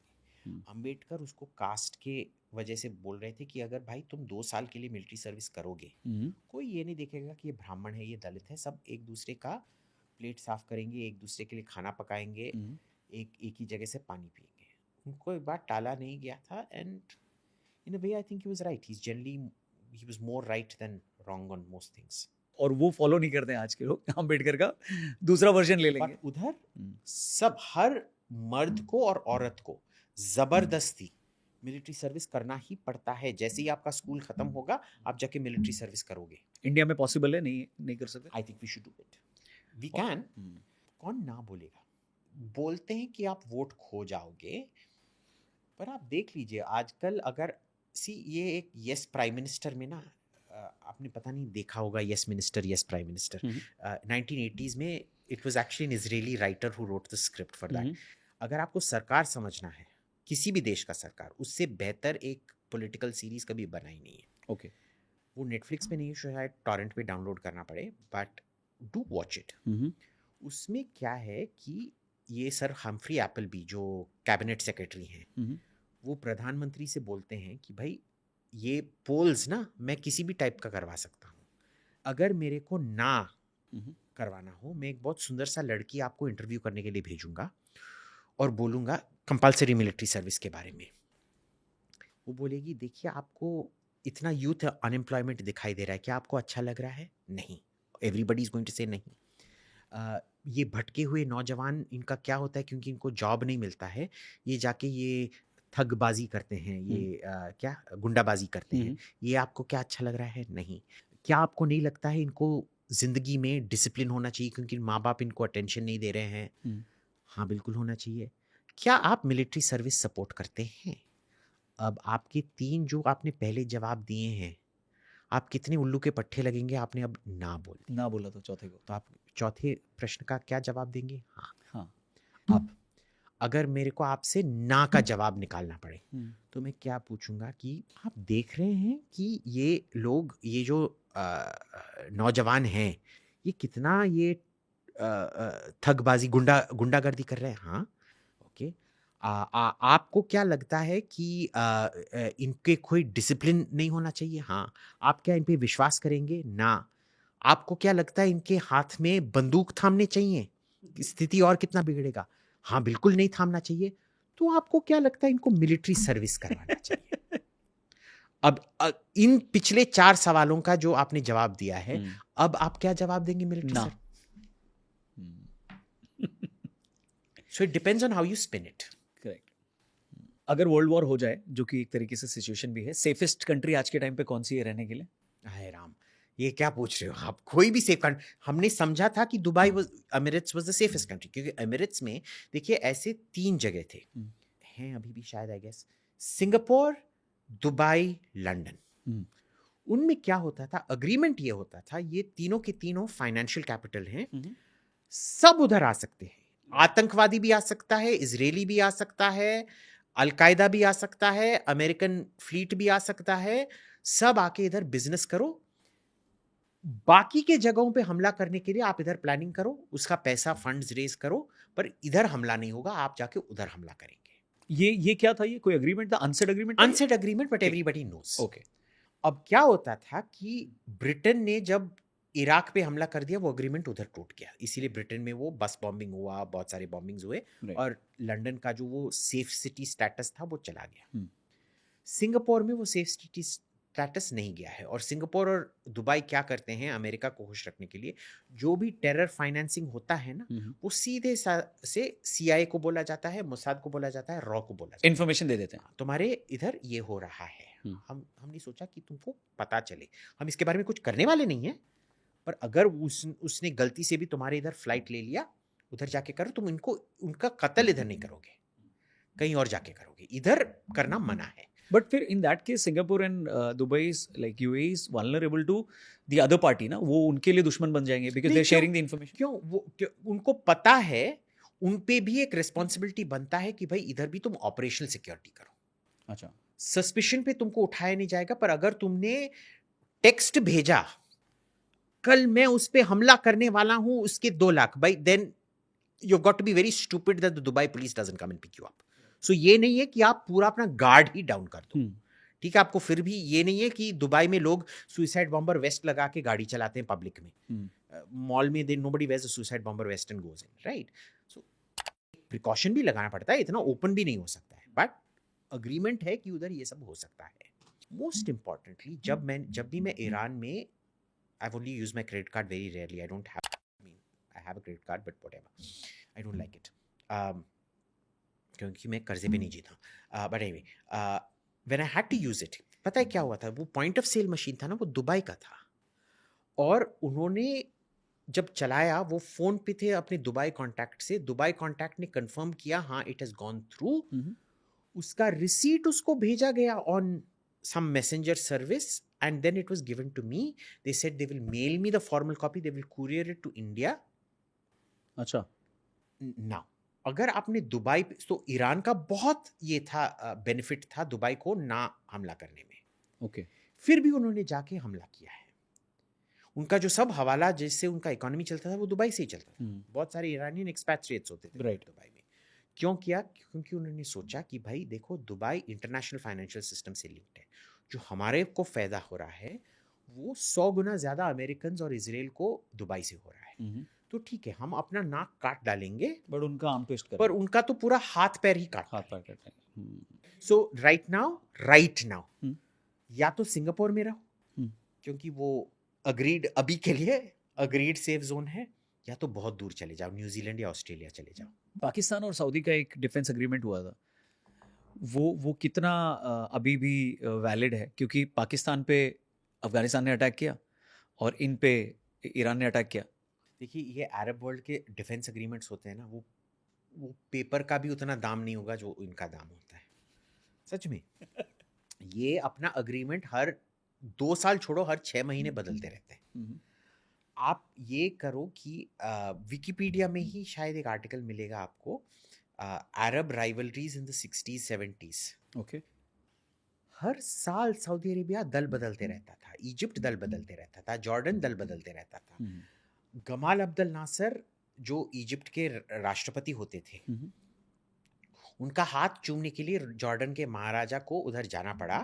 अंबेडकर उसको कास्ट के वजह से बोल रहे थे कि अगर भाई तुम 2 साल के लिए मिलिट्री सर्विस करोगे, कोई ये नहीं देखेगा कि ये ब्राह्मण है, ये दलित है, सब एक दूसरे का प्लेट साफ करेंगे, एक दूसरे के लिए खाना पकाएंगे, एक ही जगह से पानी पिएंगे। उनको एक बार टाला नहीं गया था, and in a way I think he was right. He was more right than wrong on most things. और वो फॉलो नहीं करते हैं आज के लोग, अंबेडकर का दूसरा वर्जन ले लेंगे। पर उधर सब हर मर्द को और औरत को जबरदस्ती मिलिट्री सर्विस करना ही पड़ता है। जैसे ही आपका स्कूल खत्म होगा, आप जाके मिलिट्री सर्विस करोगे। इंडिया में पॉसिबल है? नहीं कर सकते। I think we should do it, we can. कौन ना बोलेगा? बोलते हैं कि आप वोट खो जाओगे, पर आप देख लीजिए आजकल, अगर ये एक यस प्राइम मिनिस्टर में ना, आपने पता नहीं देखा होगा, yes minister yes prime minister 1980s में it was actually an Israeli writer who wrote the script for that. अगर आपको सरकार समझना है, किसी भी देश का सरकार, उससे बेहतर एक पॉलिटिकल सीरीज कभी बना ही नहीं है। ओके, वो नेटफ्लिक्स पे नहीं, शायद टॉरेंट पे डाउनलोड करना पड़े, बट डू वॉच इट। उसमें क्या है कि ये सर हम्फ्री एप्पलबी जो कैबिनेट सेक्रेटरी हैं, वो प्रधानमंत्री से बोलते हैं कि भाई ये पोल्स ना मैं किसी भी टाइप का करवा सकता हूँ, अगर मेरे को ना करवाना हो, मैं एक बहुत सुंदर सा लड़की आपको इंटरव्यू करने के लिए भेजूंगा और बोलूँगा कंपलसरी मिलिट्री सर्विस के बारे में। वो बोलेगी देखिए आपको इतना यूथ अनएम्प्लॉयमेंट दिखाई दे रहा है, क्या आपको अच्छा लग रहा है? नहीं, एवरीबडी इज गोइंग टू से नहीं। ये भटके हुए नौजवान, इनका क्या होता है, क्योंकि इनको जॉब नहीं मिलता है, ये जाके ये ठगबाजी करते हैं, ये क्या गुंडाबाजी करते हैं, ये आपको क्या अच्छा लग रहा है? नहीं। क्या आपको नहीं लगता है इनको जिंदगी में डिसिप्लिन होना चाहिए क्योंकि माँ बाप इनको अटेंशन नहीं दे रहे हैं? हाँ बिल्कुल होना चाहिए। क्या आप मिलिट्री सर्विस सपोर्ट करते हैं? अब आपके 3 जो आपने पहले जवाब दिए हैं, आप कितने उल्लू के पट्टे लगेंगे? आपने अब ना बोला तो चौथे को, तो आप चौथे प्रश्न का क्या जवाब देंगे? हाँ। अब अगर मेरे को आपसे ना का जवाब निकालना पड़े, तो मैं क्या पूछूंगा कि आप देख रहे हैं कि ये लोग, ये जो नौजवान हैं, ये कितना ये ठगबाजी गुंडागर्दी कर रहे हैं? हाँ, ओके। आपको क्या लगता है कि इनके कोई डिसिप्लिन नहीं होना चाहिए? हाँ। आप क्या इन पे विश्वास करेंगे? ना। आपको क्या लगता है इनके हाथ में बंदूक थामने चाहिए? स्थिति और कितना बिगड़ेगा? हाँ बिल्कुल नहीं थामना चाहिए। तो आपको क्या लगता है इनको मिलिट्री सर्विस करवाना चाहिए? अब इन पिछले 4 सवालों का जो आपने जवाब दिया है, अब आप क्या जवाब देंगे military service? So it depends on how you spin it. Correct. अगर वर्ल्ड वॉर हो जाए, जो कि एक तरीके से सिचुएशन भी है, सेफेस्ट कंट्री आज के टाइम पे कौन सी है रहने के लिए? हाय राम, ये क्या पूछ रहे हो आप? कोई भी सेफ कंट्री, हमने समझा था कि Dubai was, Emirates was the safest country, क्योंकि एमिरेट्स में देखिए ऐसे 3 जगह थे, हैं अभी भी शायद, I guess, Singapore, Dubai, London. उनमें क्या होता था, अग्रीमेंट ये होता था, ये तीनों के तीनों फाइनेंशियल कैपिटल हैं, सब उधर आ सकते हैं। आतंकवादी भी आ सकता है, इजरायली भी आ सकता है, अलकायदा भी आ सकता है, अमेरिकन फ्लीट भी आ सकता है, सब आके इधर बिजनेस करो। बाकी के जगहों पे हमला करने के लिए आप इधर प्लानिंग करो, उसका पैसा फंड्स रेज करो, पर इधर हमला नहीं होगा, आप जाके उधर हमला करेंगे। ये क्या था? ये कोई एग्रीमेंट था? Unsaid agreement? Unsaid agreement, but everybody knows. Okay. अब क्या होता था कि ब्रिटेन ने जब इराक पे हमला कर दिया, वो एग्रीमेंट उधर टूट गया, इसीलिए ब्रिटेन में वो बस बॉम्बिंग हुआ, बहुत सारे बॉम्बिंग्स हुए, और लंदन का जो वो सेफ सिटी स्टेटस था वो चला गया। सिंगापुर में वो सेफ सिटी स्टेटस नहीं गया है, और सिंगापुर और दुबई क्या करते हैं अमेरिका को खुश रखने के लिए, जो भी टेरर फाइनेंसिंग होता है ना, वो सीधे से CIA को बोला जाता है, मोसाद को बोला जाता है, रॉ को बोला जाता है, इन्फॉर्मेशन दे देते हैं, तुम्हारे इधर ये हो रहा है। हमने सोचा कि तुमको पता चले, हम इसके बारे में कुछ करने वाले नहीं है, पर अगर उसने गलती से भी तुम्हारे इधर फ्लाइट ले लिया, उधर जाके करो, तुम उनका कत्ल इधर नहीं करोगे, कहीं और जाके करोगे, इधर करना मना है। बट फिर in that case Singapore and Dubai is like UAE is vulnerable to the other party ना, वो उनके लिए दुश्मन बन जाएंगे because they are sharing the information. क्यों उनको पता है, उन पे भी एक रिस्पॉन्सिबिलिटी बनता है कि भाई इधर भी तुम ऑपरेशनल सिक्योरिटी करो। अच्छा, सस्पिशन पे तुमको उठाया नहीं जाएगा, पर अगर तुमने टेक्स्ट भेजा कल मैं उस पे हमला करने वाला हूं उसके 2 लाख, भाई then you got to be very stupid that the Dubai police doesn't come and pick you up. So ये नहीं है कि आप पूरा अपना गार्ड ही डाउन कर दो. ठीक है, आपको फिर भी ये नहीं है कि दुबई में लोग सुसाइड बॉम्बर वेस्ट लगा के गाड़ी चलाते हैं पब्लिक में. मॉल में they nobody wears a suicide bomber vest and goes in, right? So precaution भी लगाना पड़ता है, इतना ओपन भी नहीं हो सकता है, बट अग्रीमेंट है कि उधर ये सब हो सकता है. मोस्ट इंपॉर्टेंटली जब भी मैं ईरान में, I've only used my credit card very rarely. I have a credit card, but whatever. I don't like it. क्योंकि मैं कर्जे पे नहीं जीता. But anyway, when I had to use it, पता है क्या हुआ था? वो पॉइंट ऑफ सेल मशीन था ना, वो दुबई का था. और उन्होंने जब चलाया, वो फोन पे थे अपने दुबई कॉन्टैक्ट से. दुबई कॉन्टैक्ट ने कंफर्म किया, हाँ इट हैज गॉन थ्रू. उसका रिसीट उसको भेजा गया on some messenger service, and then it was given to me. They said they will mail me the formal copy, they will courier it to India. अच्छा. Now अगर आपने दुबई पे, तो ईरान का बहुत ये था बेनिफिट था दुबई को ना हमला करने में. ओके. फिर भी उन्होंने जाके हमला किया है. उनका जो सब हवाला जिससे उनका इकोनॉमी चलता था वो दुबई से ही चलता था. बहुत सारे ईरानियन एक्सपैट्रिएट्स होते थे राइट. दुबई में. क्यों किया? क्योंकि उन्होंने सोचा कि भाई देखो, दुबई इंटरनेशनल फाइनेंशियल सिस्टम से लिंक्ड है. जो हमारे को फायदा हो रहा है वो 100 गुना ज्यादा अमेरिकन और इजराइल को दुबई से हो रहा है. तो ठीक है, हम अपना नाक काट डालेंगे, बट उनका आर्म ट्विस्ट कर, पर उनका तो पूरा हाथ पैर ही काट. हाथ पैर काट. सो राइट नाउ या तो सिंगापुर में रहो, क्योंकि वो अग्रीड अभी के लिए अग्रीड सेफ जोन है, या तो बहुत दूर चले जाओ, न्यूजीलैंड या ऑस्ट्रेलिया चले जाओ. पाकिस्तान और सऊदी का एक डिफेंस एग्रीमेंट हुआ था, वो कितना अभी भी वैलिड है? क्योंकि पाकिस्तान पे अफगानिस्तान ने अटैक किया और इन पे ईरान ने अटैक किया. देखिए, ये अरब वर्ल्ड के डिफेंस एग्रीमेंट्स होते हैं ना, वो पेपर का भी उतना दाम नहीं होगा जो इनका दाम होता है, सच में. ये अपना अग्रीमेंट हर 2 साल छोड़ो, हर 6 महीने बदलते रहते हैं. आप ये करो कि विकिपीडिया में ही शायद एक आर्टिकल मिलेगा आपको, Arab rivalries in the 60s 70s. Okay. हर साल सऊदी अरेबिया दल बदलते रहता था, इजिप्ट दल बदलते रहता था, जॉर्डन दल बदलते रहता था. गमाल अब्दुल नासर जो इजिप्ट के राष्ट्रपति होते थे, उनका हाथ चूमने के लिए जॉर्डन के महाराजा को उधर जाना पड़ा.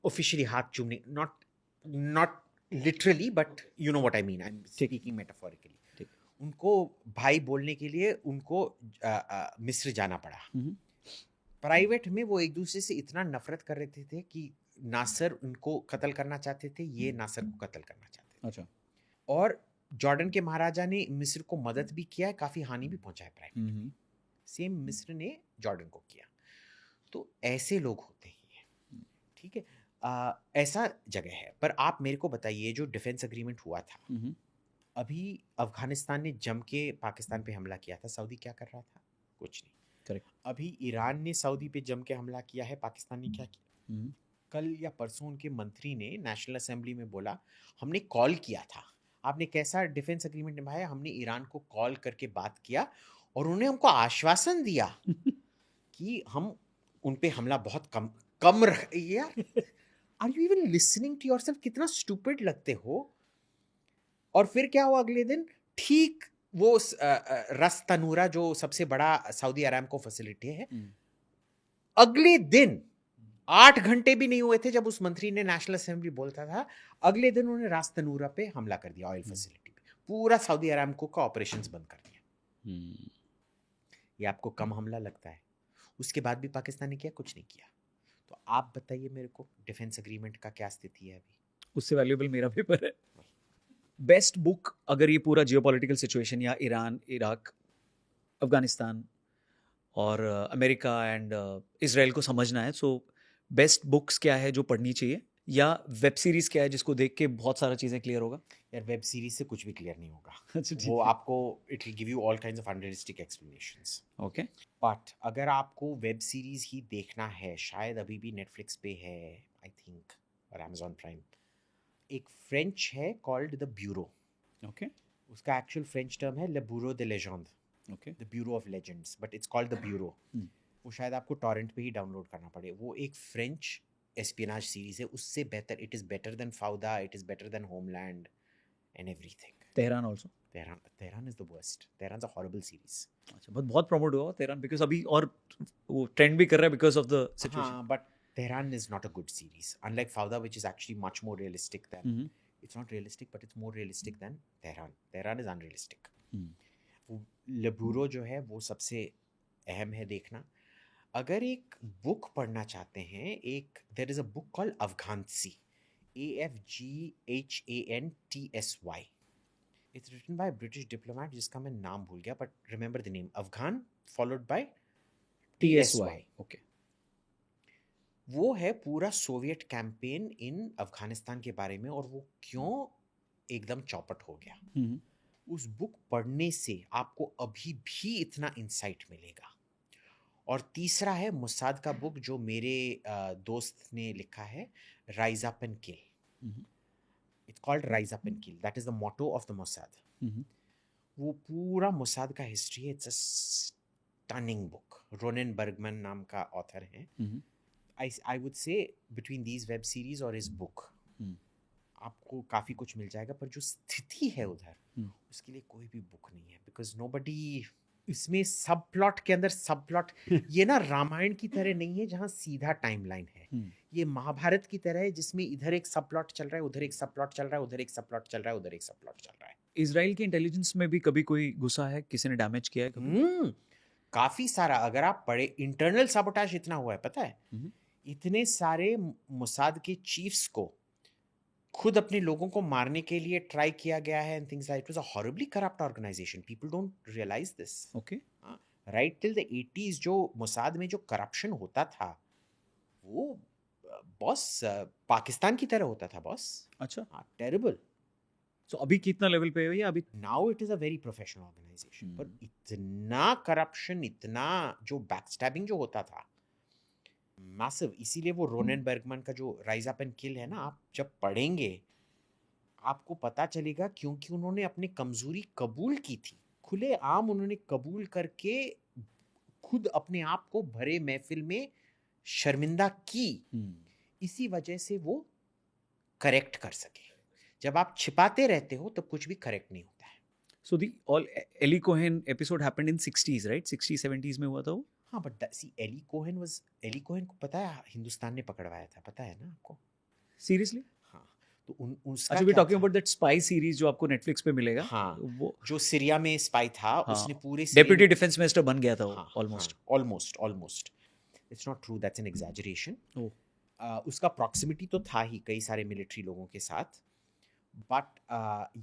ऑफिशियली हाथ चूमने, not literally, but you know what I mean, I am speaking metaphorically. उनको भाई बोलने के लिए उनको मिस्र जाना पड़ा. प्राइवेट में वो एक दूसरे से इतना नफरत कर रहे थे कि नासर उनको कत्ल करना चाहते थे, ये नासर को कत्ल करना चाहते थे. अच्छा. और जॉर्डन के महाराजा ने मिस्र को मदद भी किया है, काफी हानि भी पहुंचा है प्राइवेट में. सेम मिस्र ने जॉर्डन को किया. तो ऐसे लोग होते हैं, ठीक है. ऐसा जगह है. पर आप मेरे को बताइए, जो डिफेंस एग्रीमेंट हुआ था, अभी अफगानिस्तान ने जम के पाकिस्तान पे हमला किया था, सऊदी क्या कर रहा था? कुछ नहीं. करेक्ट. अभी ईरान ने सऊदी पे जम के हमला किया है, पाकिस्तान ने क्या किया? कल या परसों उनके मंत्री ने नेशनल असेंबली में बोला, हमने कॉल किया था. आपने कैसा डिफेंस एग्रीमेंट निभाया? हमने ईरान को कॉल करके बात किया और उन्होंने हमको आश्वासन दिया कि हम उन पे हमला बहुत कम यार, are you even listening to yourself? कितना स्टूपिड लगते हो. और फिर क्या हुआ अगले दिन? ठीक वो रस तनूरा जो सबसे बड़ा सऊदी अरामको फैसिलिटी है, अगले दिन 8 घंटे भी नहीं हुए थे जब उस मंत्री ने नेशनल असेंबली बोलता था, अगले दिन उन्होंने रास तनूरा पे हमला कर दिया, ऑयल फैसिलिटी पे. पूरा सऊदी अरामको का ऑपरेशंस बंद कर दिया. ये आपको कम हमला लगता है? उसके बाद भी पाकिस्तान ने किया? कुछ नहीं किया. तो आप बताइए मेरे को, डिफेंस एग्रीमेंट का क्या स्थिति है अभी? उससे वैल्यूएबल मेरा पेपर है. बेस्ट बुक, अगर ये पूरा जियोपॉलिटिकल सिचुएशन या ईरान, इराक, अफगानिस्तान और अमेरिका एंड इजराइल को समझना है, सो बेस्ट बुक्स क्या है जो पढ़नी चाहिए, या वेब सीरीज क्या है जिसको देख के बहुत सारा चीज़ें क्लियर होगा? यार, वेब सीरीज से कुछ भी क्लियर नहीं होगा. अच्छा, वो आपको, it will give you all kinds of unrealistic explanations. Okay. But अगर आपको वेब सीरीज ही देखना है, शायद अभी भी नेटफ्लिक्स पे है आई थिंक, और अमेजॉन प्राइम. एक फ्रेंच है कॉल्ड द ब्यूरो. ओके. उसका एक्चुअल फ्रेंच टर्म है ले bureau de légende. Okay. The bureau of legends, but it's called the bureau. वो शायद आपको टॉरेंट पे ही डाउनलोड करना पड़े। वो एक फ्रेंच एस्पिनाज सीरीज है, उससे बेहतर, it is better than फाउदा, it is better than homeland and everything. Tehran also. Tehran is the worst. Tehran a horrible series. अच्छा, बहुत प्रमोट हुआ तेहरान बिकॉज अभी और वो ट्रेंड भी कर रहा है बिकॉज ऑफ द सिचुएशन। हाँ, but Tehran is not a good series. Unlike Fauda, which is actually much more realistic than. It's not realistic, but it's more realistic than Tehran. Tehran is unrealistic. वो लेबूरो जो है वो सबसे अहम है देखना। अगर एक बुक पढ़ना चाहते हैं, एक there is a book called Afghantsy, AFGHANTSY। It's written by British diplomat जिसका मैं नाम भूल गया, but remember the name, Afghan followed by TSY। Okay. वो है पूरा सोवियत कैंपेन इन अफगानिस्तान के बारे में, और वो क्यों एकदम चौपट हो गया। उस बुक पढ़ने से आपको अभी भी इतना इंसाइट मिलेगा। और तीसरा है मोसाद का बुक जो मेरे दोस्त ने लिखा है, rise up and kill. It's called rise up and kill, that is the motto of the Mossad. वो पूरा मोसाद का हिस्ट्री है। It's a stunning book. Ronen Bergman नाम का ऑथर है। I would say between these web series और इस बुक आपको काफ़ी कुछ मिल जाएगा, पर जो स्थिति है उधर उसके लिए कोई भी बुक नहीं है, बिकॉज नोबडी। इसमें सब प्लॉट के अंदर सब प्लॉट, ये ना रामायण की तरह नहीं है जहाँ सीधा टाइमलाइन है। ये महाभारत की तरह है जिसमें इधर एक सब प्लॉट चल रहा है, उधर एक सब प्लॉट चल रहा है, उधर एक सब प्लॉट चल रहा है, उधर एक सब प्लॉट चल रहा है। इजराइल की इंटेलिजेंस में भी कभी कोई घुसा है, किसी ने डैमेज किया है कभी? काफ़ी सारा। अगर आप पढ़े, इंटरनल साबोटाज इतना हुआ है, पता है। इतने सारे मोसाद के चीफ्स को खुद अपने लोगों को मारने के लिए ट्राई किया गया है, and things like. It was a horribly corrupt organisation. People don't realise this. Okay. Right till the 80s जो मोसाद में जो करप्शन होता था, वो बॉस पाकिस्तान की तरह होता था बॉस। अच्छा। टेरिबल। सो अभी कितना लेवल पे है ये अभी? Now it is a very professional organisation, पर इतना करप्शन, इतना जो बैकस्टैबिंग जो होता था, मैसिव। इसीलिए वो रोनेन बर्गमैन का जो राइज अप एंड किल है ना, आप जब पढ़ेंगे आपको पता चलेगा, क्योंकि उन्होंने अपनी कमजोरी कबूल की थी, खुले आम उन्होंने कबूल करके खुद अपने आप को भरे महफिल में शर्मिंदा की। इसी वजह से वो करेक्ट कर सके। जब आप छिपाते रहते हो तब कुछ भी करेक्ट नहीं होता है। So the all Ellie Cohen episode happened in 60s, right? 60s 70s में हुआ था वो? हाँ, बट सी एली कोहेन को पता है हिंदुस्तान ने पकड़वाया था, पता है ना आपको? Seriously? हाँ, तो उसका अच्छा, we're क्या talking था? about that spy series जो आपको Netflix पे मिलेगा। हाँ, वो जो सीरिया में स्पाई था, हाँ, उसने पूरे डेप्यूटी डिफेंस मिनिस्टर बन गया था वो। हाँ, almost almost. It's not true, that's an exaggeration. उसका प्रॉक्सिमिटी तो था ही कई सारे मिलिट्री लोगों के साथ, बट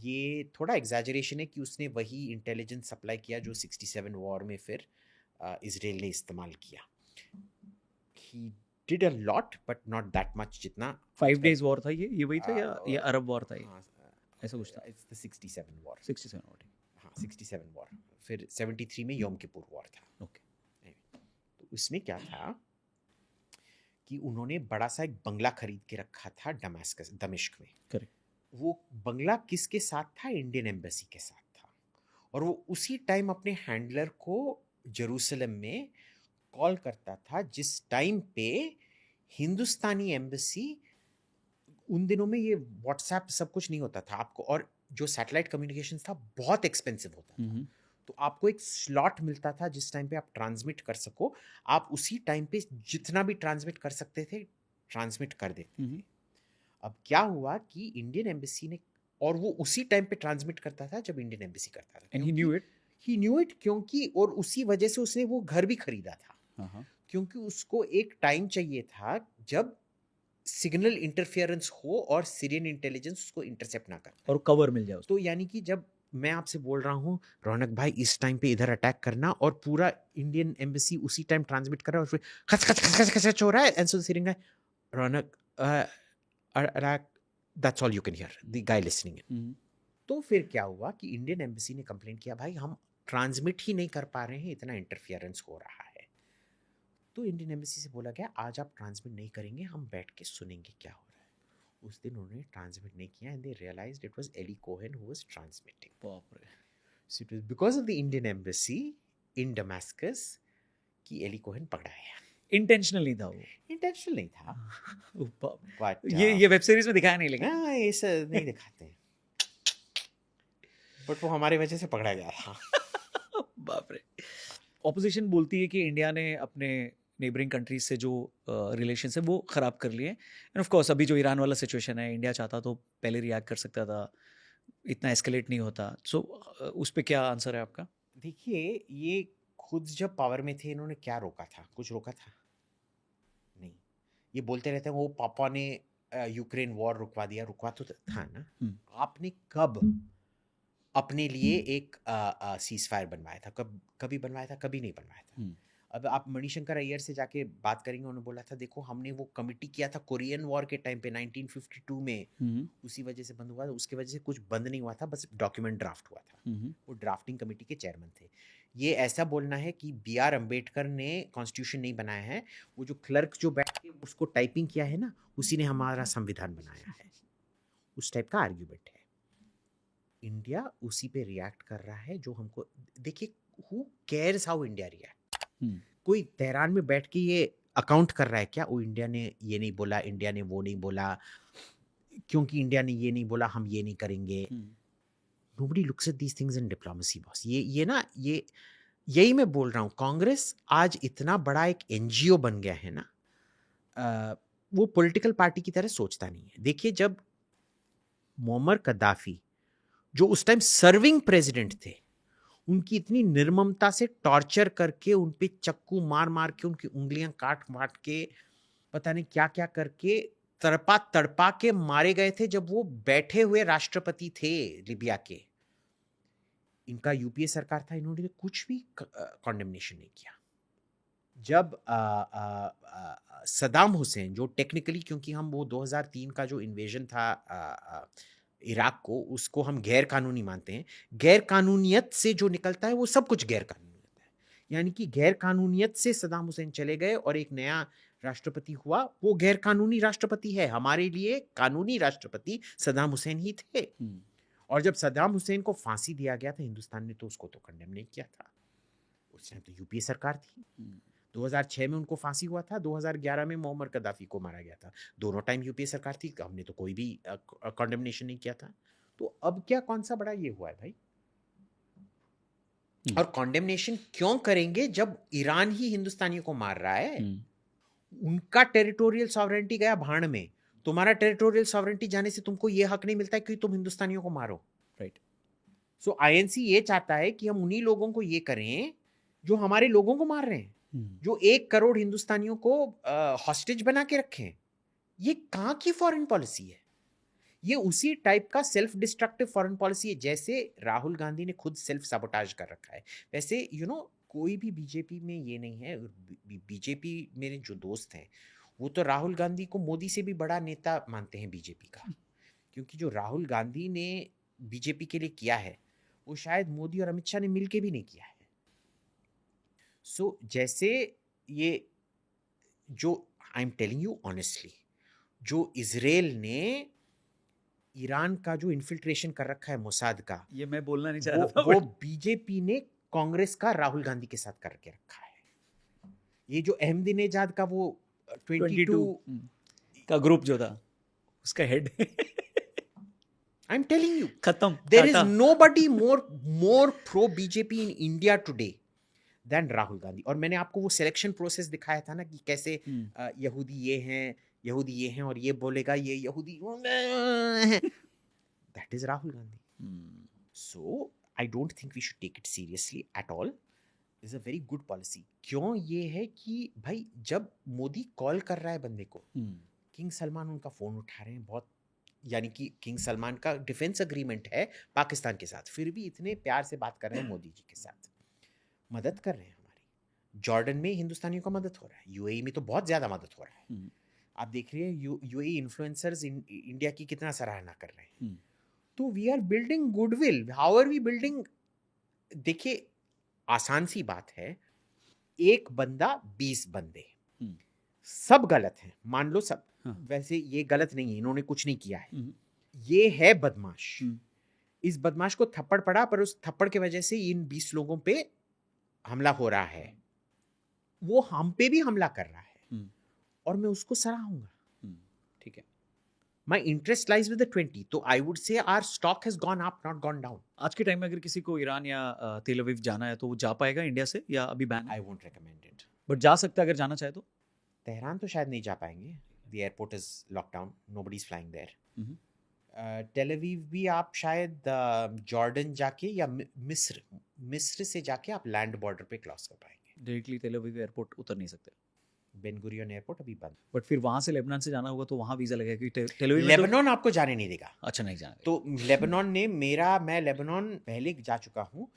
ये थोड़ा एग्जैजरेशन है कि उसने वही इंटेलिजेंस सप्लाई किया जो 67 वॉर में फिर इजराइल ने इस्तेमाल किया। He did a lot but not that much जितना 5 days वॉर था ये वही था या अरब वॉर था ये? हाँ, ऐसा कुछ था। It's the 67 war. 67 वॉर। हाँ, 67 वॉर। फिर 73 में योम किपुर वॉर था। ओके। तो उसमें क्या था कि उन्होंने बड़ा सा एक बंगला खरीद के रखा था दमिश्क में। करेक्ट। वो बंगला किसके साथ था? इंडियन एम्बेसी के साथ था। और वो उसी टाइम अपने हैंडलर को जेरूसलम में कॉल करता था जिस टाइम पे हिंदुस्तानी एम्बेसी, उन दिनों में ये व्हाट्सएप सब कुछ नहीं होता था आपको, और जो सैटेलाइट कम्युनिकेशन था बहुत एक्सपेंसिव होता था। तो आपको एक स्लॉट मिलता था जिस टाइम पे आप ट्रांसमिट कर सको। आप उसी टाइम पे जितना भी ट्रांसमिट कर सकते थे ट्रांसमिट कर देते थे। अब क्या हुआ कि इंडियन एम्बेसी ने, और वो उसी टाइम पे ट्रांसमिट करता था जब इंडियन एम्बेसी करता था। एंड ही न्यू इट क्योंकि और उसी वजह से उसने वो घर भी खरीदा था, क्योंकि उसको एक टाइम चाहिए था जब सिग्नल इंटरफेरेंस हो और सीरियन इंटेलिजेंस उसको इंटरसेप्ट ना कर और कवर मिल जाए उसको। तो यानी कि जब मैं आपसे बोल रहा हूँ रौनक भाई इस टाइम पे इधर अटैक करना, और पूरा इंडियन एम्बेसी उसी टाइम ट्रांसमिट कर रहा है, और फिर खच खच खच खच खच हो रहा है, and so Syrian guy, Raunak that's all you can hear, the guy listening. तो फिर क्या हुआ कि इंडियन एम्बेसी ने कंप्लेन किया, भाई हम ट्रांसमिट ही नहीं कर पा रहे हैं, इतना इंटरफियरेंस हो रहा है। तो इंडियन एम्बेसी से बोला गया आज आप ट्रांसमिट नहीं करेंगे, हम बैठ के सुनेंगे क्या हो रहा है। उस दिन उन्होंने ट्रांसमिट नहीं किया, and they realised it was Eli Cohen who was transmitting. बाप रे। So it was because of the Indian embassy in Damascus कि एली कोहेन पकड़ा गया। इंटेंशनल नहीं था वो। इंटेंशनल नहीं था, बट ये वेब सीरीज में दिखाया नहीं, लेकिन हाँ ऐसा नहीं दिखाते हैं, बट वो हमारी वजह से पकड़ा गया था। बाप रे। ऑपोजिशन बोलती है कि इंडिया ने अपने नेबरिंग कंट्रीज से जो रिलेशन है वो ख़राब कर लिए, एंड ऑफ कोर्स अभी जो ईरान वाला सिचुएशन है, इंडिया चाहता तो पहले रिएक्ट कर सकता था, इतना एस्केलेट नहीं होता। सो उस पे क्या आंसर है आपका? देखिए, ये खुद जब पावर में थे इन्होंने क्या रोका था? कुछ रोका था नहीं। ये बोलते रहते हैं वो पापा ने यूक्रेन वॉर रुकवा दिया, रुकवा तो था ना। आपने कब अपने लिए एक सीज फायर बनवाया था? कभी बनवाया था? कभी नहीं बनवाया था। अब आप मणिशंकर अय्यर से जाके बात करेंगे, उन्होंने बोला था देखो हमने वो कमिटी किया था कोरियन वॉर के टाइम पे 1952 में, उसी वजह से बंद हुआ था, उसके वजह से कुछ बंद नहीं हुआ था, बस डॉक्यूमेंट ड्राफ्ट हुआ था। वो ड्राफ्टिंग कमेटी के चेयरमैन थे। ये ऐसा बोलना है कि B.R. अम्बेडकर ने कॉन्स्टिट्यूशन नहीं बनाया है, वो जो क्लर्क जो बैठ के उसको टाइपिंग किया है ना, उसी ने हमारा संविधान बनाया है, उस टाइप का आर्ग्यूमेंट है। इंडिया उसी पे रिएक्ट कर रहा है जो हमको, देखिए who cares how India react. कोई तेहरान में बैठ के ये अकाउंट कर रहा है क्या? वो इंडिया ने ये नहीं बोला, इंडिया ने वो नहीं बोला, क्योंकि इंडिया ने ये नहीं बोला हम ये नहीं करेंगे। Nobody looks at these things in diplomacy, boss. ये यही मैं बोल रहा हूँ, कांग्रेस आज इतना बड़ा एक एनजीओ बन गया है ना, वो पॉलिटिकल पार्टी की तरह सोचता नहीं है। देखिए, जब मोअम्मर कद्दाफी जो उस टाइम सर्विंग प्रेसिडेंट थे, उनकी इतनी निर्ममता से टॉर्चर करके, उन पे चक्कू मार मार के, उनकी उंगलियां काट काट के, पता नहीं क्या क्या करके, तड़पा तड़पा के मारे गए थे जब वो बैठे हुए राष्ट्रपति थे लिबिया के। इनका यूपीए सरकार था, इन्होंने कुछ भी कॉन्डेमनेशन नहीं किया। जब सद्दाम हुसैन, जो टेक्निकली, क्योंकि हम वो 2003 का जो इन्वेजन था इराक को, उसको हम गैर कानूनी मानते हैं। गैर कानूनियत से जो निकलता है वो सब कुछ गैर कानूनियत है, यानी कि गैर कानूनियत से सद्दाम हुसैन चले गए और एक नया राष्ट्रपति हुआ, वो गैर कानूनी राष्ट्रपति है। हमारे लिए कानूनी राष्ट्रपति सद्दाम हुसैन ही थे। और जब सद्दाम हुसैन को फांसी दिया गया था, हिंदुस्तान ने तो उसको तो कंडेम नहीं किया था, उस टाइम तो यूपीए सरकार थी। 2006 में उनको फांसी हुआ था, 2011 में मोअम्मर कद्दाफी को मारा गया था। दोनों टाइम यूपीए सरकार थी, हमने तो कोई भी कंडेमनेशन नहीं किया था। तो अब क्या, कौन सा बड़ा ये हुआ है भाई? और कंडेमनेशन क्यों करेंगे जब ईरान ही हिंदुस्तानियों को मार रहा है? उनका टेरिटोरियल सॉवरेंटी गया भाड़ में, तुम्हारा टेरिटोरियल सॉवरेंटी जाने से तुमको ये हक नहीं मिलता है कि तुम हिंदुस्तानियों को मारो, राइट? सो आईएनसी ये चाहता है कि हम उन्हीं लोगों को ये करें जो हमारे लोगों को मार रहे हैं, जो 1 करोड़ हिंदुस्तानियों को हॉस्टेज बना के रखें। ये कहाँ की फॉरेन पॉलिसी है? ये उसी टाइप का सेल्फ डिस्ट्रक्टिव फॉरेन पॉलिसी है जैसे राहुल गांधी ने खुद सेल्फ साबोटाज कर रखा है। वैसे कोई भी बीजेपी में ये नहीं है। बीजेपी मेरे जो दोस्त हैं वो तो राहुल गांधी को मोदी से भी बड़ा नेता मानते हैं बीजेपी का, क्योंकि जो राहुल गांधी ने बीजेपी के लिए किया है वो शायद मोदी और अमित शाह ने मिलके भी नहीं किया है। सो जैसे ये जो आई एम टेलिंग यू ऑनेस्टली, जो इजराइल ने ईरान का जो इन्फिल्ट्रेशन कर रखा है मोसाद का, ये मैं बोलना नहीं चाह रहा था, वो बीजेपी ने कांग्रेस का राहुल गांधी के साथ करके रखा है। ये जो अहमदीनेजाद का वो 22 का ग्रुप जो था, उसका head I am telling you, खत्म। There is nobody more pro BJP in India today than Rahul Gandhi. और मैंने आपको वो सिलेक्शन प्रोसेस दिखाया था ना कि कैसे यहूदी ये हैं और ये बोलेगा ये यहूदी, that is Rahul Gandhi. So I don't think we should take it seriously at all. Is a very good policy. क्यों ये है कि भाई जब मोदी कॉल कर रहा है बंदे को, किंग सलमान उनका फोन उठा रहे हैं, बहुत, यानी कि किंग सलमान का डिफेंस एग्रीमेंट है पाकिस्तान के साथ, फिर भी इतने प्यार से बात कर रहे हैं मोदी जी के साथ, मदद कर रहे हैं हमारी। जॉर्डन में हिंदुस्तानियों का मदद हो रहा है, यूएई में तो बहुत ज़्यादा मदद हो रहा है। आप देख रहे हैं यूएई इन्फ्लुएंसर्स इंडिया की कितना सराहना कर रहे हैं। तो we are building goodwill. How are we building? देखिए, आसान सी बात है, एक बंदा 20 बंदे, सब गलत हैं, मान लो सब, वैसे ये गलत नहीं है, इन्होंने कुछ नहीं किया है, ये है बदमाश। इस बदमाश को थप्पड़ पड़ा, पर उस थप्पड़ की वजह से इन 20 लोगों पे हमला हो रहा है। वो हम पे भी हमला कर रहा है हम्म, और मैं उसको सराहूंगा. ठीक है. My interest lies with the 20. तो I would say our stock has gone up, not gone down. आज के टाइम में अगर किसी को ईरान या तेल अवीव जाना है तो वो जा पाएगा इंडिया से या अभी बैन है? I won't recommend it. But जा सकता है अगर जाना चाहे तो. तेहरान तो शायद नहीं जा पाएंगे. The airport is locked down. Nobody's flying there. Hmm, Tel Aviv भी आप शायद जॉर्डन जाके या मिस्र से जाके आप लैंड बॉर्डर पे क्रॉस कर पाएंगे. डायरेक्टली तेल अवीव एयरपोर्ट उतर नहीं सकते. बेन गुरियन एयरपोर्ट अभी बंद. बट फिर वहां से लेबनान से जाना होगा तो वहां वीजा लगेगा क्योंकि तेल अवीव में तो. लेबनान आपको जाने नहीं देगा. अच्छा, नहीं जाना. तो लेबनान ने मैं लेबनान पहले जा चुका हूँ.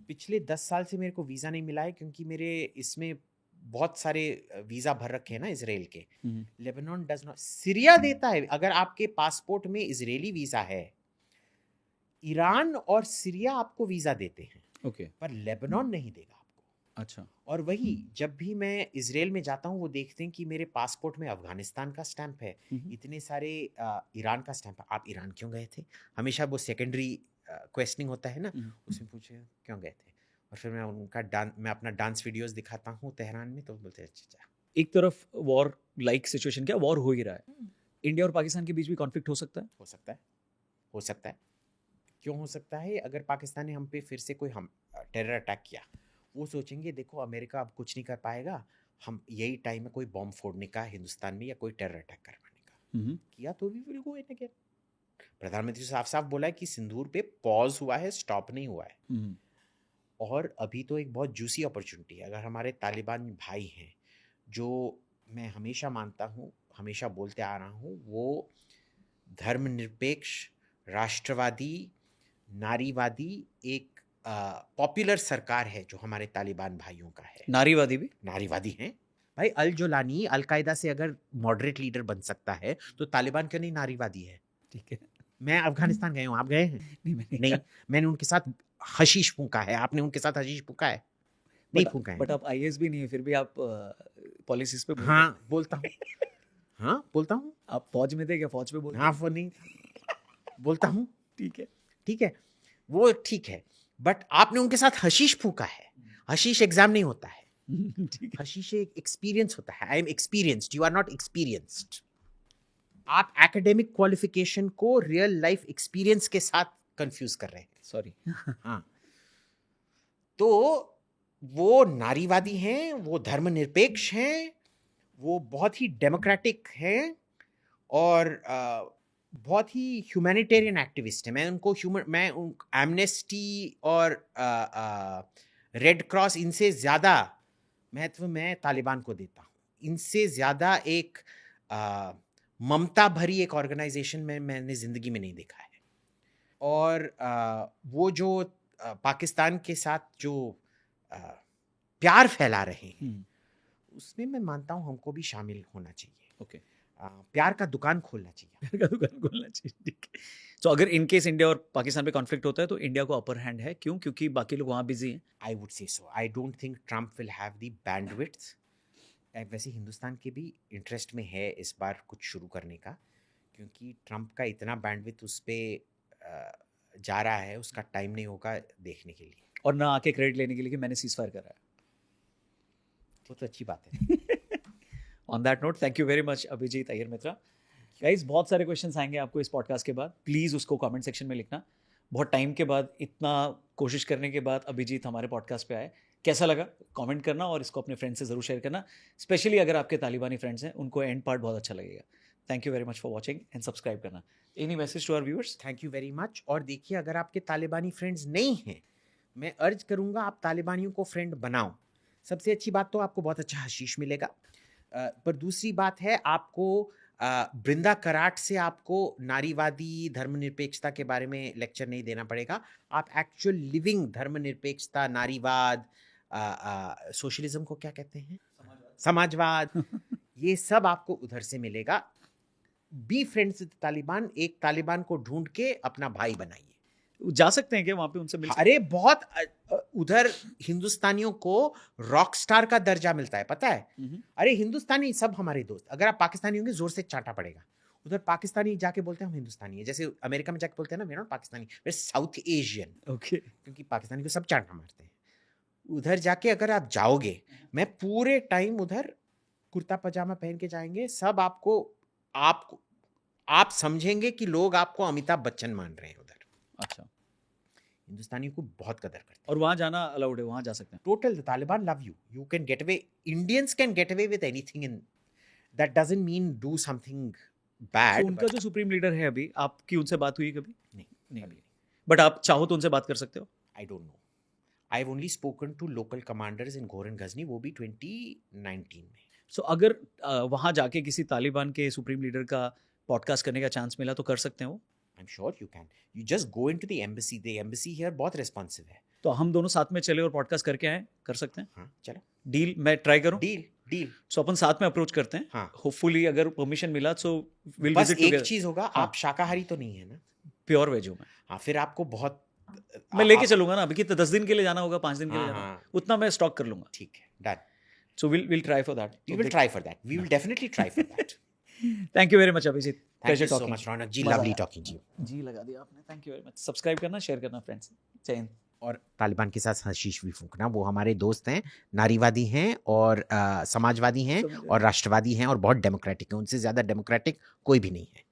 पिछले 10 साल से मेरे को वीज़ा नहीं मिला है क्योंकि मेरे इसमें बहुत सारे वीज़ा भर रखे हैं ना इजराइल के. Lebanon does not. सीरिया देता है. अगर आपके पासपोर्ट में इजरायली वीज़ा है, ईरान और सीरिया आपको वीज़ा देते हैं. ओके. पर लेबनान नहीं देगा आपको. अच्छा. और वही जब भी मैं इजराइल में जाता हूँ वो देखते हैं कि मेरे पासपोर्ट में अफगानिस्तान का स्टैंप है, इतने सारे ईरान का स्टैंप है. आप ईरान क्यों गए थे? हमेशा वो सेकेंडरी क्वेश्चनिंग होता है ना, उसमें पूछे क्यों गए थे. और फिर मैं अपना डांस वीडियोस दिखाता हूँ तेहरान में, तो बोलते हैं अच्छा. एक तरफ वॉर लाइक सिचुएशन, क्या वॉर हो ही रहा है, इंडिया और पाकिस्तान के बीच भी कॉन्फ्लिक्ट हो सकता है? हो सकता है. हो सकता है. क्यों हो सकता है? अगर पाकिस्तान ने हम पे फिर से कोई टेरर अटैक किया, वो सोचेंगे देखो अमेरिका अब कुछ नहीं कर पाएगा, हम यही टाइम है कोई बॉम्ब फोड़ने का हिंदुस्तान में या कोई टेरर अटैक करवाने का. किया तो भी विल गो इन अगेन. प्रधानमंत्री साफ साफ बोला है कि सिंदूर पे पॉज हुआ है, स्टॉप नहीं हुआ है. और अभी तो एक बहुत जूसी अपॉर्चुनिटी है. अगर हमारे तालिबान भाई हैं, जो मैं हमेशा मानता हूँ, हमेशा बोलते आ रहा हूँ, वो धर्मनिरपेक्ष, राष्ट्रवादी, नारीवादी एक पॉपुलर सरकार है जो हमारे तालिबान भाइयों का है. नारीवादी भी? नारीवादी हैं भाई. अल जोलानी अलकायदा से अगर मॉडरेट लीडर बन सकता है तो तालिबान क्यों नहीं नारीवादी है? ठीक है. मैं अफगानिस्तान गए हूँ, आप गए हैं? नहीं. मैंने उनके साथ हशीश फूंका है. आपने उनके साथ हशीश फूंका है? नहीं फूंका है. बट आप आईएएस भी नहीं है, फिर भी आप पॉलिसीज पे हाँ बोलता हूँ. हाँ बोलता हूँ. आप फौज में थे क्या? फौज पे बोलते? हाँ वो नहीं बोलता हूँ. ठीक है. ठीक है, वो ठीक है. बट आपने उनके साथ हशीश फूंका है. हशीश एग्जाम नहीं होता है. हशीश एक एक्सपीरियंस होता है. I am experienced, you are not experienced. आप एकेडमिक क्वालिफिकेशन को रियल लाइफ एक्सपीरियंस के साथ कंफ्यूज कर रहे हैं. सॉरी. हाँ. तो वो नारीवादी हैं, वो धर्मनिरपेक्ष हैं, वो बहुत ही डेमोक्रेटिक हैं और बहुत ही ह्यूमैनिटेरियन एक्टिविस्ट है. मैं एमनेस्टी और रेड क्रॉस, इनसे ज़्यादा महत्व मैं तालिबान को देता हूँ. इनसे ज़्यादा एक ममता भरी एक ऑर्गेनाइजेशन मैंने ज़िंदगी में नहीं देखा है. और वो जो पाकिस्तान के साथ जो प्यार फैला रहे हैं, उसमें मैं मानता हूँ हमको भी शामिल होना चाहिए. ओके. प्यार का दुकान खोलना चाहिए. प्यार का दुकान खोलना चाहिए. ठीक है. तो अगर इन केस इंडिया और पाकिस्तान पे कॉन्फ्लिक्ट होता है तो इंडिया को अपर हैंड है. क्यों? क्योंकि बाकी लोग वहाँ बिजी हैं. I would say so. I don't think Trump will have the bandwidth. वैसे हिंदुस्तान के भी इंटरेस्ट में है इस बार कुछ शुरू करने का, क्योंकि ट्रम्प का इतना बैंडविड्थ उस पर जा रहा है, उसका टाइम नहीं होगा देखने के लिए. और ना आके क्रेडिट लेने के लिए कि मैंने सीज फायर करा है. वो तो अच्छी बात है. On that note, thank you very much Abhijit Iyer Mitra. Guys, बहुत सारे क्वेश्चंस आएंगे आपको इस पॉडकास्ट के बाद. प्लीज़ उसको कमेंट सेक्शन में लिखना. बहुत टाइम के बाद, इतना कोशिश करने के बाद अभिजीत हमारे पॉडकास्ट पे आए. कैसा लगा कमेंट करना और इसको अपने फ्रेंड्स से ज़रूर शेयर करना. स्पेशली अगर आपके तालिबानी फ्रेंड्स हैं, उनको एंड पार्ट बहुत अच्छा लगेगा. Thank you very much for watching and subscribe करना. Any message to our viewers? Thank you very much. और देखिए, अगर आपके तालिबानी फ्रेंड्स नहीं हैं, मैं अर्ज करूँगा आप तालिबानियों को फ्रेंड बनाओ. सबसे अच्छी बात तो आपको बहुत अच्छा हशीश मिलेगा. पर दूसरी बात है, आपको बृंदा कराट से आपको नारीवादी धर्मनिरपेक्षता के बारे में लेक्चर नहीं देना पड़ेगा. आप एक्चुअल लिविंग धर्मनिरपेक्षता, नारीवाद, सोशलिज्म को क्या कहते हैं, समाजवाद, ये सब आपको उधर से मिलेगा. Be friends with Taliban. एक तालिबान को ढूंढ के अपना भाई बनाइए. जा सकते हैं क्या वहाँ पे उनसे मिल? अरे बहुत उधर हिंदुस्तानियों को रॉक स्टार का दर्जा मिलता है, पता है. अरे हिंदुस्तानी सब हमारे दोस्त. अगर आप पाकिस्तानी होंगे जोर से चाटा पड़ेगा. उधर पाकिस्तानी जाके बोलते हैं हम हिंदुस्तानी है, जैसे अमेरिका में जाके बोलते हैं ना we are not Pakistani, we are South Asian. Okay. क्योंकि पाकिस्तानी को सब चाटा मारते हैं. उधर जाके अगर आप जाओगे, मैं पूरे टाइम उधर कुर्ता पजामा पहन के जाएंगे, सब आपको आप समझेंगे कि लोग आपको अमिताभ बच्चन मान रहे हैं उधर। अच्छा, हिंदुस्तानियों को बहुत कदर करते हैं। और वहां जाना अलाउड है, वहां जा सकते हैं? Total, the Taliban love you, you can get away, Indians can get away with anything, in that doesn't mean do something तो बैड। उनका जो सुप्रीम लीडर है अभी, आपकी उनसे बात हुई कभी? नहीं, नहीं कभी हुई। बट आप चाहो तो उनसे बात कर सकते हो? I don't know, I have only spoken to local commanders in गोरन गजनी, वो भी 2019 में। सो अगर वहां जाके किसी तालिबान के सुप्रीम लीडर का पॉडकास्ट करने का चांस मिला तो कर सकते हैं वो? I am sure you can, you just go into the embassy, the embassy here बहुत रिस्पॉन्सिव है। तो हम दोनों साथ में चले और पॉडकास्ट करके आए, कर सकते हैं? हाँ चलो, डील, मैं ट्राई करूं? Deal deal. सो अपन साथ में अप्रोच करते हैं। हाँ, होपफुली अगर परमिशन मिला सो विल बस विजिट एक टुगेदर। चीज होगा, हाँ। आप शाकाहारी तो नहीं है ना? प्योर वेज हूं मैं। हाँ, फिर आपको बहुत मैं लेके चलूंगा ना, अभी कितना 10 दिन के लिए जाना होगा, 5 दिन के लिए हाँ जाना होगा, हाँ, उतना मैं स्टॉक कर लूंगा। ठीक है, done. So will try for that. We will try for that. We will definitely try for that. Thank you very much Abhijit, Thank pleasure you so talking. much, Ronak ji. मजा Lovely आया। talking to you. जी लगा दिया आपने, thank you very much. Subscribe करना, शेयर करना फ्रेंड्स। जय हिंद। और तालिबान के साथ हशीश भी फूंकना, वो हमारे दोस्त हैं, नारीवादी हैं और समाजवादी हैं और राष्ट्रवादी हैं और बहुत डेमोक्रेटिक हैं, उनसे ज़्यादा डेमोक्रेटिक कोई भी नहीं है।